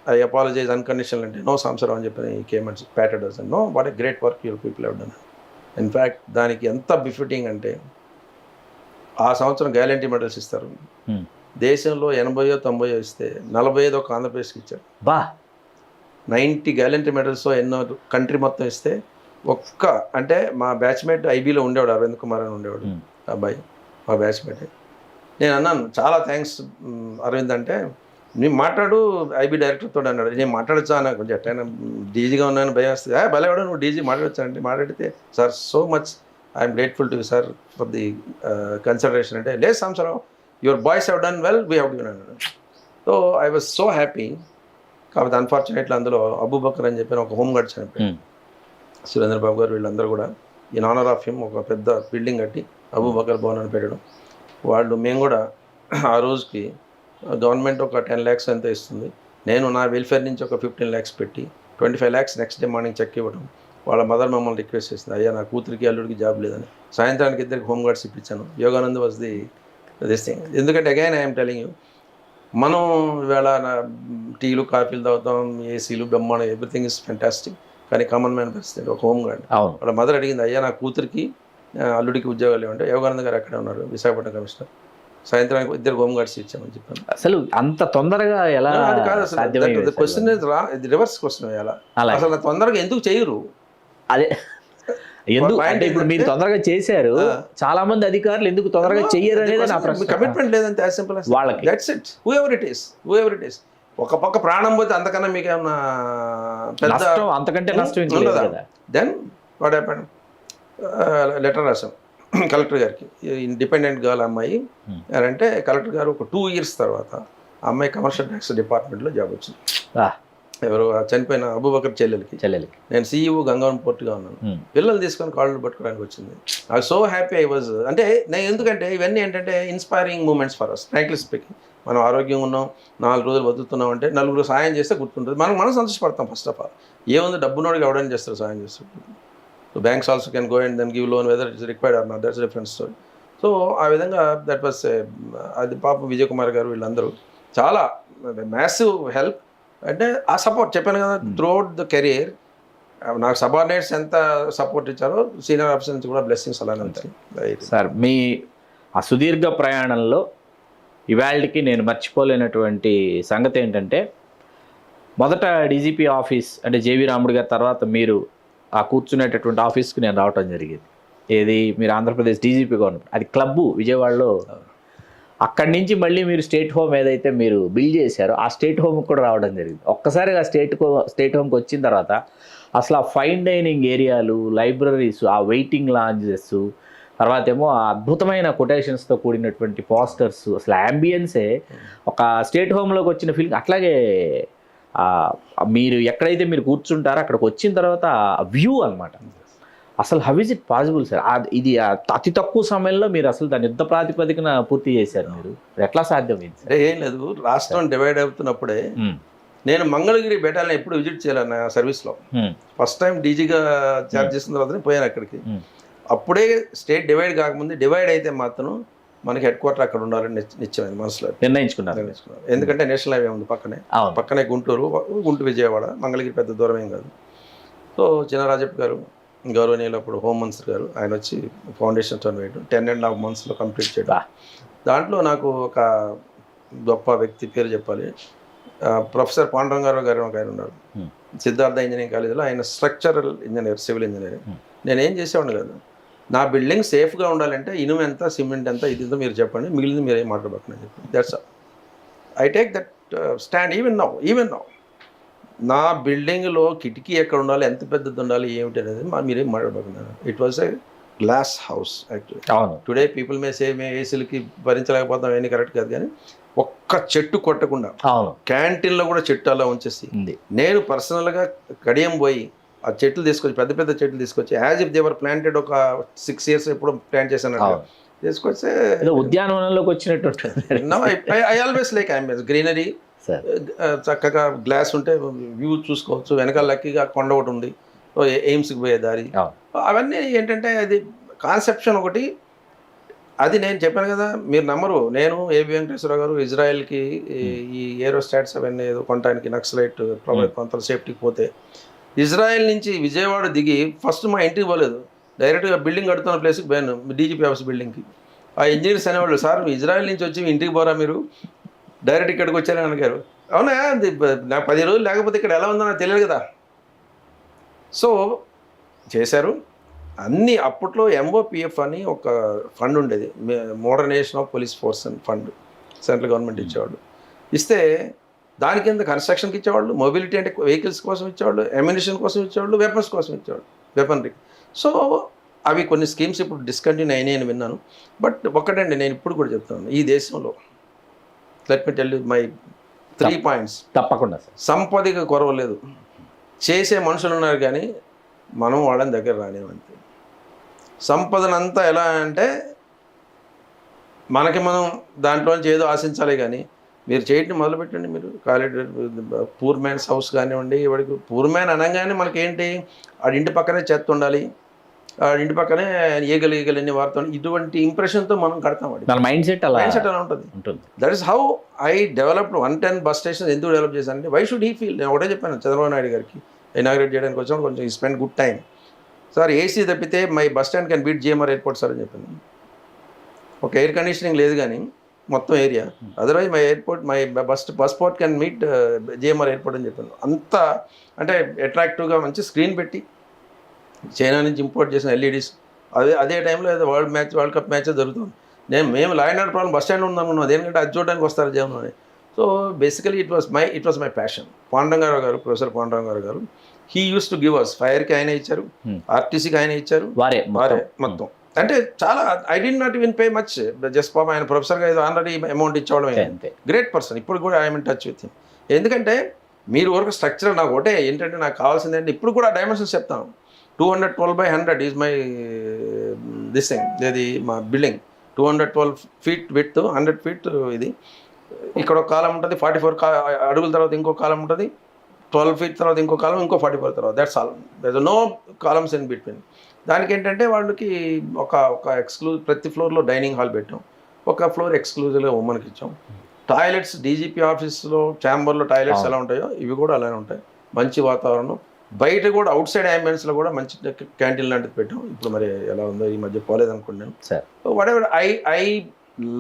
ఐ అపాలజైజ్ అన్కండిషనల్ అంటే నో సంవత్సరం అని చెప్పి came and patted us know what a great work your people have done. In fact దానికి ఎంత బిఫిటింగ్ అంటే ఆ సంవత్సరం గ్యారంటీ మెడల్స్ ఇస్తారు. దేశంలో 80-90 ఇస్తే 45 ఒక ఆంధ్రప్రదేశ్కి ఇచ్చారు. బా 90 గ్యారంటీ మెడల్స్ ఎన్నో కంట్రీ మొత్తం ఇస్తే ఒక్క అంటే మా బ్యాచ్మేట్ ఐబీలో ఉండేవాడు, అరవింద్ కుమార్ అని ఉండేవాడు అబ్బాయి, మా బ్యాచ్మేట్. నేను అన్నాను చాలా థ్యాంక్స్ అరవింద్ అంటే, నేను మాట్లాడు ఐబీ డైరెక్టర్తో అన్నాడు. నేను మాట్లాడచ్చా నాకు కొంచెం ఎట్టైనా డీజీగా ఉన్నాను భయం వస్తుంది. భలేవాడు నువ్వు డీజీ మాట్లాడచ్చా అంటే, మాట్లాడితే sir so much I'm grateful to you sir for the consideration అంటే, లేదు సంవత్సరం your boys have done well we have given అన్నాడు. So I was so happy. కాబట్టి అన్ఫార్చునేట్లీ అందులో అబూబకర్ అని చెప్పిన ఒక హోమ్ గార్డ్ చనిపోయాడు. సురేంద్రబాబు గారు వీళ్ళందరూ కూడా ఇన్ ఆనర్ ఆఫ్ హిమ్ ఒక పెద్ద బిల్డింగ్ కట్టి అబూబకర్ భవన్ అని పెట్టడం. వాళ్ళు మేము కూడా ఆ రోజుకి గవర్నమెంట్ ఒక 10 lakhs ఎంత ఇస్తుంది, నేను నా వెల్ఫేర్ నుంచి ఒక 15 lakhs పెట్టి 25 lakhs next day morning cheque ఇవ్వడం. వాళ్ళ మదర్ మమ్మల్ని రిక్వెస్ట్ చేసింది, అయ్యా నా కూతురికి అల్లుడికి జాబ్ లేదని. సాయంత్రానికి ఇద్దరికి హోమ్ గార్డ్స్ ఇప్పించాను. Yoganand was this thing. ఎందుకంటే అగైన్ ఐఎమ్ టెలింగ్ యూ, మనం ఇవాళ టీలు కాఫీలు తాగుతాం, ఏసీలు బ్రహ్మాండం, ఎవ్రీథింగ్ ఇస్ ఫెంటాస్టిక్. కానీ కామన్ మ్యాన్ పరిస్థితి ఒక హోమ్ గార్డ్. వాళ్ళ మదర్ అడిగింది, అయ్యా నా కూతురికి అల్లుడికి ఉద్యోగాలు ఏమంటే, యోగానంద్ గారు అక్కడే ఉన్నారు, విశాఖపట్నం కమిషనర్. సాయంత్రానికి ఇద్దరు హోమ్ గార్డ్స్ ఇచ్చామని చెప్పాను. అసలు అంత తొందరగా ఎలా? అది కాదు అసలు క్వశ్చన్ రివర్స్ క్వశ్చన్. ఎలా అసలు తొందరగా ఎందుకు చేయరు? అదే ఎందుకు అంటే ఇప్పుడు మీరు తొందరగా చేశారు, చాలా మంది అధికారులు ఎందుకు తొందరగా చెయ్యరు అనేది నా ప్రశ్న. కమిట్మెంట్ లేదంటే యాజ్ సింపుల్ యాజ్ వాళ్ళకి. That's it. Who ever it is. ఒక పక్క ప్రాణం పోతే అంతకన్నా మీకు ఏమన్నా పెద్ద నష్టం, అంతకంటే నష్టం ఉండదా? దెన్ వాట్ హ్యాపెండ్, లెటర్ రాసాం కలెక్టర్ గారికి. ఇండిపెండెంట్ గర్ల్ అమ్మాయి అంటే కలెక్టర్ గారు ఒక 2 years తర్వాత ఆ అమ్మాయి కమర్షియల్ ట్యాక్స్ డిపార్ట్మెంట్లో జాబ్ వచ్చింది. ఎవరు చనిపోయిన అబూబకర్ చెల్లెలకి. నేను సీఈఓ గంగావరం పోర్ట్గా ఉన్నాను. పిల్లలు తీసుకొని కాళ్ళు పట్టుకోవడానికి వచ్చింది. I so happy I was. అంటే నేను ఎందుకంటే ఇవన్నీ ఏంటంటే inspiring moments for us. Frankly speaking, మనం ఆరోగ్యంగా ఉన్నాం, 4 రోజులు బతుకుతున్నాం అంటే నలుగురు సాయం చేస్తే గుర్తుంటుంది. మనం సంతోషపడతాం. ఫస్ట్ ఆఫ్ ఆల్ ఏముంది, డబ్బునోడికి ఎవడని చేస్తారు సాయం చేస్తారు. So banks also can go and then give loan whether it's required or not, that's different story. So ఆ విధంగా దట్ వాస్ అది పాప విజయ్ కుమార్ గారు వీళ్ళందరూ చాలా మ్యాసివ్ హెల్ప్. అంటే ఆ సపోర్ట్ చెప్పాను కదా, త్రూఅవుట్ ద కెరియర్ నాకు సబార్డినేట్స్ ఎంత సపోర్ట్ ఇచ్చారో సీనియర్ ఆఫీసర్ నుంచి కూడా బ్లెస్సింగ్స్ అలానే ఉంటాయి. సార్ మీ ఆ సుదీర్ఘ ప్రయాణంలో ఇవాళకి నేను మర్చిపోలేనటువంటి సంగతి ఏంటంటే, మొదట డీజీపీ ఆఫీస్ అంటే జేవీ రాముడు గారి తర్వాత మీరు ఆ కూర్చునేటటువంటి ఆఫీస్కి నేను రావటం జరిగింది. ఏది మీరు ఆంధ్రప్రదేశ్ డీజీపీగా ఉన్నప్పుడు, అది క్లబ్బు విజయవాడలో. అక్కడి నుంచి మళ్ళీ మీరు స్టేట్ హోమ్ ఏదైతే మీరు బిల్డ్ చేశారో ఆ స్టేట్ హోమ్కి కూడా రావడం జరిగింది. ఒక్కసారిగా స్టేట్ హోమ్కి వచ్చిన తర్వాత అసలు ఆ ఫైన్ డైనింగ్ ఏరియాలు, లైబ్రరీస్, ఆ వెయిటింగ్ లాంజెస్, తర్వాత ఏమో ఆ అద్భుతమైన కొటేషన్స్తో కూడినటువంటి పోస్టర్స్, అసలు యాంబియన్సే ఒక స్టేట్ హోమ్లోకి వచ్చిన ఫీలింగ్. అట్లాగే మీరు ఎక్కడైతే మీరు కూర్చుంటారో అక్కడికి వచ్చిన తర్వాత వ్యూ అనమాట. అసలు how is it possible sir? ఇది అతి తక్కువ సమయంలో మీరు అసలు దాని యుద్ధ ప్రాతిపదికన పూర్తి చేశారు. మీరు ఎట్లా సాధ్యమైంది? అంటే ఏం లేదు, రాష్ట్రం డివైడ్ అవుతున్నప్పుడే నేను మంగళగిరి బెటాలియన్ ఎప్పుడు విజిట్ చేయాలి నా సర్వీస్లో. ఫస్ట్ టైం డీజీగా చార్జ్ చేసిన తర్వాతనే పోయాను అక్కడికి. అప్పుడే స్టేట్ డివైడ్ కాకముందు, డివైడ్ అయితే మాత్రం మనకి హెడ్ క్వార్టర్ అక్కడ ఉండాలని నిశ్చయమైంది, మనసులో నిర్ణయించుకున్నారు. ఎందుకంటే నేషనల్ హైవే ఉంది పక్కనే గుంటూరు విజయవాడ, మంగళగిరి పెద్ద దూరం ఏం కాదు. సో చినరాజప్ప గారు గౌరవనీయులు అప్పుడు హోమ్ మినిస్టర్ గారు, ఆయన వచ్చి ఫౌండేషన్ స్టోన్ వేయడం 10.5 months కంప్లీట్ చేయడం. దాంట్లో నాకు ఒక గొప్ప వ్యక్తి పేరు చెప్పాలి, ప్రొఫెసర్ పాండురంగారావు గారు ఒక ఆయన ఉన్నారు సిద్ధార్థ ఇంజనీరింగ్ కాలేజీలో. ఆయన స్ట్రక్చరల్ ఇంజనీర్, సివిల్ ఇంజనీర్. నేనేం చేసేవాడిని కాదు, నా బిల్డింగ్ సేఫ్గా ఉండాలంటే ఇనుము ఎంత, సిమెంట్ ఎంత, ఇది మీరు చెప్పండి, మిగిలింది మీరు ఏం మాట్లాడబోతున్నారు చెప్పండి. That's I take that stand even now. నా బిల్డింగ్లో కిటికీ ఎక్కడ ఉండాలి, ఎంత పెద్దది ఉండాలి, ఏమిటి అనేది మీరేం మాట్లాడబోతున్నారు. It was a glass house actually. అవును, టుడే పీపుల్ మే సే మేము ఏసీలకి భరించలేకపోతాం, ఏమీ కరెక్ట్ కాదు. కానీ ఒక్క చెట్టు కొట్టకుండా క్యాంటీన్లో కూడా చెట్టు అలా ఉంచేసి, నేను పర్సనల్గా కడియం పోయి ఆ చెట్లు తీసుకొచ్చి, పెద్ద చెట్లు తీసుకొచ్చి, యాజ్ ఇఫ్ దేవర్ ప్లాంటెడ్ ఒక 6 years ఎప్పుడు ప్లాంట్ చేశాను తీసుకొస్తే ఉద్యానవనంలోకి వచ్చినట్టు. ఐ ఆల్వేస్ లైక్ గ్రీనరీ, చక్కగా గ్లాస్ ఉంటే వ్యూ చూసుకోవచ్చు. వెనకాల లక్కీగా కొండ ఒకటి ఉంది, ఎయిమ్స్కి పోయే దారి. అవన్నీ ఏంటంటే అది కాన్సెప్షన్ ఒకటి. అది నేను చెప్పాను కదా, మీరు నమ్మరు. నేను ఏబి వెంకటేశ్వరరావు గారు ఇజ్రాయెల్కి ఈ ఏరోస్టాట్స్ అవన్నీ ఏదో కొనడానికి నక్సలైట్ కొంత సేఫ్టీకి పోతే ఇజ్రాయెల్ నుంచి విజయవాడ దిగి ఫస్ట్ మా ఇంటికి పోలేదు, డైరెక్ట్గా బిల్డింగ్ కడుతున్న ప్లేస్కి పోయాను, డీజీపీ ఆఫీస్ బిల్డింగ్కి. ఆ ఇంజనీర్స్ అనేవాళ్ళు, సార్ ఇజ్రాయెల్ నుంచి వచ్చి మీ ఇంటికి పోరా మీరు, డైరెక్ట్ ఇక్కడికి వచ్చారని అడిగారు. అవునా, నాకు 10 రోజులు లేకపోతే ఇక్కడ ఎలా ఉందో నాకు తెలియదు కదా. సో చేశారు అన్నీ. అప్పట్లో MOPF అని ఒక ఫండ్ ఉండేది, మోడర్నైజేషన్ ఆఫ్ పోలీస్ ఫోర్స్ అని ఫండ్, సెంట్రల్ గవర్నమెంట్ ఇచ్చేవాళ్ళు. ఇస్తే దాని కింద కన్స్ట్రక్షన్కి ఇచ్చేవాళ్ళు, మొబిలిటీ అంటే వెహికల్స్ కోసం ఇచ్చేవాళ్ళు, అమ్యునిషన్ కోసం ఇచ్చేవాళ్ళు, వెపన్స్ కోసం ఇచ్చేవాళ్ళు, వెపనరీ. సో అవి కొన్ని స్కీమ్స్ ఇప్పుడు డిస్కంటిన్యూ అయినాయి అని విన్నాను. బట్ ఒకటండి, నేను ఇప్పుడు కూడా చెప్తాను, ఈ దేశంలో let me tell you my 3 points. తప్పకుండా సార్. సంపదకి కొరవ లేదు, చేసే మనుషులు ఉన్నారు కానీ మనం వాళ్ళని దగ్గర రానివ్వండి. సంపదనంతా ఎలా అంటే మనకి మనం దాంట్లోంచి ఏదో ఆశించాలి కానీ మీరు చేయటం మొదలుపెట్టండి. మీరు కాలేజ్ పూర్ మ్యాన్స్ హౌస్ కానివ్వండి, వాడికి పూర్ మ్యాన్ అనగానే మనకేంటి, ఆడి ఇంటి పక్కనే చెత్త ఉండాలి, ఆడి ఇంటి పక్కనే ఈగలు వాడుతుంది, ఇటువంటి ఇంప్రెషన్తో మనం కడతాం. వాడి మైండ్ సెట్ అలా ఉంటుంది. That is how I developed 110 bus station. ఎందుకు డెవలప్ చేశానంటే వై షుడ్ హీ ఫీల్. నేను ఒకటే చెప్పాను చంద్రబాబు నాయుడు గారికి ఇనాగ్రేట్ చేయడానికి వచ్చాము, కొంచెం ఈ spend good time sir, AC తప్పితే my bus stand can beat GMR airport sir అని చెప్పాను. ఒక ఎయిర్ కండిషనింగ్ లేదు కానీ మొత్తం area, otherwise my airport my bus port can meet GMR airport అని చెప్పాను. అంత అంటే అట్రాక్టివ్గా మంచి స్క్రీన్ పెట్టి చైనా నుంచి ఇంపోర్ట్ చేసిన LEDs. అదే టైంలో ఏదో వరల్డ్ కప్ మ్యాచ్ జరుగుతుంది. మేము law and order problem bus stand ఉందనుకున్నాం, దేనికంటే అది చూడడానికి వస్తారు జనంలోనే. So basically it was my passion. Pandurangarao గారు, ప్రొఫెసర్ పాండురంగారావు గారు, he use to give us. ఫైర్కి ఆయన ఇచ్చారు, RTCకి ఆయన ఇచ్చారు, వారే మొత్తం. అంటే చాలా I did not even pay much, just పాపం ఆయన ప్రొఫెసర్గా ఏదో ఆల్రెడీ అమౌంట్ ఇచ్చేవడం. గ్రేట్ పర్సన్, ఇప్పుడు కూడా I'm in touch with him. ఎందుకంటే మీరు వరకు స్ట్రక్చర్ నాకు ఒకటే ఏంటంటే, నాకు కావాల్సింది అంటే ఇప్పుడు కూడా డైమెన్షన్స్ చెప్తాను. 212/100 ఈజ్ మై దిస్ థింగ్, ఇది మా బిల్డింగ్. 212 feet విడ్త్, 100 feet ఇది. ఇక్కడ ఒక కాలం ఉంటుంది, 44 అడుగుల తర్వాత ఇంకో కాలం ఉంటుంది, 12 feet తర్వాత ఇంకో కాలం, ఇంకో 44 తర్వాత. That's all, there no columns in between. దానికి ఏంటంటే వాళ్ళకి ఒక ఎక్స్క్లూజివ్, ప్రతి ఫ్లోర్లో డైనింగ్ హాల్ పెట్టాం, ఒక ఫ్లోర్ ఎక్స్క్లూజివ్గా ఉమ్మన్కి ఇచ్చాం. టాయిలెట్స్ డీజీపీ ఆఫీస్లో ఛాంబర్లో టాయిలెట్స్ ఎలా ఉంటాయో ఇవి కూడా అలానే ఉంటాయి, మంచి వాతావరణం. బయట కూడా అవుట్ సైడ్ అంబియన్స్లో కూడా మంచి క్యాంటీన్ లాంటిది పెట్టాం. ఇప్పుడు మరి ఎలా ఉందో ఈ మధ్య పోలేదు అనుకున్నాను. Whatever I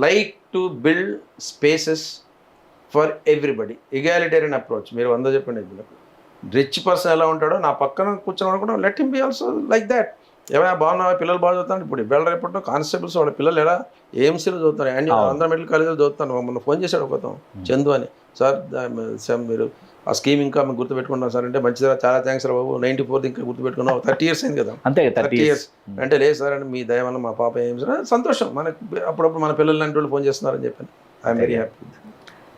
like to build spaces for everybody, egalitarian approach. మీరు 100 చెప్పండి, రిచ్ పర్సన్ ఎలా ఉంటాడో నా పక్కన కూర్చొని కూడా let him be also like that. ఏమైనా బాగున్నావా, పిల్లలు బాగా చదువుతాను. ఇప్పుడు ఇవాళ రేపట్లో కానిస్టేబుల్స్ వాళ్ళ పిల్లలు ఎలా AMCలో చదువుతారు, అండ్ ఆంధ్ర మెడికల్ కాలేజ్లో చదువుతాను. మొన్న ఫోన్ చేశాడు ఒకతం, చందు అని, సార్ మీరు ఆ స్కీమ్ ఇంకా మేము గుర్తుపెట్టుకున్నాం సార్ అంటే, మంచిదా, చాలా థ్యాంక్స్ రా బాబు, 94 ఇంకా గుర్తుపెట్టుకున్నాం, 30 years అయింది కదా. అంతే, 30 years అంటే లేదు సార్ అంటే మీ దయ వల్ల మా పాప ఏం సార్ సంతోషం. మనకి అప్పుడప్పుడు మన పిల్లలు లాంటి వాళ్ళు ఫోన్ చేస్తున్నారని చెప్పాను. I'm very happy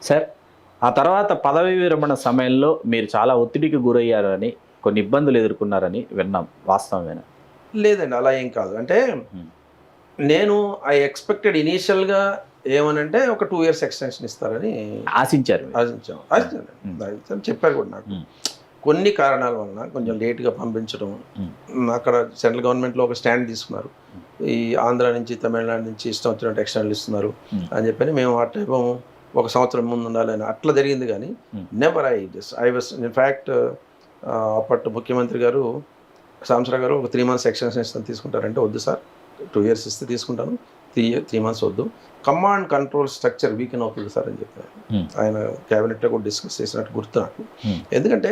sir. ఆ తర్వాత పదవీ విరమణ సమయంలో మీరు చాలా ఒత్తిడికి గురయ్యారని, కొన్ని ఇబ్బందులు ఎదుర్కొన్నారని విన్నాం, వాస్తవమేనా? లేదండి, అలా ఏం కాదు. అంటే నేను ఐ ఎక్స్పెక్టెడ్ ఇనీషియల్గా ఏమనంటే ఒక 2 years ఎక్స్టెన్షన్ ఇస్తారని ఆశించాను. చెప్పారు కూడా నాకు. కొన్ని కారణాల వలన కొంచెం లేట్గా పంపించడం, అక్కడ సెంట్రల్ గవర్నమెంట్లో ఒక స్టాండ్ తీసుకున్నారు, ఈ ఆంధ్ర నుంచి తమిళనాడు నుంచి ఇష్టం వచ్చినట్టు ఎక్స్టెన్షన్లు ఇస్తున్నారు అని చెప్పని మేము ఆ టైం 1 సంవత్సరం ముందు ఉండాలని అట్లా జరిగింది. కానీ నెవర్ ఐ వాస్ ఇన్ఫ్యాక్ట్ అప్పటి ముఖ్యమంత్రి గారు సాంబశివరావు గారు ఒక 3 months ఎక్స్టెన్షన్ తీసుకుంటారంటే, వద్దు సార్ 2 years ఇస్తే తీసుకుంటాను, 3 months వద్దు, కమాండ్ కంట్రోల్ స్ట్రక్చర్ వీకెన్ అవుతుంది సార్ అని చెప్పారు. ఆయన క్యాబినెట్లో కూడా డిస్కస్ చేసినట్టు గుర్తు నాకు. ఎందుకంటే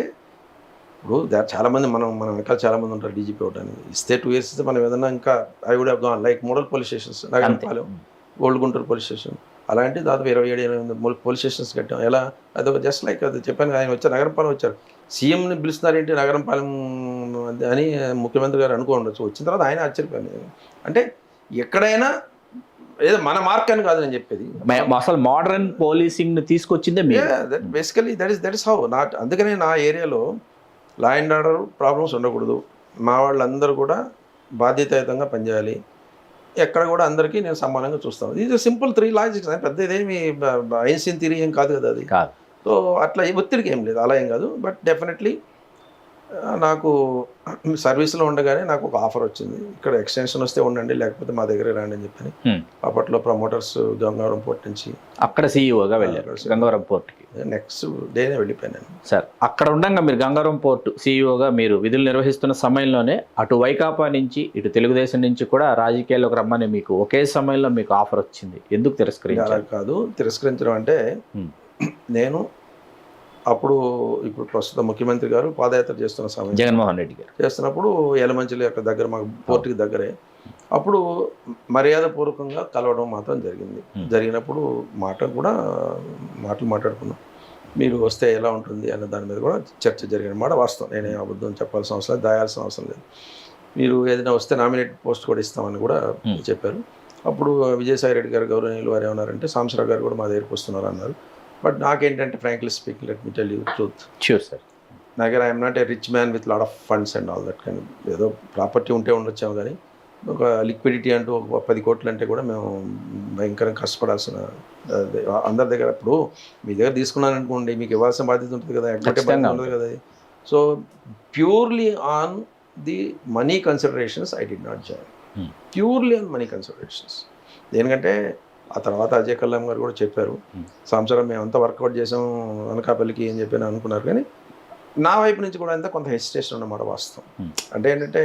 ఇప్పుడు చాలామంది మన వెనకాల చాలామంది ఉంటారు డీజీపీ అవడానికి. ఇస్తే 2 years ఇస్తే మనం ఏదన్నా ఇంకా I would have gone like model police stations, Nagarampalem, old Guntur police station, అలాంటి దాదాపు 27-28 పోలీస్ స్టేషన్స్ కట్టాం. ఎలా అది జస్ట్ లైక్ అది చెప్పాను, ఆయన వచ్చారు, నగరంపాలెం వచ్చారు, సీఎంని పిలుస్తున్నారేంటి నగరంపాలెం అని ముఖ్యమంత్రి గారు అనుకో ఉండొచ్చు. వచ్చిన తర్వాత ఆయన ఆశ్చర్యపోయాను. అంటే ఎక్కడైనా ఏదో మన మార్క్ అని కాదు నేను చెప్పేది, అసలు మోడర్న్ పోలీసింగ్ తీసుకొచ్చిందే basically that is how not. అందుకనే నా ఏరియాలో లా అండ్ ఆర్డర్ ప్రాబ్లమ్స్ ఉండకూడదు, మా వాళ్ళందరూ కూడా బాధ్యతాయుతంగా పనిచేయాలి, ఎక్కడ కూడా అందరికీ నేను సమానంగా చూస్తాను. ఇది సింపుల్ 3 లాజిక్స్, పెద్ద ఇదేమి ఐన్స్టీన్ థియరీ ఏం కాదు కదా అది. సో అట్లా ఒత్తిడికి ఏం లేదు, అలా ఏం కాదు. బట్ డెఫినెట్లీ నాకు సర్వీస్లో ఉండగానే నాకు ఒక ఆఫర్ వచ్చింది, ఇక్కడ ఎక్స్టెన్షన్ వస్తే ఉండండి లేకపోతే మా దగ్గర రండి అని చెప్పని. అప్పట్లో ప్రమోటర్స్ గంగవరం పోర్ట్ నుంచి అక్కడ సీఈఓగా వెళ్ళారు గంగవరం పోర్ట్కి. నెక్స్ట్ డేనే వెళ్ళిపోయాను. సార్ అక్కడ ఉండగా మీరు గంగవరం పోర్ట్ సీఈఓగా మీరు విధులు నిర్వహిస్తున్న సమయంలోనే అటు వైకాపా నుంచి ఇటు తెలుగుదేశం నుంచి కూడా రాజకీయాల్లోకి రమ్మని మీకు ఒకే సమయంలో మీకు ఆఫర్ వచ్చింది, ఎందుకు తిరస్కరించారు? కాదు, తిరస్కరించడం అంటే నేను అప్పుడు ఇప్పుడు ప్రస్తుత ముఖ్యమంత్రి గారు పాదయాత్ర చేస్తున్న సమయం, జగన్మోహన్ రెడ్డి గారు చేస్తున్నప్పుడు యలమంచిలి అక్కడ దగ్గర మాకు పోర్టుకి దగ్గరే, అప్పుడు మర్యాదపూర్వకంగా కలవడం మాత్రం జరిగింది. జరిగినప్పుడు మాటలు మాట్లాడుకున్నాం, మీరు వస్తే ఎలా ఉంటుంది అన్న దాని మీద కూడా చర్చ జరిగిన మాట వాస్తవం. నేనే అబద్ధం చెప్పాల్సిన అవసరం లేదు, దాయాల్సిన అవసరం లేదు. మీరు ఏదైనా వస్తే నామినేట్ పోస్ట్ కూడా ఇస్తామని కూడా చెప్పారు. అప్పుడు విజయసాయి రెడ్డి గారు గౌరవనీయులు వారు ఏమన్నారంటే సాంబశివరావు గారు కూడా మా దగ్గరికి వస్తున్నారు అన్నారు. బట్ నాకేంటంటే frankly speaking, let me tell you truth, sure sir, నాకు I'm not a rich man with lot of funds and all that kind. ఏదో ప్రాపర్టీ ఉంటే ఉండొచ్చాము, కానీ ఒక లిక్విడిటీ అంటూ ఒక 10 కోట్లు అంటే కూడా మేము భయంకరంగా కష్టపడాల్సిన అందరి దగ్గర. ఇప్పుడు మీ దగ్గర తీసుకున్నాను అనుకోండి, మీకు ఇవ్వాల్సిన బాధ్యత ఉంటుంది కదా, ఎక్కడే బాధ్యత ఉంటుంది కదా. So purely on the money considerations I did not join, purely on money considerations. దేనికంటే ఆ తర్వాత అజయ్ కల్లాం గారు కూడా చెప్పారు, సంవత్సరం మేము అంతా వర్కౌట్ చేసాం అనకాపల్లికి అని చెప్పి అనుకున్నారు. కానీ నా వైపు నుంచి కూడా అంతా కొంత హెసిటేషన్ అన్నమాట వాస్తవం. అంటే ఏంటంటే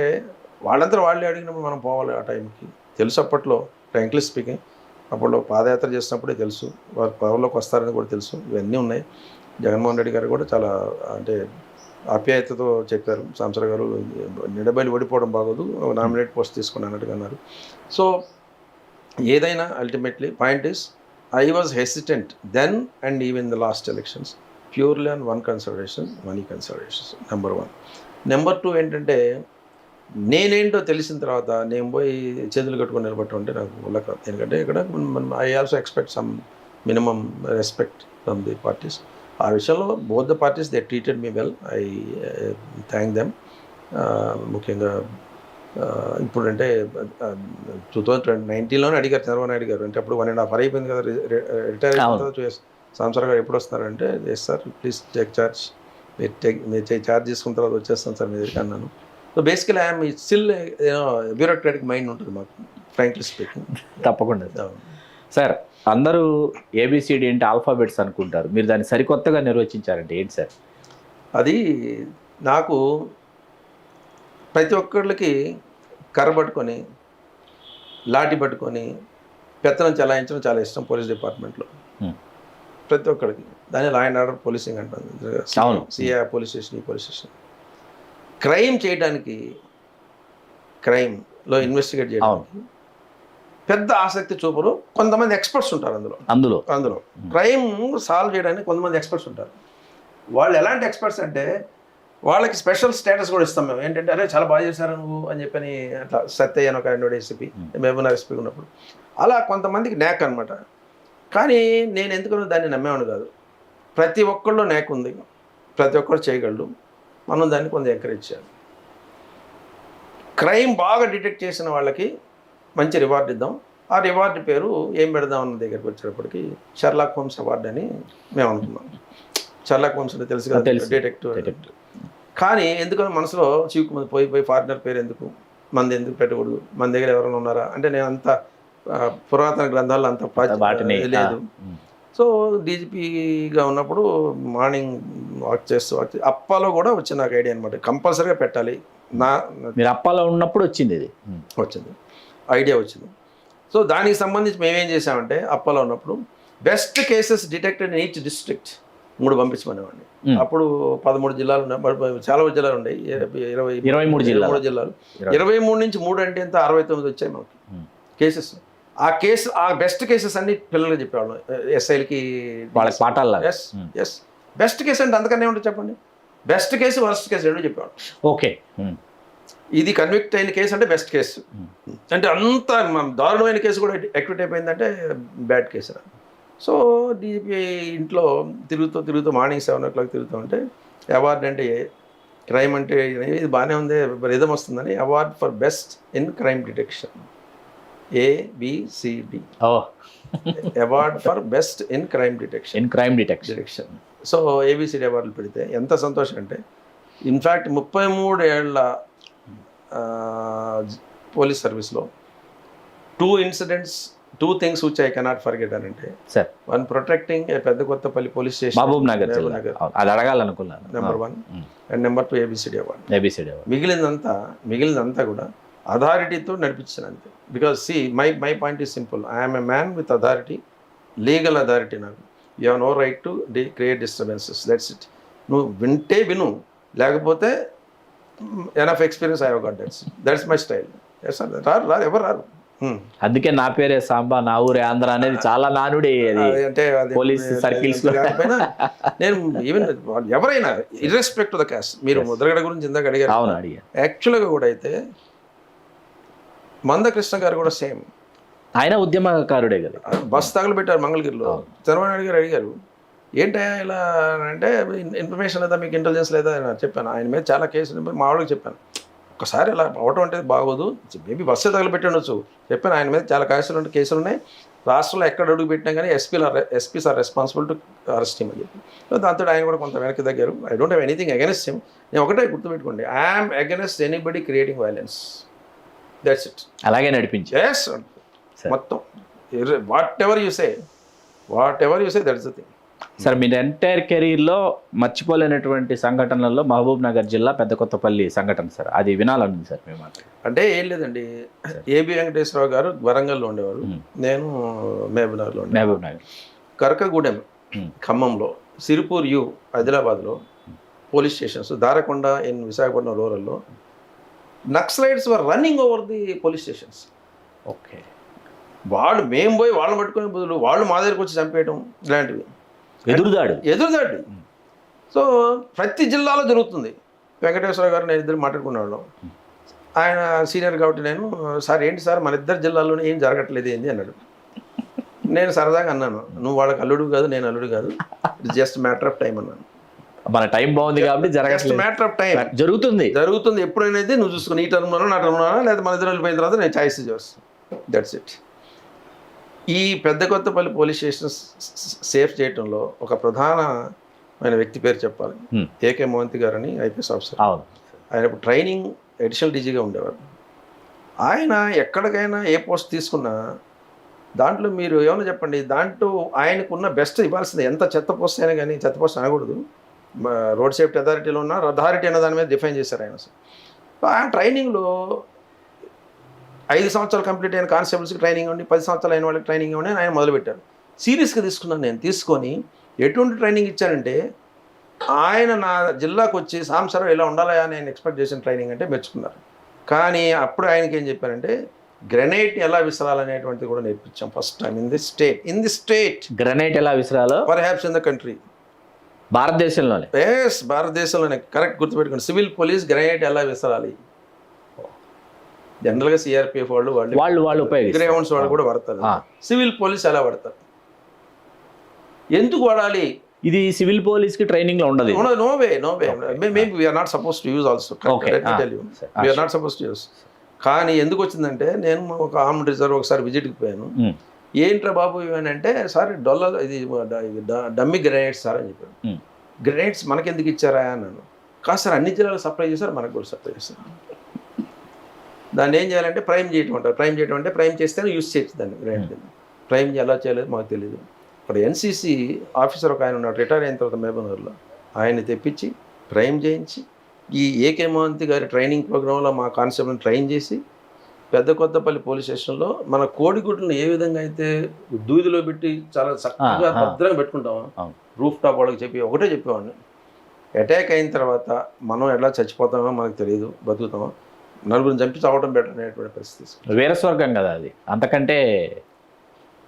వాళ్ళంతా వాళ్ళే అడిగినప్పుడు మనం పోవాలి ఆ టైంకి. తెలుసు అప్పట్లో ఫ్రాంక్లీ స్పీకింగ్, అప్పట్లో పాదయాత్ర చేసినప్పుడే తెలుసు వారు పవర్లోకి వస్తారని కూడా తెలుసు. ఇవన్నీ ఉన్నాయి. జగన్మోహన్ రెడ్డి గారు కూడా చాలా అంటే ఆప్యాయతతో చెప్పారు, సంవత్సరం గారు నిడబయలు ఓడిపోవడం బాగోదు, నామినేట్ పోస్ట్ తీసుకుని అన్నట్టుగా అన్నారు. సో ఏదైనా ultimately point is I was hesitant then and even the last elections purely on one consideration, money considerations, number 1. Number 2 ఏంటంటే నేనేంటో తెలిసిన తర్వాత నేను పోయి చేతులు కట్టుకొని నిలబట్టం అంటే నాకు వల్ల కాదు. ఎందుకంటే ఇక్కడ I also expect some minimum respect from the parties. ఆ విషయంలో both the parties they treated me well, I thank them. ముఖ్యంగా ఇప్పుడు అంటే 2019లోనే అడిగారు చంద్రబాబు నాయుడు గారు, అంటే అప్పుడు 1.5 అయిపోయింది కదా రిటైర్ అయిన తర్వాత. సంవత్సరాలు గారు ఎప్పుడు వస్తున్నారంటే yes sir please take charge, మీరు చార్జ్ చేసుకున్న తర్వాత వచ్చేస్తాను సార్ మీ దగ్గరికి అన్నాను. So basically I'm still bureaucratic mind ఉంటుంది మాకు, ఫ్రాంక్లీ స్పీకింగ్. తప్పకుండా సార్, అందరూ ఏబిసిడి అంటే ఆల్ఫాబెట్స్ అనుకుంటారు, మీరు దాన్ని సరికొత్తగా నిర్వచించారంటే ఏంటి సార్? అది నాకు ప్రతి ఒక్కళ్ళకి కర్ర పట్టుకొని లాఠీ పట్టుకొని పెత్తనం చలాయించడం చాలా ఇష్టం పోలీస్ డిపార్ట్మెంట్లో. ప్రతి ఒక్కడికి దాన్ని లా అండ్ ఆర్డర్ పోలీసింగ్ అంటాను. సిఐ పోలీస్ స్టేషన్, ఈ పోలీస్ స్టేషన్. క్రైమ్ చేయడానికి, క్రైమ్లో ఇన్వెస్టిగేట్ చేయడానికి పెద్ద ఆసక్తి చూపరు. కొంతమంది ఎక్స్పర్ట్స్ ఉంటారు అందులో క్రైమ్ సాల్వ్ చేయడానికి కొంతమంది ఎక్స్పర్ట్స్ ఉంటారు. వాళ్ళు ఎలాంటి ఎక్స్పర్ట్స్ అంటే వాళ్ళకి స్పెషల్ స్టేటస్ కూడా ఇస్తాం మేము. ఏంటంటే అరే చాలా బాగా చేశారు నువ్వు అని చెప్పని, అట్లా సత్య అని ఒక ఎస్పీ, మహబూబ్ ఎస్పీ ఉన్నప్పుడు అలా కొంతమందికి న్యాక్ అనమాట. కానీ నేను ఎందుకన్నా దాన్ని నమ్మేవాడు కాదు. ప్రతి ఒక్కళ్ళు న్యాక్ ఉంది, ప్రతి ఒక్కరు చేయగలడు, మనం దాన్ని కొంచెం ఎంకరేజ్ చేయాలి. క్రైమ్ బాగా డిటెక్ట్ చేసిన వాళ్ళకి మంచి రివార్డు ఇద్దాం. ఆ రివార్డు పేరు ఏం పెడదాం అన్న దగ్గరికి వచ్చేటప్పటికి షెర్లాక్ హోమ్స్ అవార్డు అని మేము అనుకున్నాం. షెర్లాక్ హోమ్స్ అంటే తెలుసు కదా, డిటెక్టివ్. కానీ ఎందుకని మనసులో చీకుమంది పోయి ఫారినర్ పేరు ఎందుకు, మంది ఎందుకు పెట్టకూడదు, మన దగ్గర ఎవరైనా ఉన్నారా అంటే నేను అంత పురాతన గ్రంథాల్లో అంత లేదు. సో డీజీపీగా ఉన్నప్పుడు మార్నింగ్ వాక్ చేస్తూ అప్పాలో కూడా వచ్చింది నాకు ఐడియా అనమాట, కంపల్సరీగా పెట్టాలి. మీరు అప్పాలో ఉన్నప్పుడు వచ్చింది ఐడియా వచ్చింది. సో దానికి సంబంధించి మేమేం చేసామంటే అప్పాలో ఉన్నప్పుడు best cases detected in each district 3 పంపించమనేవాడిని. అప్పుడు 13 జిల్లాలు ఉన్నాయి, చాలా జిల్లాలు ఉన్నాయి, 23 జిల్లాలు. 23 నుంచి 3 అంటే ఎంత 69 వచ్చాయి మనకి కేసెస్. ఆ బెస్ట్ కేసెస్ అన్ని పిల్లలకి చెప్పేవాళ్ళం, ఎస్ఐలకి వాళ్ళకి పాఠాలు. ఎస్ బెస్ట్ కేసు అంటే అందుకనే ఉంటుంది చెప్పండి. బెస్ట్ కేసు, వర్స్ట్ కేసు రెండు చెప్పేవాళ్ళం. ఓకే, ఇది కన్విక్ట్ అయిన కేసు అంటే బెస్ట్ కేసు, అంటే అంత దారుణమైన కేసు కూడా ఎక్విట్ అయిపోయిందంటే బ్యాడ్ కేసు. సో డీజీపీ ఇంట్లో తిరుగుతూ మార్నింగ్ 7 o'clock తిరుగుతూ ఉంటే అవార్డు అంటే క్రైమ్ అంటే ఇది బాగానే ఉంది, రిధం వస్తుందని award for best in crime detection, ABCD award for best in crime detection. Detection. So ABCD అవార్డులు పెడితే ఎంత సంతోషం అంటే ఇన్ఫ్యాక్ట్ 33 ఏళ్ల పోలీస్ సర్వీస్లో 2 incidents 2 things which I cannot forget అని అంటే సార్ వన్ ప్రొటెక్టింగ్ పెద్ద Kothapalli police station Mahbubnagar జిల్లా. అవును, అది అడగాలనుకున్నాను. Number 1 and number 2 ABCD award. ABCD మిగిలిందంతా కూడా అథారిటీతో నడిపించాను అంతే. Because see my point is simple, I'm a man with authority, legal authority. నాకు you have no right to create disturbances, that's it. నువ్వు వింటే విను, లేకపోతే enough experience I have got, that's my style. రారు ఎవరు రారు. అందుకే నా పేరే సాంబా నా ఊరే ఆంధ్ర అనేది చాలా నానుడి అది అంటే అది పోలీస్ సర్కిల్స్ లో. కాకపోయినా నేను ఈవెన్ ఎవరైనా ఇర్రెస్పెక్ట్ ద కాస్ట్, మీరు ముద్రగడ గురించి ఇందాక అడిగారు. అవును, అడిగాను. యాక్చువల్గా కూడా అయితే మందకృష్ణ గారు కూడా సేమ్, ఆయన ఉద్యమకారుడే కదా. బస్ తగలబెట్టారు మంగళగిరిలో. చంద్రబాబు నాయుడు గారు అడిగారు ఏంటయ్యా ఇలా అంటే, ఇన్ఫర్మేషన్ లేదా మీకు, ఇంటెలిజెన్స్ లేదా అని చెప్పాను. ఆయన మీద చాలా కేసులు మా వాళ్ళకి చెప్పాను, ఒకసారి ఇలా అవటం అంటే బాగోదు, మేబీ బస్సే తగలబెట్టి ఉండొచ్చు చెప్పాను. ఆయన మీద చాలా కేసులు ఉన్నాయి, రాష్ట్రంలో ఎక్కడ అడుగు పెట్టినా కానీ SPs are responsible to arrest him అని చెప్పి. దాంతో ఆయన కూడా కొంత వెనక్కి తగ్గారు. I don't have anything against him. నేను ఒకటే గుర్తుపెట్టుకోండి, I'm against anybody creating violence, that's it. అలాగే నడిపించారు. ఎస్ మొత్తం whatever you say that's the thing. Sir, మీ ఎంటైర్ కెరీర్లో మర్చిపోలేనటువంటి సంఘటనల్లో మహబూబ్ నగర్ జిల్లా పెద్ద కొత్తపల్లి సంఘటన సార్, అది వినాలండి సార్ మేము. అంటే ఏం లేదండి, ఏబి వెంకటేశ్వరరావు గారు వరంగల్లో ఉండేవారు, నేను మహబూబ్ నగర్. కరకగూడెం ఖమ్మంలో, సిరిపూర్ యు ఆదిలాబాద్లో police stations, Darakonda in Visakhapatnam రూరల్లో naxalites were running over the police stations. Okay, వాళ్ళు మేము పోయి వాళ్ళని పట్టుకునే బదులు వాళ్ళు మా దగ్గరికి వచ్చి చంపేయడం, ఇలాంటివి ఎదురుదాడు. సో ప్రతి జిల్లాలో జరుగుతుంది. వెంకటేశ్వర గారు నేను ఇద్దరు మాట్లాడుకునేవాళ్ళం. ఆయన సీనియర్ కాబట్టి నేను, సార్ ఏంటి సార్ మన ఇద్దరు జిల్లాల్లోనే ఏం జరగట్లేదు ఏంది అన్నాడు. నేను సరదాగా అన్నాను, నువ్వు వాళ్ళకి అల్లుడు కాదు, నేను అల్లుడు కాదు, it's just matter of time అన్నాను. మన టైం బాగుంది కాబట్టి జరగట్లేదు, మ్యాటర్ ఆఫ్ టైం. జరుగుతుంది ఎప్పుడైనా నువ్వు చూసుకుని, ఈ టర్మ్లోనో నా టర్మ్లోనో, లేదా మన ఇద్దరు వెళ్ళిపోయిన తర్వాత నేను చాయిస్ చేస్తాను, దట్స్ ఇట్. ఈ పెద్ద కొత్తపల్లి పోలీస్ స్టేషన్ సేఫ్ చేయడంలో ఒక ప్రధానమైన వ్యక్తి పేరు చెప్పాలి, ఏకే మోహంతి గారు అని ఐపీఎస్ ఆఫీసర్. ఆయన ట్రైనింగ్ అడిషనల్ డీజీగా ఉండేవారు. ఆయన ఎక్కడికైనా ఏ పోస్ట్ తీసుకున్నా దాంట్లో మీరు ఏమైనా చెప్పండి, దాంట్లో ఆయనకున్న బెస్ట్ ఇవ్వాల్సింది. ఎంత చెత్త పోస్ట్ అయినా కానీ, చెత్త పోస్ట్ అనకూడదు, రోడ్ సేఫ్టీ అథారిటీలో ఉన్న అథారిటీ అనే దాని మీద డిఫైన్ చేశారు ఆయన. సో ఆయన ట్రైనింగ్లో 5 సంవత్సరాలు కంప్లీట్ అయిన కానిస్టేబుల్స్కి ట్రైనింగ్ ఇవ్వండి, 10 సంవత్సరాలు అయిన వాళ్ళకి ట్రైనింగ్ ఇవ్వండి అని ఆయన మొదలుపెట్టారు. సీరియస్గా తీసుకున్నాను నేను. తీసుకొని ఎటువంటి ట్రైనింగ్ ఇచ్చానంటే, ఆయన నా జిల్లాకు వచ్చి సాంసరావు ఇలా ఉండాలా అని ఆయన ఎక్స్పెక్ట్ చేసిన ట్రైనింగ్ అంటే మెచ్చుకున్నారు. కానీ అప్పుడు ఆయనకి ఏం చెప్పారంటే, గ్రెనేట్ ఎలా విసరాలనేటువంటిది కూడా నేర్పించాం first time in the state. Grenade ఎలా విసరాలో పర్హాప్స్ ఇన్ ద కంట్రీ, భారతదేశంలోనే. భారతదేశంలోనే. కరెక్ట్ గుర్తుపెట్టుకోండి, సివిల్ పోలీస్ గ్రెనేట్ ఎలా విసరాలి. జనరల్గా సిఆర్పిఎఫ్ వాళ్ళు గ్రేహౌండ్స్ వాళ్ళు కూడా వాడతారు. సివిల్ పోలీస్ ఎలా వాడతారు, ఎందుకు వాడాలి? ఇది సివిల్ పోలీస్ కి ట్రైనింగ్ లో ఉండదు. No way. Maybe we are not suppose to use also, we are not suppose to use. కానీ ఎందుకు వచ్చిందంటే, నేను ఒక ఆర్మ్డ్ రిజర్వ్ ఒకసారి విజిట్కి పోయాను. ఏంట్రా బాబు ఇవేనంటే, సార్ ఇది డమ్మీ గ్రెనేడ్స్ సార్ అని చెప్పాను. గ్రెనేడ్స్ మనకెందుకు ఇచ్చారా అన్నాను. కాదు సార్, అన్ని జిల్లాలు సప్లై చేశారు, మనకు కూడా సప్లై చేస్తారు. దాన్ని ఏం చేయాలంటే ప్రైమ్ చేయటం అంటారు. ప్రైమ్ చేస్తేనే యూజ్ చేయొచ్చు దాన్ని. గ్రెనేడ్ ప్రైమ్ ఎలా చేయలేదు మాకు తెలియదు. అక్కడ ఎన్సీసీ ఆఫీసర్ ఒక ఆయన ఉన్నాడు, రిటైర్ అయిన తర్వాత మహబూబ్నగర్లో. ఆయన్ని తెప్పించి ప్రైమ్ చేయించి, ఈ ఏకే మోహంతి గారి ట్రైనింగ్ ప్రోగ్రాంలో మా కానిస్టేబుల్ని ట్రైన్ చేసి, పెద్ద కొత్తపల్లి పోలీస్ స్టేషన్లో మన కోడిగుడ్లను ఏ విధంగా అయితే దూదిలో పెట్టి చాలా చక్కగా భద్రంగా పెట్టుకుంటాము, రూఫ్ టాప్ వాళ్ళకి ఒకటే చెప్పేవాడిని, అటాక్ అయిన తర్వాత మనం ఎలా చచ్చిపోతామో మనకు తెలియదు, బతుకుతామో, నలుగురిని చంపి చావడం బెటర్ అనేటువంటి పరిస్థితి. వేరే స్వర్గం కదా అది. అంతకంటే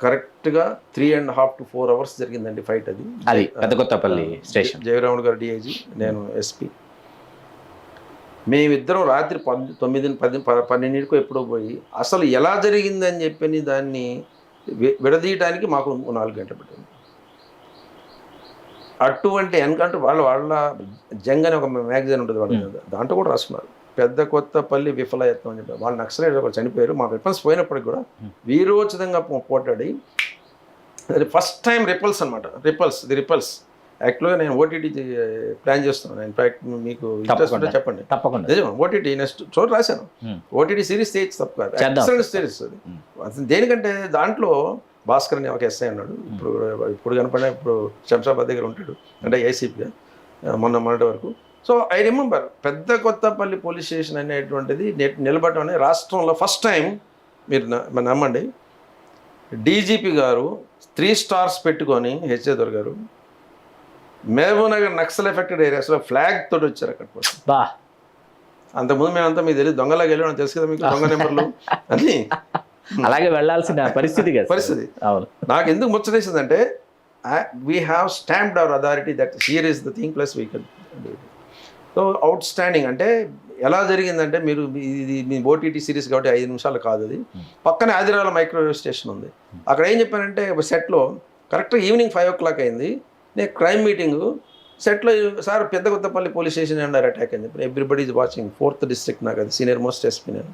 కరెక్ట్గా 3.5 to 4 hours జరిగిందండి ఫైట్. అది పెద్ద కొత్తపల్లి స్టేషన్. జయరాముడు గారు డిఐజీ, నేను ఎస్పీ. మేమిద్దరం రాత్రి 9-10-12 ఎప్పుడో పోయి అసలు ఎలా జరిగిందని చెప్పి దాన్ని విడదీయడానికి మాకు 4 గంటలు పట్టింది. అటువంటి ఎన్కౌంటర్ వాళ్ళ జంగ్ అని ఒక మ్యాగజైన్ ఉంటుంది వాళ్ళ, దాంట్లో కూడా రాసుకున్నారు, పెద్ద కొత్తపల్లి విఫలయత్నం అని చెప్పి. వాళ్ళు నక్సలైట్ ఒకరు చనిపోయారు, మా వెపన్స్ పోయినప్పటికి కూడా వీరోచితంగా పోట్లాడి, అది ఫస్ట్ టైం రిపల్స్ అనమాట. రిపల్స్ యాక్చువల్గా నేను ఓటీటీ ప్లాన్ చేస్తున్నాను. ఇన్ఫాక్ట్ మీకు ఇంట్రెస్ట్ ఉంటే చెప్పండి. తప్పకుండా నిజం ఓటీటీ నెక్స్ట్ చోటు రాశాను. ఓటీటీ సిరీస్ చేయొచ్చు తప్ప కాదు, చేద్దాం. ఎక్సలెంట్ సిరీస్ అది. అసలు దేనికంటే దాంట్లో భాస్కర్ అని ఒక ఎస్ఐ ఉన్నాడు, ఇప్పుడు కనపడే ఇప్పుడు శంషాబాద్ దగ్గర ఉంటాడు, అంటే ఏసీపీగా మొన్నటి వరకు. సో ఐ రిమెంబర్ పెద్ద కొత్తపల్లి పోలీస్ స్టేషన్ అనేటువంటిది నిలబడటం అనేది రాష్ట్రంలో ఫస్ట్ టైం. మీరు నమ్మండి, డీజీపీ గారు 3 స్టార్స్ పెట్టుకొని హెచ్ఏ దొర గారు మహబూబ్ నగర్ నక్సల్ ఎఫెక్టెడ్ ఏరియాస్లో ఫ్లాగ్ తోటి వచ్చారు అక్కడ. బా అంతకుముందు మేమంతా మీకు తెలియదు, దొంగలాగా వెళ్ళాం తెలుసు కదా మీకు, దొంగ నెంబర్లు అన్నీ అలాగే వెళ్ళాల్సిన పరిస్థితి కదా పరిస్థితి. అవును, నాకు ఎందుకు ముచ్చటేసిందంటే we have stamped our authority that here is the thing plus we can do it. So outstanding అంటే ఎలా జరిగిందంటే, మీరు ఇది మీ ఓటీటీ సిరీస్ కాబట్టి 5 నిమిషాలు కాదు అది. పక్కనే ఆదిరాల మైక్రోవేవ్ స్టేషన్ ఉంది. అక్కడ ఏం చెప్పానంటే సెట్లో కరెక్ట్గా ఈవినింగ్ 5 o'clock అయింది. నేను క్రైమ్ మీటింగు సెట్లో, సార్ పెద్ద Kothapalli police station under attack అని చెప్పి everybody is watching 4th district, నాకు అది సీనియర్ మోస్ట్ ఎస్పీ. నేను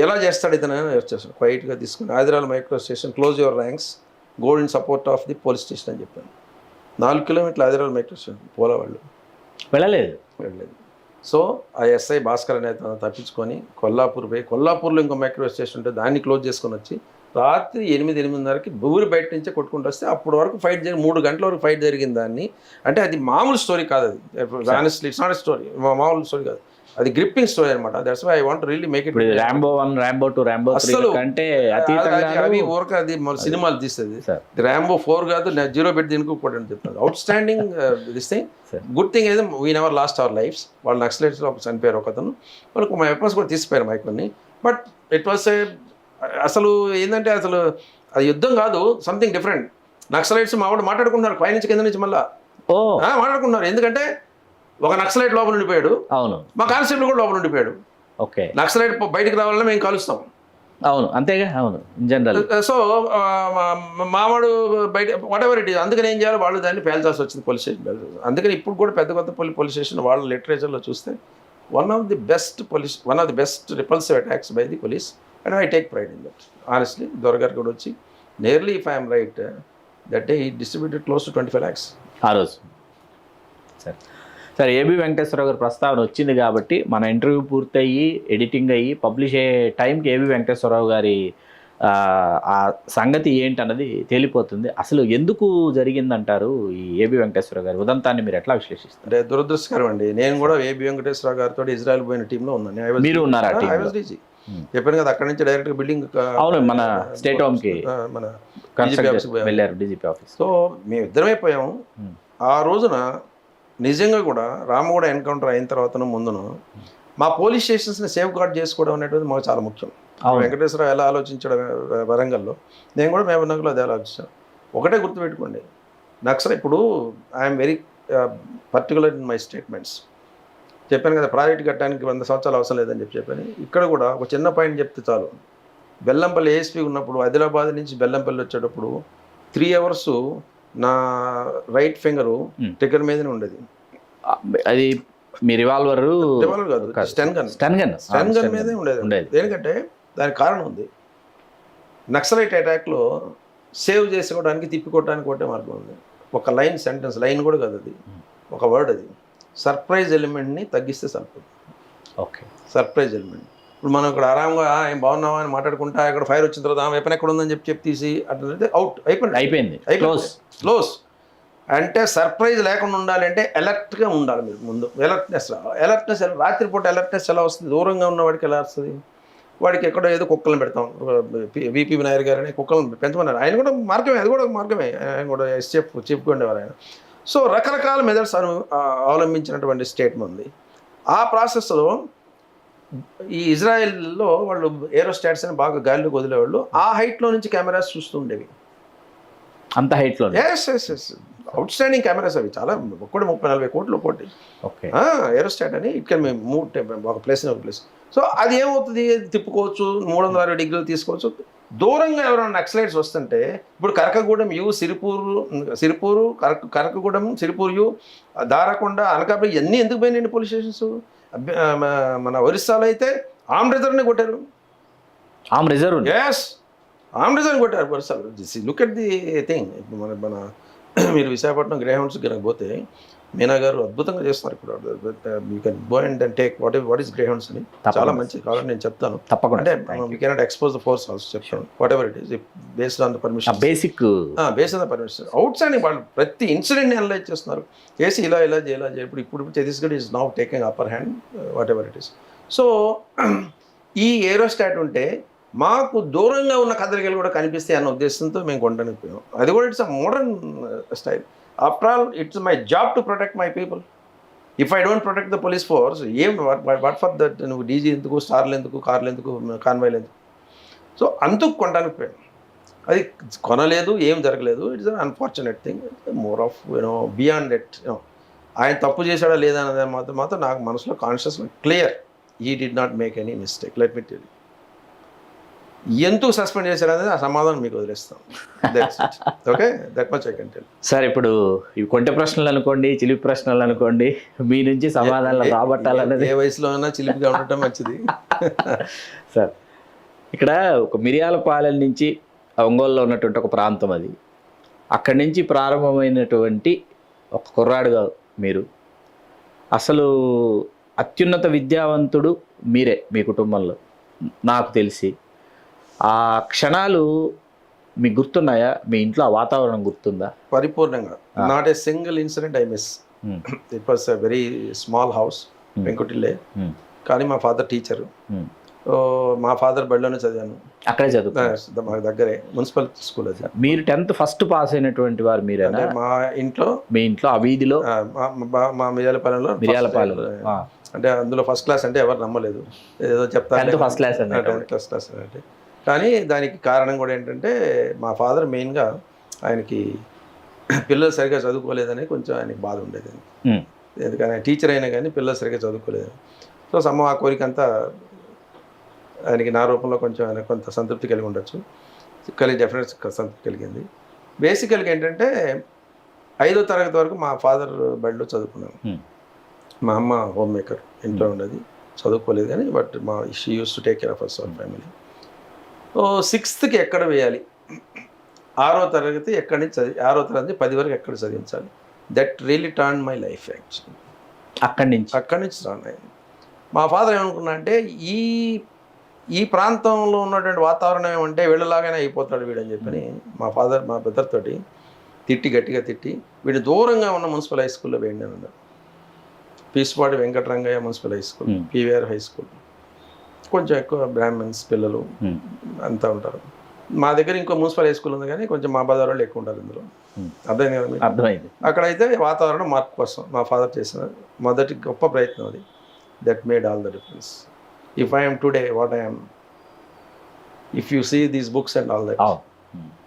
ఎలా చేస్తాడు ఇతను వచ్చేసాను క్వైట్గా తీసుకుని, Adirala micro station close your ranks, gold in support of the police station అని చెప్పాను. 4 కిలోమీటర్లు ఆదిరాల మైక్రో స్టేషన్ పోలా వాళ్ళు వెళ్ళలేదు. సో ఆ ఎస్ఐ భాస్కర్ అనే తను తప్పించుకొని కొల్లాపూర్ పోయి, కొల్లాపూర్లో ఇంకో మైక్రో స్టేషన్ ఉంటే దాన్ని క్లోజ్ చేసుకొని వచ్చి రాత్రి 8-8:30కి ఊరి బయట నుంచే కొట్టుకుంటూ వస్తే అప్పటి వరకు ఫైట్ జరిగి 3 గంటల వరకు ఫైట్ జరిగింది. దాన్ని అంటే అది మామూలు స్టోరీ కాదు, అది ఆనెస్ట్లీ ఇట్స్ నాట్ స్టోరీ, మామూలు స్టోరీ కాదు, అది గ్రిప్పింగ్ స్టోరీ అనమాట. That's why I want really make it. Rambo 1, Rambo 2, Rambo 3 అంటే అవి ఊరక అది మన సినిమాలు తీస్తుంది. రాంబో 4 కాదు, 0 పెట్టి దీనికి కూడా అని చెప్తాను. Outstanding this thing. Good thing అయితే we never lost our lives. వాళ్ళు నక్సలైట్స్లో చనిపోయారు ఒకతను, వాళ్ళకి మా వెపన్స్ కూడా తీసిపోయారు మైక్ని. బట్ ఇట్ వాస్ అసలు ఏంటంటే అసలు అది యుద్ధం కాదు, సంథింగ్ డిఫరెంట్. నక్సలైట్స్ మా వాడు మాట్లాడుకుంటున్నారు పై నుంచి కింద నుంచి మళ్ళీ మాట్లాడుకుంటున్నారు. ఎందుకంటే ఒక నక్సలైట్ లోపల ఉండిపోయాడు, అవును, మా కానిస్టేబుల్ కూడా లోపల ఉండిపోయాడు. ఓకే, నక్సలైట్ బయటకు రావాలని మేము కలుస్తాం. అవును, అంతేగా, అవును, జనరల్. సో మావాడు బయట వాట్ ఎవర్ ఇట్ ఈస్. అందుకని ఏం చేయాలి, వాళ్ళు దాన్ని పేల్చాల్సి వచ్చింది, పోలీస్ స్టేషన్ పేల్చాల్సి. అందుకని ఇప్పుడు కూడా పెద్ద కొత్తపల్లి పోలీస్ స్టేషన్ వాళ్ళ లిటరేచర్లో చూస్తే one of the best repulsive attacks by the police, and I take pride in that honestly. దొరగారు కూడా వచ్చి nearly, if I'm right, that day he distributed close to 25 lakhs ఆ రోజు. సరే, ఏబి వెంకటేశ్వరరావు గారి ప్రస్తావన వచ్చింది కాబట్టి మన ఇంటర్వ్యూ పూర్తయ్యి ఎడిటింగ్ అయ్యి పబ్లిష్ అయ్యే టైంకి ఏబి వెంకటేశ్వరరావు గారి ఆ సంగతి ఏంటన్నది తేలిపోతుంది. అసలు ఎందుకు జరిగిందంటారు ఈ ఏబి వెంకటేశ్వరరావు గారి ఉదంతాన్ని మీరు ఎట్లా విశ్లేషిస్తారు? అంటే దురదృష్టకరం అండి. నేను కూడా ఏబి వెంకటేశ్వరరావు గారితో ఇజ్రాయెల్ పోయిన టీంలో ఉన్నాను. మీరు ఉన్నారా? చెప్పాను కదా, అక్కడ నుంచి డైరెక్ట్గా బిల్డింగ్, అవును, మన స్టేట్ హోమ్కి మన వెళ్ళారు, డీజీపీ ఆఫీస్. సో మేము ఇద్దరమైపోయాము. ఆ రోజున నిజంగా కూడా రామగూడ ఎన్కౌంటర్ అయిన తర్వాతను ముందును మా పోలీస్ స్టేషన్స్ని సేఫ్ గార్డ్ చేసుకోవడం అనేటువంటిది మాకు చాలా ముఖ్యం. వెంకటేశ్వరరావు ఎలా ఆలోచించడం వరంగల్లో, నేను కూడా మహబూబ్నగర్లో అదే ఆలోచించాను. ఒకటే గుర్తుపెట్టుకోండి, నక్సల్ ఇప్పుడు I'm very particular in my statements. చెప్పాను కదా, ప్రాజెక్ట్ కట్టడానికి 100 సంవత్సరాలు అవసరం లేదని చెప్పాను. ఇక్కడ కూడా ఒక చిన్న పాయింట్ చెప్తే చాలు. బెల్లంపల్లి ఏఎస్పీ ఉన్నప్పుడు ఆదిలాబాద్ నుంచి బెల్లంపల్లి వచ్చేటప్పుడు 3 hours నా రైట్ ఫింగరు ట్రిగ్గర్ మీదనే ఉండేది. అది మీ రివాల్వర్ కాదు, స్టన్ గన్ మీదే ఉండేది. దేనికంటే దానికి కారణం ఉంది. నక్సలైట్ అటాక్లో సేవ్ చేసుకోవడానికి, తిప్పికొట్టడానికి ఒకటే మార్గం ఉంది. ఒక లైన్, సెంటెన్స్, లైన్ కూడా కాదు అది, ఒక వర్డ్. అది సర్ప్రైజ్ ఎలిమెంట్ని తగ్గిస్తే సరిపోతుంది. Okay, surprise element. ఇప్పుడు మనం ఇక్కడ ఆరాంగా ఏం బాగున్నావా అని మాట్లాడుకుంటా, ఇక్కడ ఫైర్ వచ్చిన తర్వాత వెపన్ ఎక్కడ ఉందని చెప్పి తీసి అట్లా అవుట్ అయిపోయింది. క్లోజ్. అంటే సర్ప్రైజ్ లేకుండా ఉండాలి అంటే అలర్ట్గా ఉండాలి. మీరు ముందు అలర్ట్నెస్ రాత్రిపూట అలర్ట్నెస్ ఎలా వస్తుంది? దూరంగా ఉన్న వాడికి ఎలా వస్తుంది? వాడికి ఎక్కడో ఏదో కుక్కలను పెడతాం. విపి నాయర్ గారు అనే కుక్కలను పెంచమన్నారు. ఆయన కూడా మార్గమే, అది కూడా మార్గమే. ఆయన కూడా చీఫ్గా ఉండేవారు ఆయన. సో రకరకాల మెథడ్స్ అవలంబించినటువంటి స్టేట్మెంట్ ఉంది. ఆ ప్రాసెస్లో ఈ ఇజ్రాయెల్లో వాళ్ళు ఏరోస్టాట్స్ అని బాగా గాలిలోకి వదిలేవాళ్ళు. ఆ హైట్లో నుంచి కెమెరాస్ చూస్తుండేవి, అంత హైట్లో. ఎస్ అవుట్ స్టాండింగ్ కెమెరాస్ అవి, చాలా 30-40 కోట్లు ఒకటి. ఓకే, ఏరోస్టాట్ అని ఇట్ కెన్ మూవ్ ఒక ప్లేస్ ఒక ప్లేస్. సో అది ఏమవుతుంది, తిప్పుకోవచ్చు, 360 degrees తీసుకోవచ్చు. దూరంగా ఎవరైనా నక్సలైట్స్ వస్తుంటే, ఇప్పుడు కరకగూడెం యు, సిరిపూరు, కరకగూడెం, సిరిపూరు, దారకొండ, అనకాపల్లి ఇవన్నీ ఎందుకు పోయినాయండి పోలీస్ స్టేషన్స్? మన ఒరిస్సాలో అయితే ఆమ్ రిజర్వ్ని కొట్టారు. ఆమ్ రిజర్వ్ కొట్టారు ఒరిస్సాలో. Look at the thing. మన మీరు విశాఖపట్నం గ్రే హౌండ్స్ కనుక పోతే మీనా గారు అద్భుతంగా చేస్తున్నారు ఇప్పుడు. You can go and take what is greyhounds అని, చాలా మంచి కావాలని నేను చెప్తాను. తప్పకుండా అంటే we cannot expose the force house చెప్తాను, whatever it is based on the permission, basic based on the permission. Outstanding వాళ్ళు ప్రతి ఇన్సిడెంట్ని అనలైజ్ చేస్తున్నారు, చేసి ఇలా ఇప్పుడు Chhattisgarh is now taking upper hand, whatever it is. So ఈ aerostat ఉంటే మాకు దూరంగా ఉన్న కదలికలు కూడా కనిపిస్తాయి అన్న ఉద్దేశంతో మేము కొనడానికి పోయాం. అది కూడా it's a modern style. After all it's my job to protect my people. If I don't protect the police force, what for that, నువ్వు డీజీ ఎందుకు, స్టార్లు ఎందుకు, కార్లు ఎందుకు, కాన్వాయ్లు ఎందుకు? సో అందుకు కొనడానికి పోయాం. అది కొనలేదు, ఏం జరగలేదు. It's an unfortunate thing, more of you know beyond it. ఆయన తప్పు చేశాడా లేదా అన్నది మాత్రం నాకు మనసులో conscious clear, he did not make any mistake. Let me tell you. ఎందుకు సస్పెండ్ చేశారనేది ఆ సమాధానం మీకు వదిలేస్తాం. Okay, that much I can tell. Sir, ఇప్పుడు ఇవి కొంటె ప్రశ్నలు అనుకోండి, చిలిపి ప్రశ్నలు అనుకోండి, మీ నుంచి సమాధానాలు రాబట్టాలన్నది ఏ వయసులో అయినా చిలిపిగా ఉండటం మంచిది. సార్, ఇక్కడ ఒక మిరియాలపాలెం నుంచి ఒంగోలులో ఉన్నటువంటి ఒక ప్రాంతం అది. అక్కడి నుంచి ప్రారంభమైనటువంటి ఒక కుర్రాడుగా మీరు, అసలు అత్యున్నత విద్యావంతుడు మీరే మీ కుటుంబంలో నాకు తెలిసి. ఆ క్షణాలు మీకు గుర్తున్నాయా? మీ ఇంట్లో ఆ వాతావరణం గుర్తుందా? పరిపూర్ణంగా. Not a single incident I miss. It was a very small house, వెంకుటిల్లే. కానీ మా ఫాదర్ టీచరు, మా ఫాదర్ బడిలోనే చదివాను. అక్కడే చదువు మా దగ్గరే మున్సిపల్ స్కూల్ అది. మీరు 10th ఫస్ట్ పాస్ అయినటువంటి వారు మీరేనా? మా ఇంట్లో, మీ ఇంట్లో ఆ వీధిలో, మా మిర్యాలపాలెంలో. అంటే అందులో ఫస్ట్ క్లాస్ అంటే ఎవరు నమ్మలేదు, ఏదో చెప్తారు ఫస్ట్ క్లాస్ అంటే. కానీ దానికి కారణం కూడా ఏంటంటే మా ఫాదర్ మెయిన్గా ఆయనకి పిల్లలు సరిగ్గా చదువుకోలేదని కొంచెం ఆయనకి బాధ ఉండేది. ఎందుకని ఆయన టీచర్ అయినా కానీ పిల్లలు సరిగ్గా చదువుకోలేదు. సో ఆ కోరిక అంతా ఆయనకి నా రూపంలో కొంచెం ఆయన కొంత సంతృప్తి కలిగి ఉండొచ్చు, డెఫినెట్ సంతృప్తి కలిగింది. బేసికల్గా ఏంటంటే 5వ తరగతి వరకు మా ఫాదర్ బడిలో చదువుకున్నాను. మా అమ్మ హోమ్ మేకర్, ఇంట్లో ఉండేది, చదువుకోలేదు కానీ. But she use to take care of us our family. 6th ఎక్కడ వేయాలి, 6వ తరగతి ఎక్కడి నుంచి 6వ తరగతి 10 వరకు ఎక్కడ చదివించాలి, that really turn my life actually. అక్కడి నుంచి టర్న్ అయింది. మా ఫాదర్ ఏమనుకున్నా అంటే ఈ ప్రాంతంలో ఉన్నటువంటి వాతావరణం ఏమంటే వీళ్ళలాగానే అయిపోతాడు వీడని చెప్పని మా ఫాదర్ మా బ్రదర్ తోటి గట్టిగా తిట్టి వీడు దూరంగా ఉన్న మున్సిపల్ హై స్కూల్లో వేయండి అని అన్నారు. Pisupati Venkatarangaiah municipal high school, PVR high school. కొంచెం ఎక్కువ బ్రాహ్మణ్స్ పిల్లలు అంతా ఉంటారు. మా దగ్గర ఇంకో మున్సిపల్ హై స్కూల్ ఉంది కానీ కొంచెం మా బజార్ వాళ్ళు ఎక్కువ ఉంటారు ఇందులో. అర్థమైంది కదా? అర్థమైంది. అక్కడైతే వాతావరణం మార్పు కోసం మా ఫాదర్ చేసిన మొదటి గొప్ప ప్రయత్నం అది. That made all the difference. If I am today what I am, if you see these books and all that,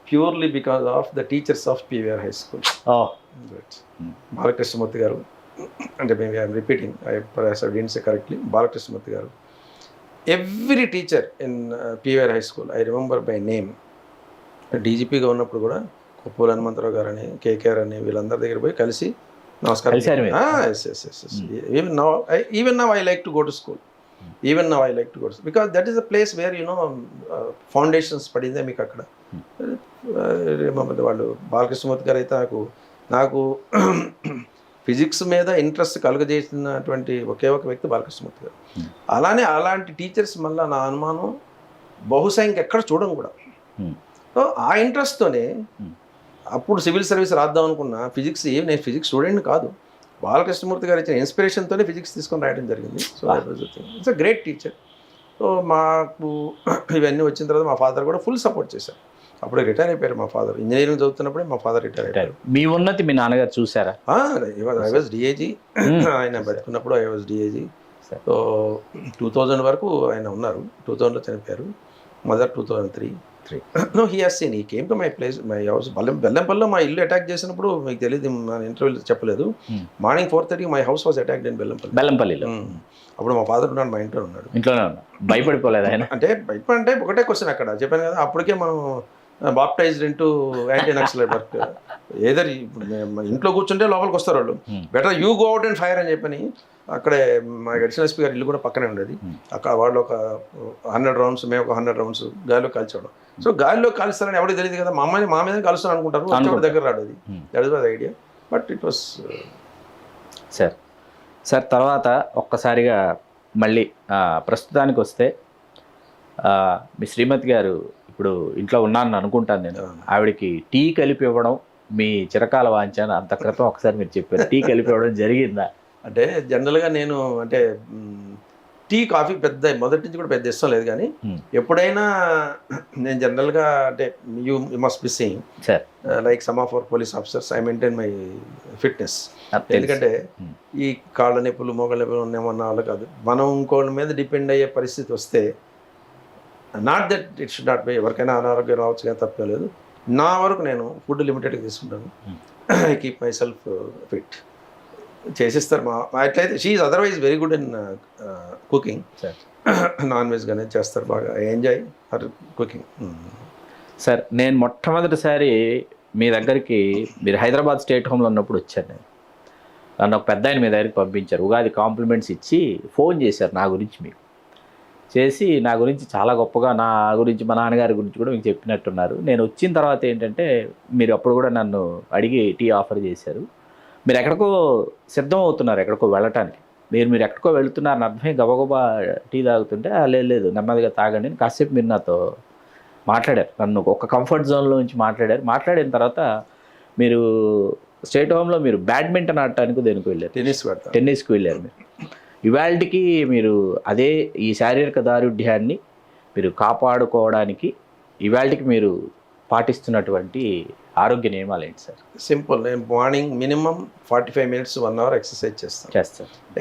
purely because of the teachers of PVR High School. Balakrishnamurthy గారు, అంటే maybe I am repeating, I didn't say correctly, Balakrishnamurthy గారు. Every teacher in PVR High School I remember by name. డీజీపీగా ఉన్నప్పుడు కూడా కొప్పూల హనుమంతరావు గారు అని, KKR అని, వీళ్ళందరి దగ్గర పోయి కలిసి నమస్కారం. Even now I like to go to school. Because that is a place where foundations పడిందే మీకు అక్కడ. వాళ్ళు బాలకృష్ణమూర్తి గారు అయితే నాకు ఫిజిక్స్ మీద ఇంట్రెస్ట్ కలుగజేసినటువంటి ఒకే ఒక వ్యక్తి బాలకృష్ణమూర్తి గారు. అలాంటి టీచర్స్ మళ్ళీ నా అనుమానం బహుశా ఇంకెక్కడ చూడడం కూడా. సో ఆ ఇంట్రెస్ట్తోనే అప్పుడు సివిల్ సర్వీస్ రాద్దాం అనుకున్నా. నేను ఫిజిక్స్ స్టూడెంట్ కాదు, బాలకృష్ణమూర్తి గారు ఇచ్చిన ఇన్స్పిరేషన్తోనే ఫిజిక్స్ తీసుకొని రాయడం జరిగింది. So it's a great teacher. So మాకు ఇవన్నీ వచ్చిన తర్వాత మా ఫాదర్ కూడా ఫుల్ సపోర్ట్ చేశారు. అప్పుడే రిటైర్ అయిపోయారు మా ఫాదర్. ఇంజనీరింగ్ చదువుతున్నప్పుడే మా ఫాదర్ రిటైర్ అయిపోయారు. మీ ఉన్నతి మీ నాన్నగారు చూసారా? I was DAG. ఆయన బతుకున్నప్పుడు ఐ వాజ్ డిఏజీ. సో 2000 వరకు ఆయన ఉన్నారు. 2000లో చనిపోయారు. Mother 2003. No, he has seen. He came to my place, my house. బెల్లంపల్లిలో మా ఇల్లు అటాక్ చేసినప్పుడు మీకు తెలియదు, మన ఇంటర్వ్యూలో చెప్పలేదు. Morning 4:30 my house was attacked in బెల్లంపల్లిలో. అప్పుడు మా ఫాదర్ ఉన్నాడు, మా ఇంట్లోనే ఉన్నాడు. భయపడిపోలేదు ఆయన? అంటే ఒకటే క్వశ్చన్ అక్కడ చెప్పాను కదా, అప్పటికే మనం baptised into anti naxalite work. Either ఇప్పుడు ఇంట్లో కూర్చుంటే లోపలికి వస్తారు వాళ్ళు. Better you go out and fire అని చెప్పని అక్కడే మా అడిషనల్ ఎస్పీ గారి ఇల్లు కూడా పక్కనే ఉండేది. అక్కడ వాళ్ళు ఒక 100 రౌండ్స్, మేము ఒక 100 రౌండ్స్ గాలిలో కాల్చేవాడు. సో గాలిలో కాల్స్తారని ఎవరికి తెలియదు కదా, మా మీద కలుస్తాను అనుకుంటారు, వచ్చేవాడి దగ్గర రాడు. అది that is was idea, but it was. Sir తర్వాత ఒక్కసారిగా మళ్ళీ ప్రస్తుతానికి వస్తే మీ శ్రీమతి గారు ఇప్పుడు ఇంట్లో ఉన్నానని అనుకుంటాను నేను, ఆవిడకి టీ కలిపి ఇవ్వడం మీ చిరకాల వాంఛన, అంత క్రితం ఒకసారి మీరు చెప్పారు, టీ కలిపి ఇవ్వడం జరిగిందా? అంటే జనరల్గా నేను అంటే టీ కాఫీ పెద్ద మొదటి నుంచి కూడా పెద్ద ఇష్టం లేదు, కానీ ఎప్పుడైనా నేను జనరల్గా అంటే you must be saying like some of our police officers I maintain my fitness. ఎందుకంటే ఈ కాళ్ళ నొప్పులు మోకాళ్ళ నొప్పులు ఉన్నామన్న వాళ్ళు కాదు, మనం ఇంకోళ్ళ మీద డిపెండ్ అయ్యే పరిస్థితి వస్తే, not that it should not be, ఎవరికైనా అనారోగ్యం రావచ్చు కానీ తప్పలేదు. నా వరకు నేను ఫుడ్ లిమిటెడ్గా తీసుకుంటాను. I keep my self fit. చేసిస్తారు మా అట్లయితే. She is otherwise very good in cooking, non veg కానీ చేస్తారు బాగా. I enjoy her cooking. Sir నేను మొట్టమొదటిసారి మీ దగ్గరికి మీరు హైదరాబాద్ స్టేట్ హోమ్లో ఉన్నప్పుడు వచ్చాను. నేను నన్ను ఒక పెద్ద ఆయన మీ దగ్గరికి పంపించారు, ఉగాది కాంప్లిమెంట్స్ ఇచ్చి ఫోన్ చేశారు నా గురించి, మీకు చేసి నా గురించి చాలా గొప్పగా, నా గురించి మా నాన్నగారి గురించి కూడా మీకు చెప్పినట్టున్నారు. నేను వచ్చిన తర్వాత ఏంటంటే మీరు అప్పుడు కూడా నన్ను అడిగి టీ ఆఫర్ చేశారు. మీరు ఎక్కడికో సిద్ధం అవుతున్నారు, ఎక్కడికో వెళ్ళటానికి. మీరు ఎక్కడికో వెళుతున్నారని అర్థమై గబగబా టీ తాగుతుంటే లేదు నెమ్మదిగా తాగండి అని కాసేపు మీరు నాతో మాట్లాడారు, నన్ను ఒక కంఫర్ట్ జోన్లో నుంచి మాట్లాడారు. మాట్లాడిన తర్వాత మీరు స్టేట్ హోమ్లో మీరు బ్యాడ్మింటన్ ఆడటానికి దేనికి వెళ్ళారు, టెన్నిస్కి వెళ్ళారు. మీరు ఇవాళకి మీరు అదే ఈ శారీరక దారుఢ్యాన్ని మీరు కాపాడుకోవడానికి ఇవాళకి మీరు పాటిస్తున్నటువంటి ఆరోగ్య నియమాలు ఏంటి సార్? సింపుల్. నేను morning minimum 45 minutes 1 hour exercise చేస్తాను.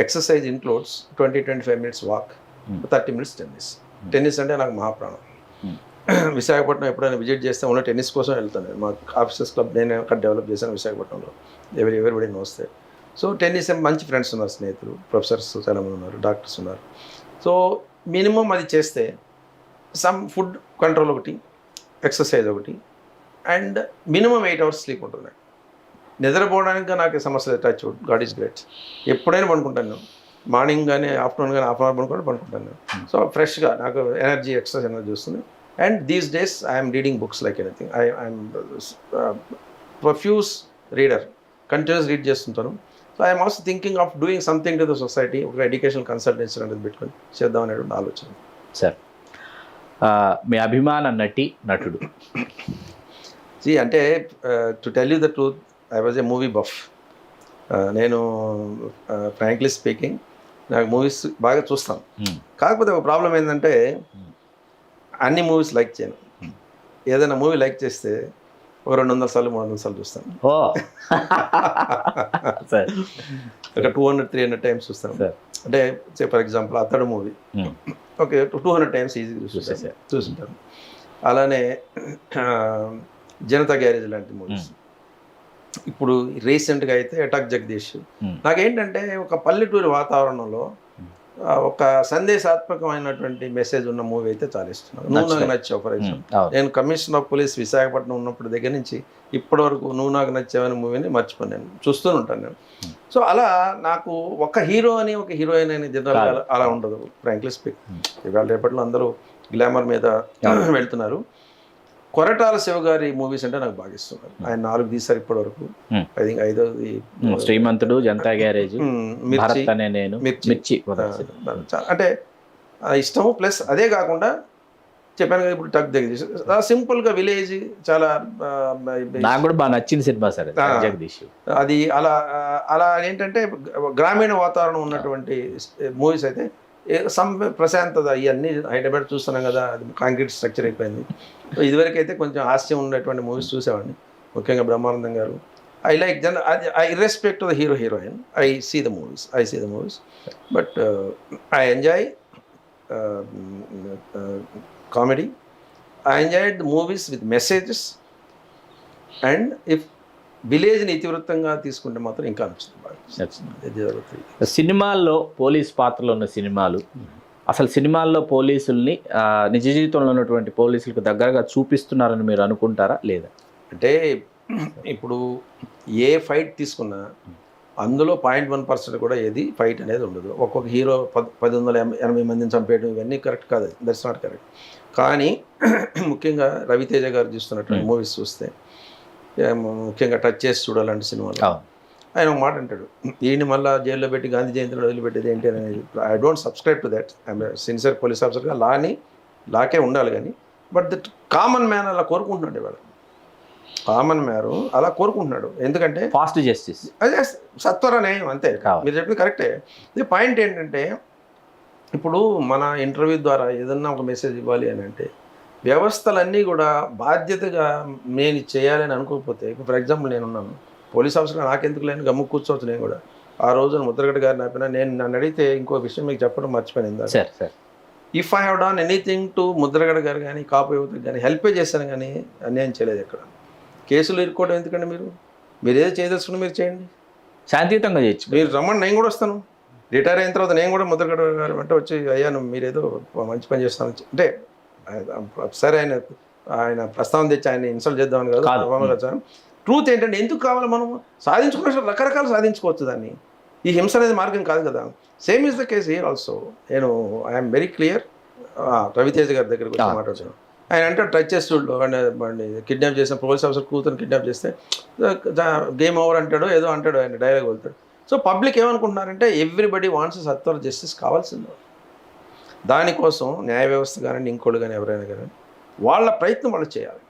Exercise includes 20-25 minutes walk, 30 minutes tennis. Tennis అంటే నాకు మహాప్రాణం. విశాఖపట్నం ఎప్పుడైనా విజిట్ చేస్తే ఉన్న టెన్నిస్ కోసం వెళ్తాను. మా ఆఫీసర్స్ క్లబ్ నేను అక్కడ డెవలప్ చేశాను విశాఖపట్నంలో. ఎవరిబడి నోస్తే. సో టెన్నిస్ మంచి ఫ్రెండ్స్ ఉన్నారు, స్నేహితులు, ప్రొఫెసర్స్ చాలామంది ఉన్నారు, డాక్టర్స్ ఉన్నారు. సో మినిమం అది చేస్తే సమ్ ఫుడ్ కంట్రోల్ ఒకటి, ఎక్సర్సైజ్ ఒకటి, అండ్ మినిమం 8 hours స్లీప్ ఉంటుంది. నిద్రపోవడానికి నాకు సమస్య లేదు, touch wood, God is great. ఎప్పుడైనా పడుకుంటాను నేను, మార్నింగ్ కానీ ఆఫ్టర్నూన్ కానీ హాఫ్ అవర్ పడుకుంటాను నేను. సో ఫ్రెష్గా నాకు ఎనర్జీ, ఎక్స్ట్రా ఎనర్జీ వస్తుంది. And these days I'm reading books like anything. I'm profuse reader, continuous read చేస్తుంటాను. So I'm also thinking of doing something to the society, ఒక educational consultancy అనేది పెట్టుకొని చేద్దామనేటువంటి ఆలోచన. సార్ మీ అభిమాన నటుడు? అంటే to tell you the truth, I was a movie buff. నేను ఫ్రాంక్లీ స్పీకింగ్ నాకు మూవీస్ బాగా చూస్తాను. కాకపోతే ఒక ప్రాబ్లం ఏంటంటే అన్ని మూవీస్ లైక్ చేయను. ఏదైనా మూవీ లైక్ చేస్తే ఒక 200 సార్లు 300 సార్లు చూస్తాను. ఒక 200-300 times చూస్తాను. అంటే ఫర్ ఎగ్జాంపుల్ అతడు మూవీ ఓకే 200 times ఈజీగా చూస్తుంటాను. అలానే జనతా గ్యారేజ్ లాంటి మూవీస్. ఇప్పుడు రీసెంట్గా అయితే అటాక్ జగదీష్. నాకేంటంటే ఒక పల్లెటూరి వాతావరణంలో ఒక సందేశాత్మకమైనటువంటి మెసేజ్ ఉన్న మూవీ అయితే చాలా ఇష్టం. నువ్వు నాకు నచ్చావు. ఫర్ ఎగ్జాంపుల్ నేను కమిషనర్ ఆఫ్ పోలీస్ విశాఖపట్నం ఉన్నప్పుడు దగ్గర నుంచి ఇప్పటి వరకు నువ్వు నాకు నచ్చావని మూవీని మర్చిపోయి నేను చూస్తూనే ఉంటాను నేను. సో అలా నాకు ఒక హీరో అని ఒక హీరోయిన్ అని జనరల్ అలా ఉండదు. ఫ్రాంక్లీ స్పీక్ ఇవాళ రేపట్లో అందరూ గ్లామర్ మీద వెళ్తున్నారు. కొరటాల శివ గారి మూవీస్ అంటే నాకు బాగా ఇస్తున్నారు. ఆయన 4 తీశారు ఇప్పటి వరకు. ఐ థింక్ 5వది శ్రీమంతుడు, జనతా గ్యారేజ్, మిర్చి. అంటే ఇష్టము. ప్లస్ అదే కాకుండా చెప్పాను కదా ఇప్పుడు టక్ జగదీష్ సింపుల్గా విలేజ్ చాలా నాకు కూడా బాగా నచ్చింది సినిమా సార్ జగదీష్. అది అలా అలా ఏంటంటే గ్రామీణ వాతావరణం ఉన్నటువంటి మూవీస్ అయితే ప్రశాంతత. ఇవన్నీ హైదరాబాద్ చూస్తున్నాం కదా, అది కాంక్రీట్ స్ట్రక్చర్ అయిపోయింది. ఇదివరకు అయితే కొంచెం హాస్యం ఉన్నటువంటి మూవీస్ చూసేవాడిని, ముఖ్యంగా బ్రహ్మానందం గారు. I like I irrespect the hero heroine, I see the movies but I enjoy comedy. I enjoyed the movies with messages. And if విలేజ్ని ఇతివృత్తంగా తీసుకుంటే మాత్రం ఇంకా నచ్చుతుంది. సినిమాల్లో పోలీస్ పాత్రలో ఉన్న సినిమాలు అసలు సినిమాల్లో పోలీసుల్ని నిజ జీవితంలో ఉన్నటువంటి పోలీసులకు దగ్గరగా చూపిస్తున్నారని మీరు అనుకుంటారా లేదా? అంటే ఇప్పుడు ఏ ఫైట్ తీసుకున్నా అందులో 0.1% కూడా ఏది ఫైట్ అనేది ఉండదు. ఒక్కొక్క హీరో 1080 మందిని చంపేయడం ఇవన్నీ కరెక్ట్ కాదు, దట్స్ నాట్ కరెక్ట్. కానీ ముఖ్యంగా రవితేజ గారు చూస్తున్నటువంటి మూవీస్ చూస్తే ముఖ్యంగా టచ్ చేసి చూడాలంటే సినిమాలో ఆయన ఒక మాట అంటాడు, ఈయన మళ్ళీ జైల్లో పెట్టి గాంధీ జయంతిలో వదిలిపెట్టేది ఏంటి అనేది. I don't subscribe to that. I'm sincere police ఆఫీసర్గా లాకే ఉండాలి కానీ బట్ దట్ కామన్ మ్యాన్ అలా కోరుకుంటున్నాడు. ఇవాళ కామన్ మ్యాన్ అలా కోరుకుంటున్నాడు. ఎందుకంటే ఫాస్ట్ జస్టిస్, అదే సత్వర న్యాయం, అంతే. మీరు చెప్పింది కరెక్టే. ఇది పాయింట్ ఏంటంటే ఇప్పుడు మన ఇంటర్వ్యూ ద్వారా ఏదన్నా ఒక మెసేజ్ ఇవ్వాలి అని అంటే వ్యవస్థలన్నీ కూడా బాధ్యతగా నేను చేయాలని అనుకోకపోతే, ఫర్ ఎగ్జాంపుల్ నేనున్నాను పోలీస్ ఆఫీసర్గా, నాకెందుకు లేని గమ్ము కూర్చోవచ్చు. నేను కూడా ఆ రోజున ముద్రగడ్డ గారిని ఆపినా, నన్ను అడిగితే ఇంకో విషయం మీకు చెప్పడం మర్చిపోయింది. If I have done anything to Mudragada గారు కానీ కాపు యువతకు కానీ హెల్పే చేశాను కానీ అన్యాయం చేయలేదు. ఎక్కడ కేసులు ఇరుక్కోవడం ఎందుకంటే మీరు ఏదో చేయదలుచుకుని మీరు చేయండి, శాంతియుతంగా చేయొచ్చు. మీరు రమ్మని నేను కూడా వస్తాను. రిటైర్ అయిన తర్వాత నేను కూడా ముద్రగడ్డ గారు అంటే వచ్చి అయ్యాను మీరేదో మంచి పని చేస్తాను అంటే సరే ఆయన ప్రస్తావన తెచ్చి ఆయన ఇన్సల్ట్ చేద్దామని కదా. ట్రూత్ ఏంటంటే ఎందుకు కావాలి, మనం సాధించుకున్న రకరకాలు సాధించుకోవచ్చు దాన్ని. ఈ హింస అనేది మార్గం కాదు కదా. Same is the case here also. నేను ఐఎమ్ వెరీ క్లియర్. రవితేజ గారి దగ్గరికి వచ్చి మాట్లాడుతున్నాను. ఆయన అంటే టచ్ చేసి చూడు, కిడ్నాప్ చేసిన పోలీస్ ఆఫీసర్ కూతురు కిడ్నాప్ చేస్తే గేమ్ ఓవర్ అంటాడు, ఏదో అంటాడు, ఆయన డైలాగ్ వెళ్తాడు. సో పబ్లిక్ ఏమనుకుంటున్నారంటే ఎవ్రీబడి వాంట్స్ సత్వర జస్టిస్ కావాల్సింది. దానికోసం న్యాయ వ్యవస్థ కానివ్వండి, ఇంకోళ్ళు కానీ ఎవరైనా కానీ వాళ్ళ ప్రయత్నం వాళ్ళు చేయాలి.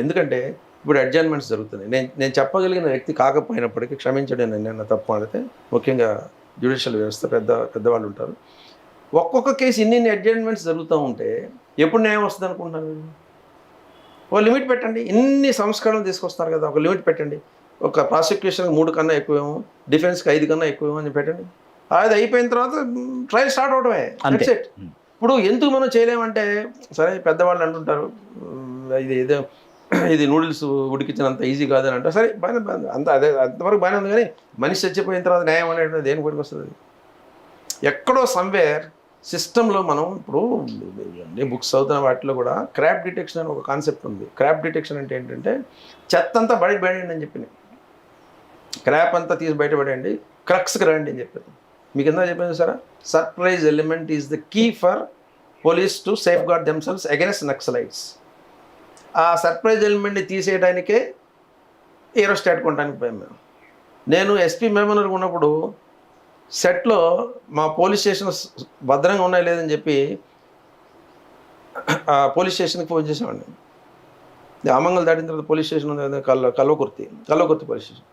ఎందుకంటే ఇప్పుడు అడ్జర్న్మెంట్స్ జరుగుతున్నాయి. నేను చెప్పగలిగిన వ్యక్తి కాకపోయినప్పటికీ క్షమించడం నేను తప్పు ఆడితే, ముఖ్యంగా జ్యుడిషియల్ వ్యవస్థ పెద్దవాళ్ళు ఉంటారు. ఒక్కొక్క కేసు ఇన్ని అడ్జర్న్మెంట్స్ జరుగుతూ ఉంటే ఎప్పుడు న్యాయం వస్తుంది అనుకుంటున్నాను. ఒక లిమిట్ పెట్టండి. ఇన్ని సంస్కరణలు తీసుకొస్తారు కదా, ఒక లిమిట్ పెట్టండి. ఒక ప్రాసిక్యూషన్కి 3 కన్నా ఎక్కువేమో, డిఫెన్స్కి 5 కన్నా ఎక్కువేమో అని పెట్టండి. అది అయిపోయిన తర్వాత ట్రయల్ స్టార్ట్ అవడమే. సెట్. ఇప్పుడు ఎందుకు మనం చేయలేమంటే, సరే పెద్దవాళ్ళు అంటుంటారు ఇది నూడిల్స్ ఉడికించినంత ఈజీ కాదని అంటారు. సరే బాగానే అంతవరకు బాగానే ఉంది. కానీ మనిషి చచ్చిపోయిన తర్వాత న్యాయం అనేది దేనికి పనికి వస్తుంది? ఎక్కడో సమ్వేర్ సిస్టంలో మనం ఇప్పుడు అన్ని బుక్స్ చదువుతున్న వాటిలో కూడా క్రాప్ డిటెక్షన్ అని ఒక కాన్సెప్ట్ ఉంది. క్రాప్ డిటెక్షన్ అంటే ఏంటంటే చెత్త అంతా బయటపడేయండి అని చెప్పింది. క్రాప్ అంతా తీసి బయటపడేయండి, క్రక్స్కి రండి అని చెప్పింది. మీకు ఎంత చెప్పింది sir? Surprise element is the key for police to safeguard themselves against Naxalites. ఆ సర్ప్రైజ్ ఎలిమెంట్ని తీసేయడానికే ఏరోస్టాట్ కొనడానికి పోయాం మేము. నేను ఎస్పీ మెమనర్గా ఉన్నప్పుడు సెట్లో మా పోలీస్ స్టేషన్ భద్రంగా ఉన్నాయి లేదని చెప్పి పోలీస్ స్టేషన్కి ఫోన్ చేసామండి. ఆమంగల్ దాటిన తర్వాత పోలీస్ స్టేషన్ ఉంది, కల్వకుర్తి పోలీస్ స్టేషన్.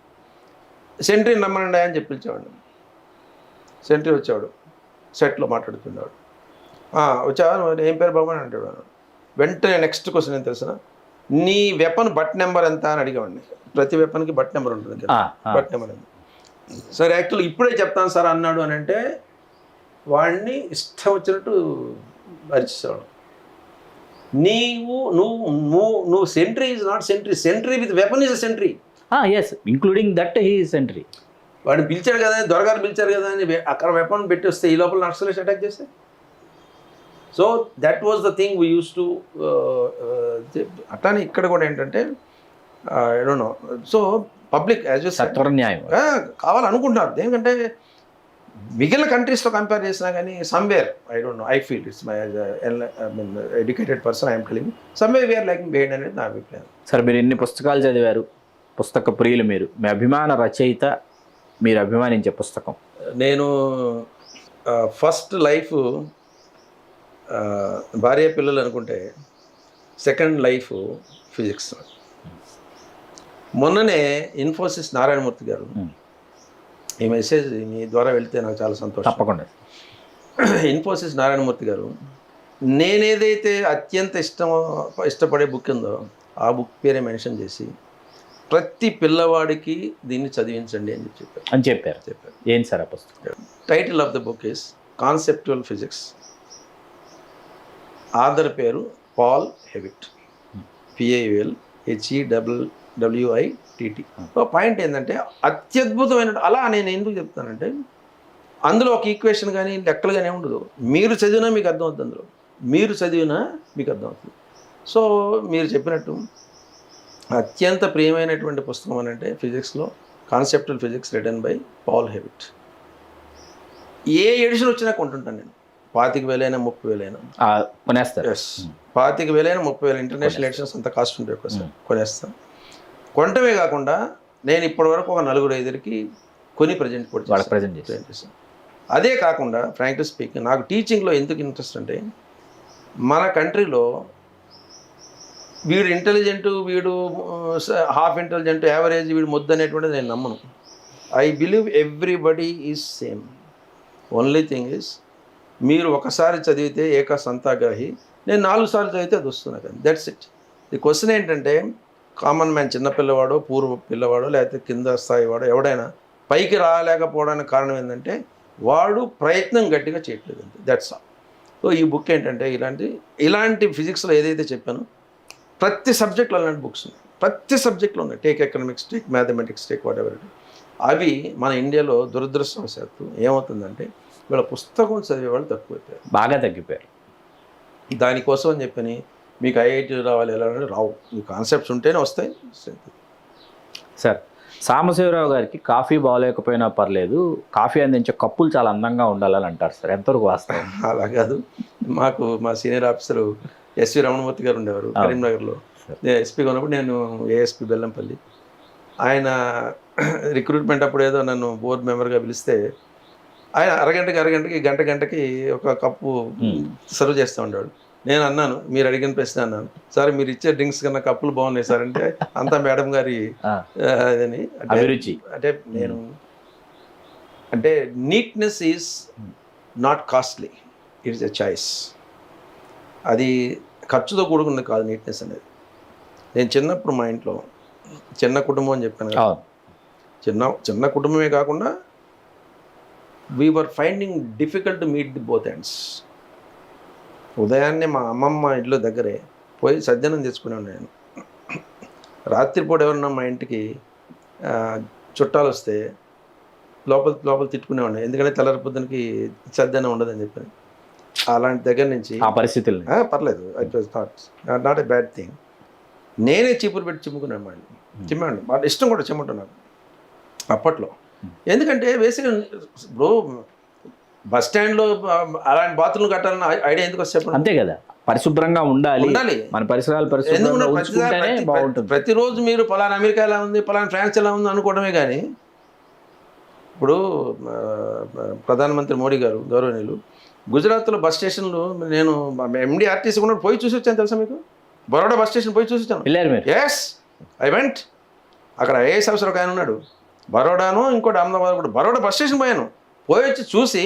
సెంట్రీని రమ్మనండి అని చెప్పి పిలిచేవాడిని. సెంట్రీ వచ్చేవాడు, సెట్లో మాట్లాడుతుండేవాడు. వచ్చావా, ఏం పేరు బాబు అని అంటాడు. వెంటనే నెక్స్ట్ క్వశ్చన్ ఏం తెలిసిన, నీ వెపన్ బట్ నెంబర్ ఎంత అని అడిగేవాడిని. ప్రతి వెపన్కి బట్ నెంబర్ ఉంటుంది కదా, బట్ నెంబర్ ఎంత. సరే యాక్చువల్గా ఇప్పుడే చెప్తాను సార్ అన్నాడు అని అంటే వాడిని ఇష్టం వచ్చినట్టు అరిచేవాడు. నువ్వు sentry is not sentry with weapon is a sentry. Yes, including that he is sentry. వాడిని పిలిచాడు కదా, దొరగారు పిలిచారు కదా అని అక్కడ వెపన్ పెట్టి వస్తే ఈ లోపల నక్సలైట్స్ అటాక్ చేస్తే. So that was the thing we use to. అట్లానే ఇక్కడ కూడా ఏంటంటే I don't know. So public as న్యాయం కావాలనుకుంటున్నారు. ఎందుకంటే మిగిలిన కంట్రీస్తో కంపేర్ చేసినా కానీ somewhere I don't know, I feel it's my educated person I'm telling somewhere we are lacking behind అనేది నా అభిప్రాయం. సార్, మీరు ఎన్ని పుస్తకాలు చదివారు, పుస్తక ప్రియులు మీరు, మీ అభిమాన రచయిత, మీరు అభిమానించే పుస్తకం? నేను ఫస్ట్ లైఫ్ భార్య పిల్లలు అనుకుంటే, సెకండ్ లైఫ్ ఫిజిక్స్. మొన్ననే ఇన్ఫోసిస్ నారాయణమూర్తి గారు ఈ మెసేజ్ మీ ద్వారా వెళ్తే నాకు చాలా సంతోషం. తప్పకుండా. ఇన్ఫోసిస్ నారాయణమూర్తి గారు నేనేదైతే అత్యంత ఇష్టపడే బుక్ ఉందో ఆ బుక్ పేరే మెన్షన్ చేసి ప్రతి పిల్లవాడికి దీన్ని చదివించండి అని చెప్పారు. ఏం సార్ ఆ పుస్తకం? Title of the book is conceptual physics. Author పేరు పాల్ హెవిట్, PAULHEWITT. పాయింట్ ఏంటంటే అత్యద్భుతమైన, అలా నేను ఎందుకు చెప్తానంటే అందులో ఒక ఈక్వేషన్ కానీ లెక్కలు కానీ ఉండదు. మీరు చదివినా మీకు అర్థమవుతుంది, అందులో మీరు చదివినా మీకు అర్థమవుతుంది. సో మీరు చెప్పినట్టు అత్యంత ప్రియమైనటువంటి పుస్తకం అని అంటే ఫిజిక్స్లో conceptual physics written by Paul Hewitt. ఏ ఎడిషన్ వచ్చినా కొంటుంటాను నేను. 25,000 30,000 కొనేస్తారు. ఎస్, 25,000 30,000 ఇంటర్నేషనల్ ఎడిషన్స్ అంత కాస్ట్ ఉంటాయి ఒకసారి కొనేస్తాను. కొనటమే కాకుండా నేను ఇప్పటివరకు ఒక 4-5కి కొని ప్రజెంట్ చేశాను. అదే కాకుండా ఫ్రాంక్లీ స్పీకింగ్ నాకు టీచింగ్లో ఎందుకు ఇంట్రెస్ట్ అంటే మన కంట్రీలో వీడు ఇంటెలిజెంట్, వీడు హాఫ్ ఇంటెలిజెంట్, యావరేజ్, వీడు మొద్దు అనేటువంటిది నేను నమ్మను. I believe everybody is same. Only thing is మీరు ఒకసారి చదివితే ఏక సంతాగ్రాహి, నేను 4 సార్లు చదివితే అది వస్తున్నా కానీ దట్స్ ఇట్. ది క్వశ్చన్ ఏంటంటే కామన్ మ్యాన్, చిన్నపిల్లవాడో పూర్వ పిల్లవాడో లేకపోతే కింద స్థాయి వాడో ఎవడైనా పైకి రాలేకపోవడానికి కారణం ఏంటంటే వాడు ప్రయత్నం గట్టిగా చేయట్లేదు అంతే. That's all. సో ఈ బుక్ ఏంటంటే ఇలాంటి ఫిజిక్స్లో ఏదైతే చెప్పానో ప్రతి సబ్జెక్ట్లో అలాంటి బుక్స్ ఉన్నాయి, ప్రతి సబ్జెక్ట్లో ఉన్నాయి. Take economics, take mathematics, take what ever. అవి మన ఇండియాలో దురదృష్టవశాత్తు ఏమవుతుందంటే వీళ్ళ పుస్తకం చదివే వాళ్ళు తక్కువైపోయారు, బాగా తగ్గిపోయారు. దానికోసం అని చెప్పని మీకు ఐఐటీ రావాలి ఎలా రావు, మీ కాన్సెప్ట్స్ ఉంటేనే వస్తాయి. సార్, సాంబశివరావు గారికి కాఫీ బాగోలేకపోయినా పర్లేదు, కాఫీ అందించే కప్పులు చాలా అందంగా ఉండాలని అంటారు సార్, ఎంతవరకు వాస్తవం? అలా కాదు. మా సీనియర్ ఆఫీసరు ఎస్వి రమణమూర్తి గారు ఉండేవారు కరీంనగర్లో. నేను ఎస్పీగా ఉన్నప్పుడు, నేను ఏఎస్పీ బెల్లంపల్లి. ఆయన రిక్రూట్మెంట్ అప్పుడు ఏదో నన్ను బోర్డు మెంబర్గా పిలిస్తే ఆయన అరగంటకి గంటకి ఒక కప్పు సర్వ్ చేస్తూ ఉండేవాడు. నేను అన్నాను, మీరు అడిగిన ప్రశ్న అన్నాను, సార్ మీరు ఇచ్చే డ్రింక్స్ కన్నా కప్పులు బాగున్నాయి సార్ అంటే, అంతా మేడం గారి అదని అభిరుచి. అంటే నేను అంటే neatness is not costly, it's a choice. అది ఖర్చుతో కూడుకున్నది కాదు నీట్నెస్ అనేది. నేను చిన్నప్పుడు మా ఇంట్లో చిన్న కుటుంబం అని చెప్పాను కదా, చిన్న కుటుంబమే కాకుండా we were finding difficult to meet the both ends. ఉదయాన్నే మా అమ్మమ్మ ఇంట్లో దగ్గరే పోయి సజ్జనం తెచ్చుకున్నాను నేను. రాత్రిపూట ఎవరన్నా మా ఇంటికి చుట్టాలు వస్తే లోపల తిట్టుకునేవాడిని, ఎందుకంటే తెల్లారి పొద్దునకి సజ్జనం ఉండదని చెప్పని. అలాంటి దగ్గర నుంచి ఆ పరిస్థితులు పర్లేదు, it was not a bad thing. నేనే చీపురు పెట్టి చిమ్మేవాడిని. వాళ్ళ ఇష్టం కూడా చిమ్మంటున్నాను అప్పట్లో. ఎందుకంటే బేసిక్గా ఇప్పుడు బస్ స్టాండ్లో అలాంటి బాత్రూమ్ కట్టాలన్న ఐడియా ఎందుకు వస్తే చెప్పండి. అంతే కదా, పరిశుభ్రంగా ఉండాలి, మన పరిసరాలు బాగుంటుంది. ప్రతిరోజు మీరు పలానా అమెరికా ఎలా ఉంది, పలానా ఫ్రాన్స్ ఎలా ఉంది అనుకోవడమే కానీ, ఇప్పుడు ప్రధానమంత్రి మోడీ గారు గౌరవనీయులు గుజరాత్లో బస్ స్టేషన్లు, నేను ఎండిఆర్టీసీ కూడా పోయి చూసి వచ్చాను తెలుసా మీకు. బరోడా బస్ స్టేషన్ పోయి చూసి వచ్చాను. Yes, I went. అక్కడ ఐఏఎస్ ఆఫీసర్ ఒక ఆయన ఉన్నాడు, బరోడాను ఇంకోటి అహ్మదాబాద్ కూడా. బరోడా బస్ స్టేషన్ పోయాను, పోయి వచ్చి చూసి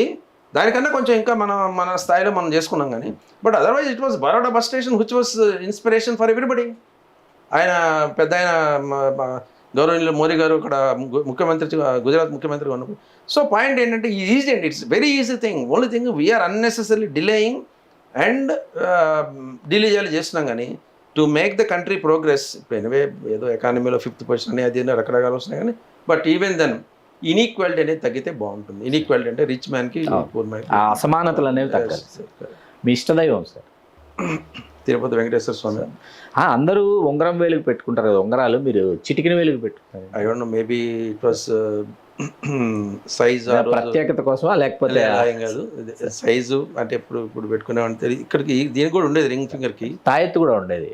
దానికన్నా కొంచెం ఇంకా మన స్థాయిలో మనం చేసుకున్నాం కానీ, but otherwise it was Baroda bus station which was inspiration for everybody. ఆయన పెద్ద ఆయన గౌరవనీయులు మోదీ గారు ఇక్కడ గుజరాత్ ముఖ్యమంత్రిగా ఉన్నప్పుడు. సో పాయింట్ ఏంటంటే ఈజీ అండి, it's very easy thing. Only thing we are unnecessary delaying and delay చేస్తున్నాం కానీ to make the country progress. ఇప్పుడు ఎనివే ఏదో ఎకానమీలో 5th పొజిషన్ అని అది రకరకాలు వస్తున్నాయి కానీ, బట్ ఈవెన్ దెన్ ఇన్ఈక్వాలిటీ అనేది తగ్గితే బాగుంటుంది. ఇన్ఈక్వాలిటీ అంటే రిచ్ మ్యాన్కి పూర్ మ్యాన్కి అసమానతలు అనేవి తగ్గాలి. మీ ఇష్టదైవం సార్ తిరుపతి వెంకటేశ్వర స్వామి. అందరూ ఉంగరం వేలుగు పెట్టుకుంటారు కదా ఉంగరాలు, మీరు చిటికిన వేలుగు పెట్టుకుంటారు. I don't no, maybe it was size ప్రత్యేకత కోసమా లేకపోతే ఏం కాదు, సైజు అంటే ఇప్పుడు పెట్టుకునేవాడిని తెలియదు. ఇక్కడికి దీనికి కూడా ఉండేది, రింగ్ ఫింగర్కి తాయెత్తు కూడా ఉండేది.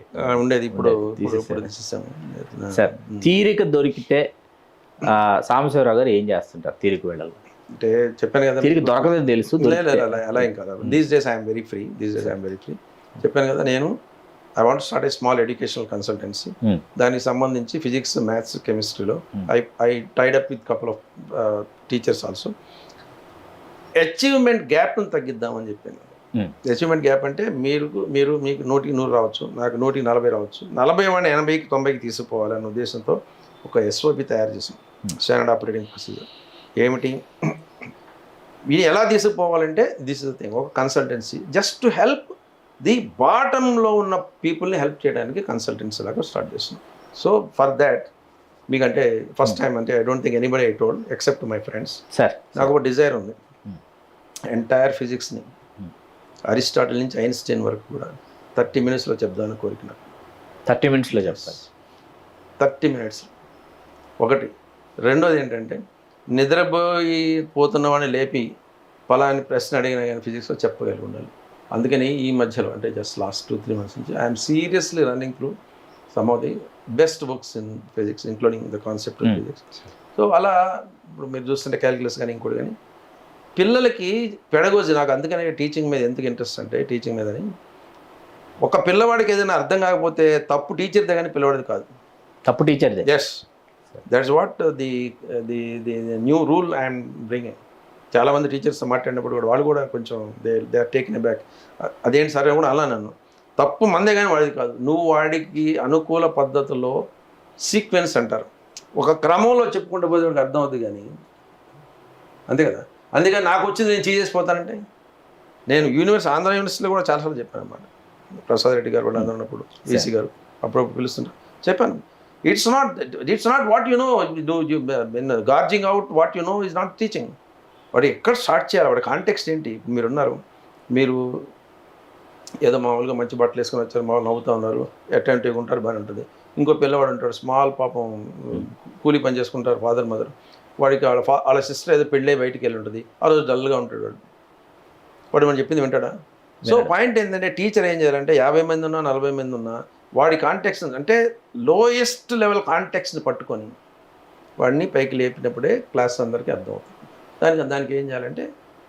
ఇప్పుడు తీసేసాము సార్. తీరిక దొరికితే సాంబశివరావు గారు ఏం చేస్తుంటారు తీరిక వేళల్లో? అంటే చెప్పాను కదా, తీరిక దొరకదని తెలుసు. అలా ఏం కదా, these days I'm very free. చెప్పాను కదా, నేను I want start a small educational consultancy. దానికి సంబంధించి ఫిజిక్స్, మ్యాథ్స్, కెమిస్ట్రీలో I tied up with couple of teachers also. Achievement గ్యాప్ను తగ్గిద్దామని చెప్పాను. అచీవ్మెంట్ గ్యాప్ అంటే మీకు 100కి 100 రావచ్చు, నాకు 100కి 40 రావచ్చు. 40 వాడిని 80కి 90కి తీసుకుపోవాలనే ఉద్దేశంతో ఒక ఎస్ఓపి తయారు చేసాం, స్టాండర్డ్ ఆపరేటింగ్ ప్రొసీజర్. ఏమిటి ఇది ఎలా తీసుకుపోవాలంటే, దిస్ ఇస్ ద థింగ్, ఒక consultancy just to help the బాటంలో ఉన్న పీపుల్ని హెల్ప్ చేయడానికి కన్సల్టెన్సీ లాగా స్టార్ట్ చేస్తున్నాం. సో ఫర్ దాట్ మీకంటే ఫస్ట్ టైం అంటే I don't think anybody I told except my friends. Sir, నాకు ఒక డిజైర్ ఉంది. ఎంటైర్ ఫిజిక్స్ని అరిస్టాటిల్ నుంచి ఐన్స్టైన్ వరకు కూడా 30 minutesలో చెప్దామని కోరిక నాకు. 30 minutesలో చెప్తాను. 30 minutes ఒకటి. రెండోది ఏంటంటే నిద్రపోయి పోతున్న వాడిని లేపి పలాని ప్రశ్న అడిగిన కానీ ఫిజిక్స్లో చెప్పగలిగి ఉండాలి. అందుకని ఈ మధ్యలో అంటే జస్ట్ లాస్ట్ 2-3 months నుంచి I'm seriously running through some of the best books in physics including the concept of physics. So అలా ఇప్పుడు మీరు చూస్తుంటే క్యాలిక్యులస్ కానీ ఇంకోటి కానీ పిల్లలకి పెడగోజీ నాకు అందుకనే టీచింగ్ మీద ఎందుకు ఇంట్రెస్ట్ అంటే టీచింగ్ మీదని ఒక పిల్లవాడికి ఏదైనా అర్థం కాకపోతే తప్పు టీచర్దే కానీ పిల్లవాడిది కాదు. తప్పు టీచర్దే. Yes, that's what the the the new rule I'm bringing. చాలామంది టీచర్స్ మాట్లాడినప్పుడు కూడా వాళ్ళు కూడా కొంచెం they are taking a back. అదేంటి సరే కూడా అలా నన్ను తప్పు మందే కానీ వాడిది కాదు. నువ్వు వాడికి అనుకూల పద్ధతిలో సీక్వెన్స్ అంటారు, ఒక క్రమంలో చెప్పుకుంటూ పోతే వాడికి అర్థం అవుతుంది కానీ అంతే కదా. అందుకని నాకు వచ్చింది నేను చేసేసిపోతానంటే నేను ఆంధ్ర యూనివర్సిటీలో కూడా చాలాసార్లు చెప్పాను అన్నమాట. ప్రసాద్ రెడ్డి గారు కూడా అందరూ ఉన్నప్పుడు వీసీ గారు అప్పుడప్పుడు పిలుస్తుంటారు చెప్పాను, it's not what you know gorging out what you know is not teaching. వాడు ఎక్కడ స్టార్ట్ చేయాలి, వాడి కాంటెక్స్ట్ ఏంటి. మీరున్నారు, మీరు ఏదో మామూలుగా మంచి బట్టలు వేసుకొని వచ్చారు, మామూలు నవ్వుతూ ఉన్నారు, అటెంటివ్గా ఉంటారు, బాగానే ఉంటుంది. ఇంకో పిల్లవాడు ఉంటాడు స్మాల్ పాపం కూలీ పని చేసుకుంటారు ఫాదర్ మదర్, వాడికి వాళ్ళ సిస్టర్ ఏదో పెళ్ళి బయటికి వెళ్ళి ఉంటుంది, ఆ రోజు డల్గా ఉంటాడు వాడు మనం చెప్పింది వింటాడా. సో పాయింట్ ఏంటంటే టీచర్ ఏం చేయాలంటే 50 మంది ఉన్నా 40 మంది ఉన్నా వాడి కాంటెక్స్ట్ అంటే లోయెస్ట్ లెవెల్ కాంటెక్స్ని పట్టుకొని వాడిని పైకి లేపినప్పుడే క్లాస్ అందరికీ అర్థమవుతుంది. దానికి ఏం చేయాలంటే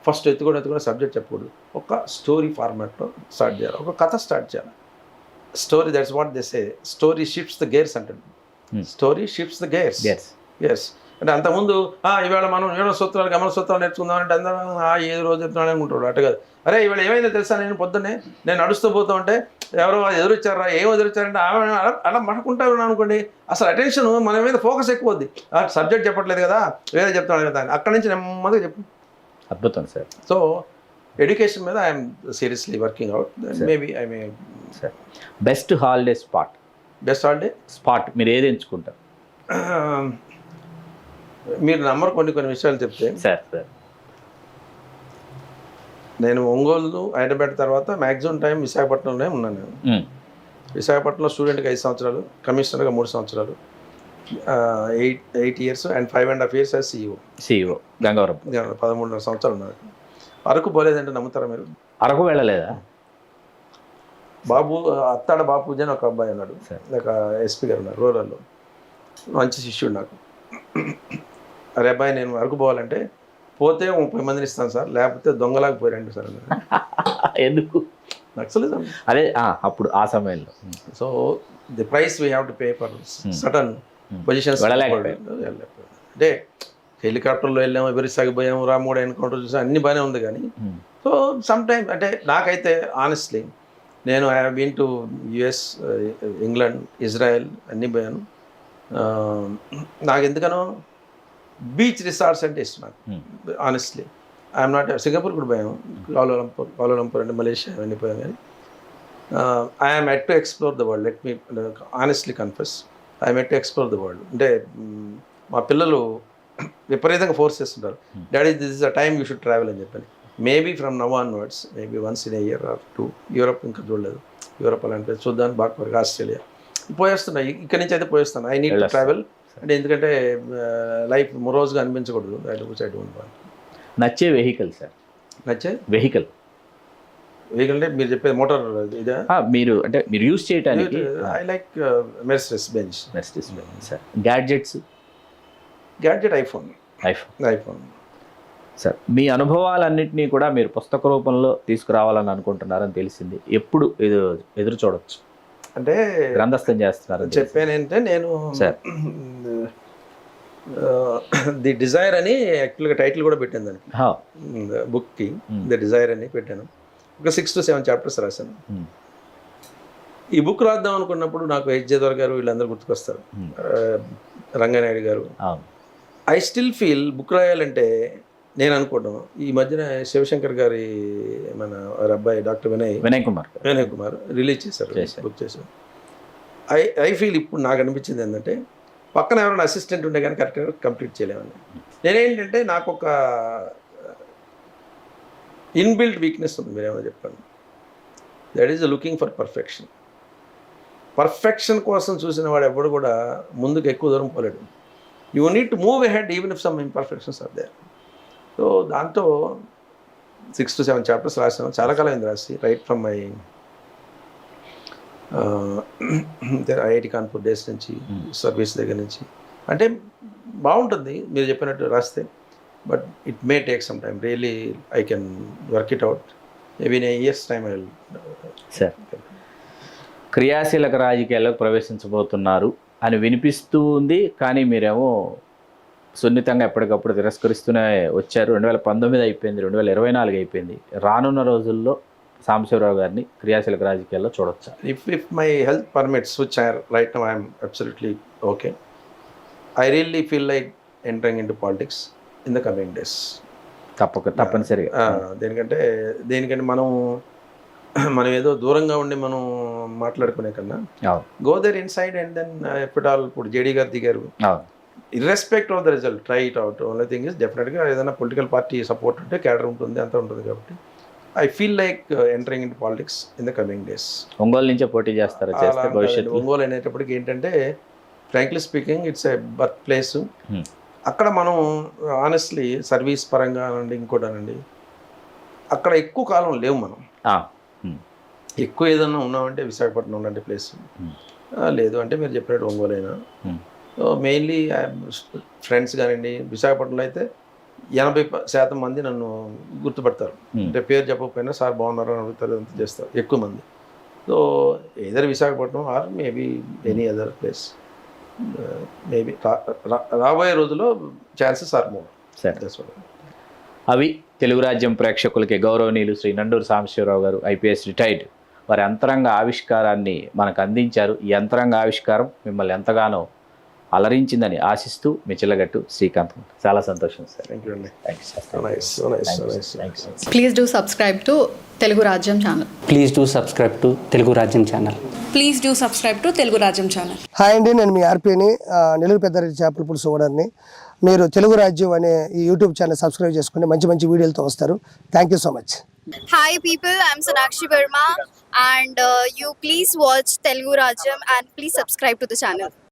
ఫస్ట్ ఎత్తుకొని సబ్జెక్ట్ చెప్పకూడదు, ఒక స్టోరీ ఫార్మాట్లో స్టార్ట్ చేయాలి, ఒక కథ స్టార్ట్ చేయాలి. Story, that's what they say, story shifts the gears అంటాడు. Story shifts the gears. Yes, అంటే అంతకుముందు ఇవాళ మనం ఏడో సూత్రాలు గమన సూత్రాలు నేర్చుకుందామంటే అందరూ ఏదో రోజు చెప్తున్నాడు అనుకుంటాడు. అట్ట కాదు, అరే ఇవాళ ఏమైందో తెలుసా, నేను పొద్దున్నే నేను నడుస్తూ పోతూ ఉంటే ఎవరో ఎదురొచ్చారా, ఏం ఎదురొచ్చారంటే ఆమె అలా మనుకుంటారు అనుకోండి, అసలు అటెన్షన్ మన మీద ఫోకస్ ఎక్కువ వద్ది. సబ్జెక్ట్ చెప్పట్లేదు కదా, వేరే చెప్తున్నాడు కదా, అక్కడి నుంచి నెమ్మదిగా చెప్పు. అద్భుతం సార్. సో ఎడ్యుకేషన్ మీద I'm seriously working out. Maybe I may. Sir, best holiday spot. Best holiday spot మీరు ఏది ఎంచుకుంటారు? మీరు నంబర్ కొన్ని విషయాలు చెప్తే. సార్ నేను ఒంగోలు హైదరాబాద్ తర్వాత మ్యాక్సిమం టైం విశాఖపట్నంలోనే ఉన్నాను. నేను విశాఖపట్నంలో స్టూడెంట్కి 5 సంవత్సరాలు, కమిషనర్గా 3 సంవత్సరాలు, 8 years and 5.5 years as CEO Gangavaram. 13.5 సంవత్సరాలు ఉన్నారు. అరకు పోలేదంటే నమ్ముతారా మీరు? అరకు వెళ్ళలేదా? బాబు అత్తాడ బాబు పూజ అని ఒక అబ్బాయి ఉన్నాడు, ఒక ఎస్పీ గారు ఉన్నారు రూరల్లో, మంచి శిష్యుడు నాకు. అరే అబ్బాయి నేను అరకు పోవాలంటే పోతే 30 మందిని ఇస్తాను సార్, లేకపోతే దొంగలాగా పోయారండి సార్. ఎందుకు? నక్సలిజం. అదే అప్పుడు ఆ సమయంలో. So the price we have to pay for sudden positions. అంటే హెలికాప్టర్లో వెళ్ళాము, విరిసాగిపోయాము, రామోడ్ ఎన్కౌంటర్ చూసాము, అన్ని బాగానే ఉంది కానీ సో సమ్ టైమ్ అంటే నాకైతే ఆనెస్ట్లీ నేను I have been to US, England, Israel అన్నీ పోయాను. నాకు ఎందుకనో బీచ్ రిసార్ట్స్ అంటే ఇష్టం నాకు. Honestly I'm not. సింగపూర్ కూడా పోయాము, కౌలాలంపూర్ అంటే మలేషియా అవన్నీ పోయాం. కానీ I'm at to explore the world. Let me honestly confess, I'm at to explore the world. అంటే మా పిల్లలు విపరీతంగా ఫోర్స్ చేస్తుంటారు, daddy this is a time you should travel అని చెప్పని. Maybe from now onwards, maybe once in a year are 2 Europe ఇంకా చూడలేదు, Europe అలాంటి చూద్దాం, బాగా ఆస్ట్రేలియా పోయేస్తున్నా, ఇక్కడి నుంచి అయితే పోయేస్తాను. ఐ నీడ్ టు ట్రావెల్ అంటే ఎందుకంటే లైఫ్ రోజుగా అనిపించకూడదు. నచ్చే వెహికల్ సార్? నచ్చే వెహికల్ అంటే మీరు చెప్పేది మోటార్ ఇదా? మీరు అంటే మీరు యూజ్ చేయడానికి? I like Mercedes Benz. Sir gadgets? Gadget iPhone. Sir మీ అనుభవాలన్నింటినీ కూడా మీరు పుస్తక రూపంలో తీసుకురావాలని అనుకుంటున్నారని తెలిసింది. ఎప్పుడు ఎదురు చూడొచ్చు అంటే గ్రంథస్థం చేస్తున్నారు? చెప్పానంటే నేను ది డిజైర్ అని యాక్చువల్గా టైటిల్ కూడా పెట్టాను దానికి, బుక్కి ది డిజైర్ అని పెట్టాను. ఒక 6 to 7 chapters రాశాను. ఈ బుక్ రాద్దాం అనుకున్నప్పుడు నాకు హెచ్జేదర్ గారు వీళ్ళందరూ గుర్తుకొస్తారు, రంగనాయుడు గారు. ఐ స్టిల్ ఫీల్ బుక్ రాయాలంటే నేను అనుకోవడం, ఈ మధ్యన శివశంకర్ గారి మన వారి అబ్బాయి డాక్టర్ వినయ్ కుమార్ రిలీజ్ చేశారు, బుక్ చేశారు. ఐ ఫీల్ ఇప్పుడు నాకు అనిపించింది ఏంటంటే పక్కన ఎవరైనా అసిస్టెంట్ ఉండే కానీ కరెక్ట్గా కంప్లీట్ చేయలేమని. నేనేంటంటే నాకు ఒక ఇన్బిల్ట్ వీక్నెస్ ఉంది, మీరేమో చెప్పండి. That is looking for perfection. Perfection కోసం చూసిన వాడు ఎప్పుడు కూడా ముందుకు ఎక్కువ దూరం పోలేడు. You need to move ahead even if some imperfections are there. So దాంతో 6 to 7 చాప్టర్స్ రాసాను. చాలా కాలం అయింది రాసి, right from my IIT Kanpur days నుంచి, సర్వీస్ దగ్గర నుంచి. అంటే బాగుంటుంది మీరు చెప్పినట్టు రాస్తే, but it may take some time. Really I can work it out. Maybe in years time I will. Sir, క్రియాశీలక రాజకీయాల్లోకి ప్రవేశించబోతున్నారు అని వినిపిస్తూ ఉంది, కానీ మీరేమో సున్నితంగా ఎప్పటికప్పుడు తిరస్కరిస్తూనే వచ్చారు. 2019 అయిపోయింది, 2024 అయిపోయింది. రానున్న రోజుల్లో సాంబశివరావు గారిని క్రియాశీలక రాజకీయాల్లో చూడొచ్చా? If my health permits, which right now I am absolutely okay, I really feel like entering into politics in the coming days. తప్పనిసరిగా. దేనికంటే మనం ఏదో దూరంగా ఉండి మనం మాట్లాడుకునే కన్నా go there inside and then ఇప్పుడు జేడీ గారు దిగారు. Irrespect of the result, try it out. Only thing is డెఫినెట్గా ఏదైనా పొలిటికల్ పార్టీ సపోర్ట్ ఉంటే క్యాడర్ ఉంటుంది, అంతా ఉంటుంది. కాబట్టి I feel like entering in politics in the coming days. Ongole నుంచే పోటీ చేస్తారు భవిష్యత్తు. ఒంగోలు అనేటప్పటికి ఏంటంటే, frankly speaking, it's a birth place. అక్కడ మనం ఆనెస్ట్లీ సర్వీస్ పరంగా అనండి, ఇంకోటి అనండి, అక్కడ ఎక్కువ కాలం లేవు మనం. ఎక్కువ ఏదన్నా ఉన్నామంటే విశాఖపట్నం లాంటి ప్లేస్, లేదు అంటే మీరు చెప్పినట్టు ఒంగోలు అయినా. సో మెయిన్లీ ఫ్రెండ్స్ కానివ్వండి, విశాఖపట్నంలో అయితే 80% మంది నన్ను గుర్తుపడతారు. అంటే పేరు చెప్పకపోయినా సార్ బాగున్నారు అని అడుగుతారు, అంతా చేస్తారు ఎక్కువ మంది. So either Visakhapatnam or maybe any other place. Maybe రాబోయే రోజుల్లో ఛాన్సెస్ ఆర్ మోర్. అవి తెలుగు రాజ్యం ప్రేక్షకులకి గౌరవనీయులు శ్రీ నండూరు సాంబశివరావు గారు, ఐపీఎస్ రిటైర్డ్, వారి అంతరంగ ఆవిష్కారాన్ని మనకు అందించారు. ఈ అంతరంగ ఆవిష్కారం మిమ్మల్ని ఎంతగానో అలరించిందని ఆశిస్తూ మీ చిల్లగట్టు శ్రీకాంత్. చాలా సంతోషం సార్. థ్యాంక్ యూ అండి. Please do subscribe to Telugu Rajyam channel. Please do subscribe to Telugu Rajyam channel. Please do subscribe to Telugu రాజ్యం ఛానల్. హాయ్ అండి, నేను మీ ఆర్పీని, నెల్లూరు పెద్దారెడ్డి చేపల పులుసు ఓనర్ని. మీరు తెలుగు రాజ్యం అనే ఈ యూట్యూబ్ ఛానల్ సబ్స్క్రైబ్ చేసుకుని మంచి మంచి వీడియోలతో వస్తారు. Thank you so much. Hi people, I'm Sonakshi Verma and you please watch Telugu Rajyam and please subscribe to the channel.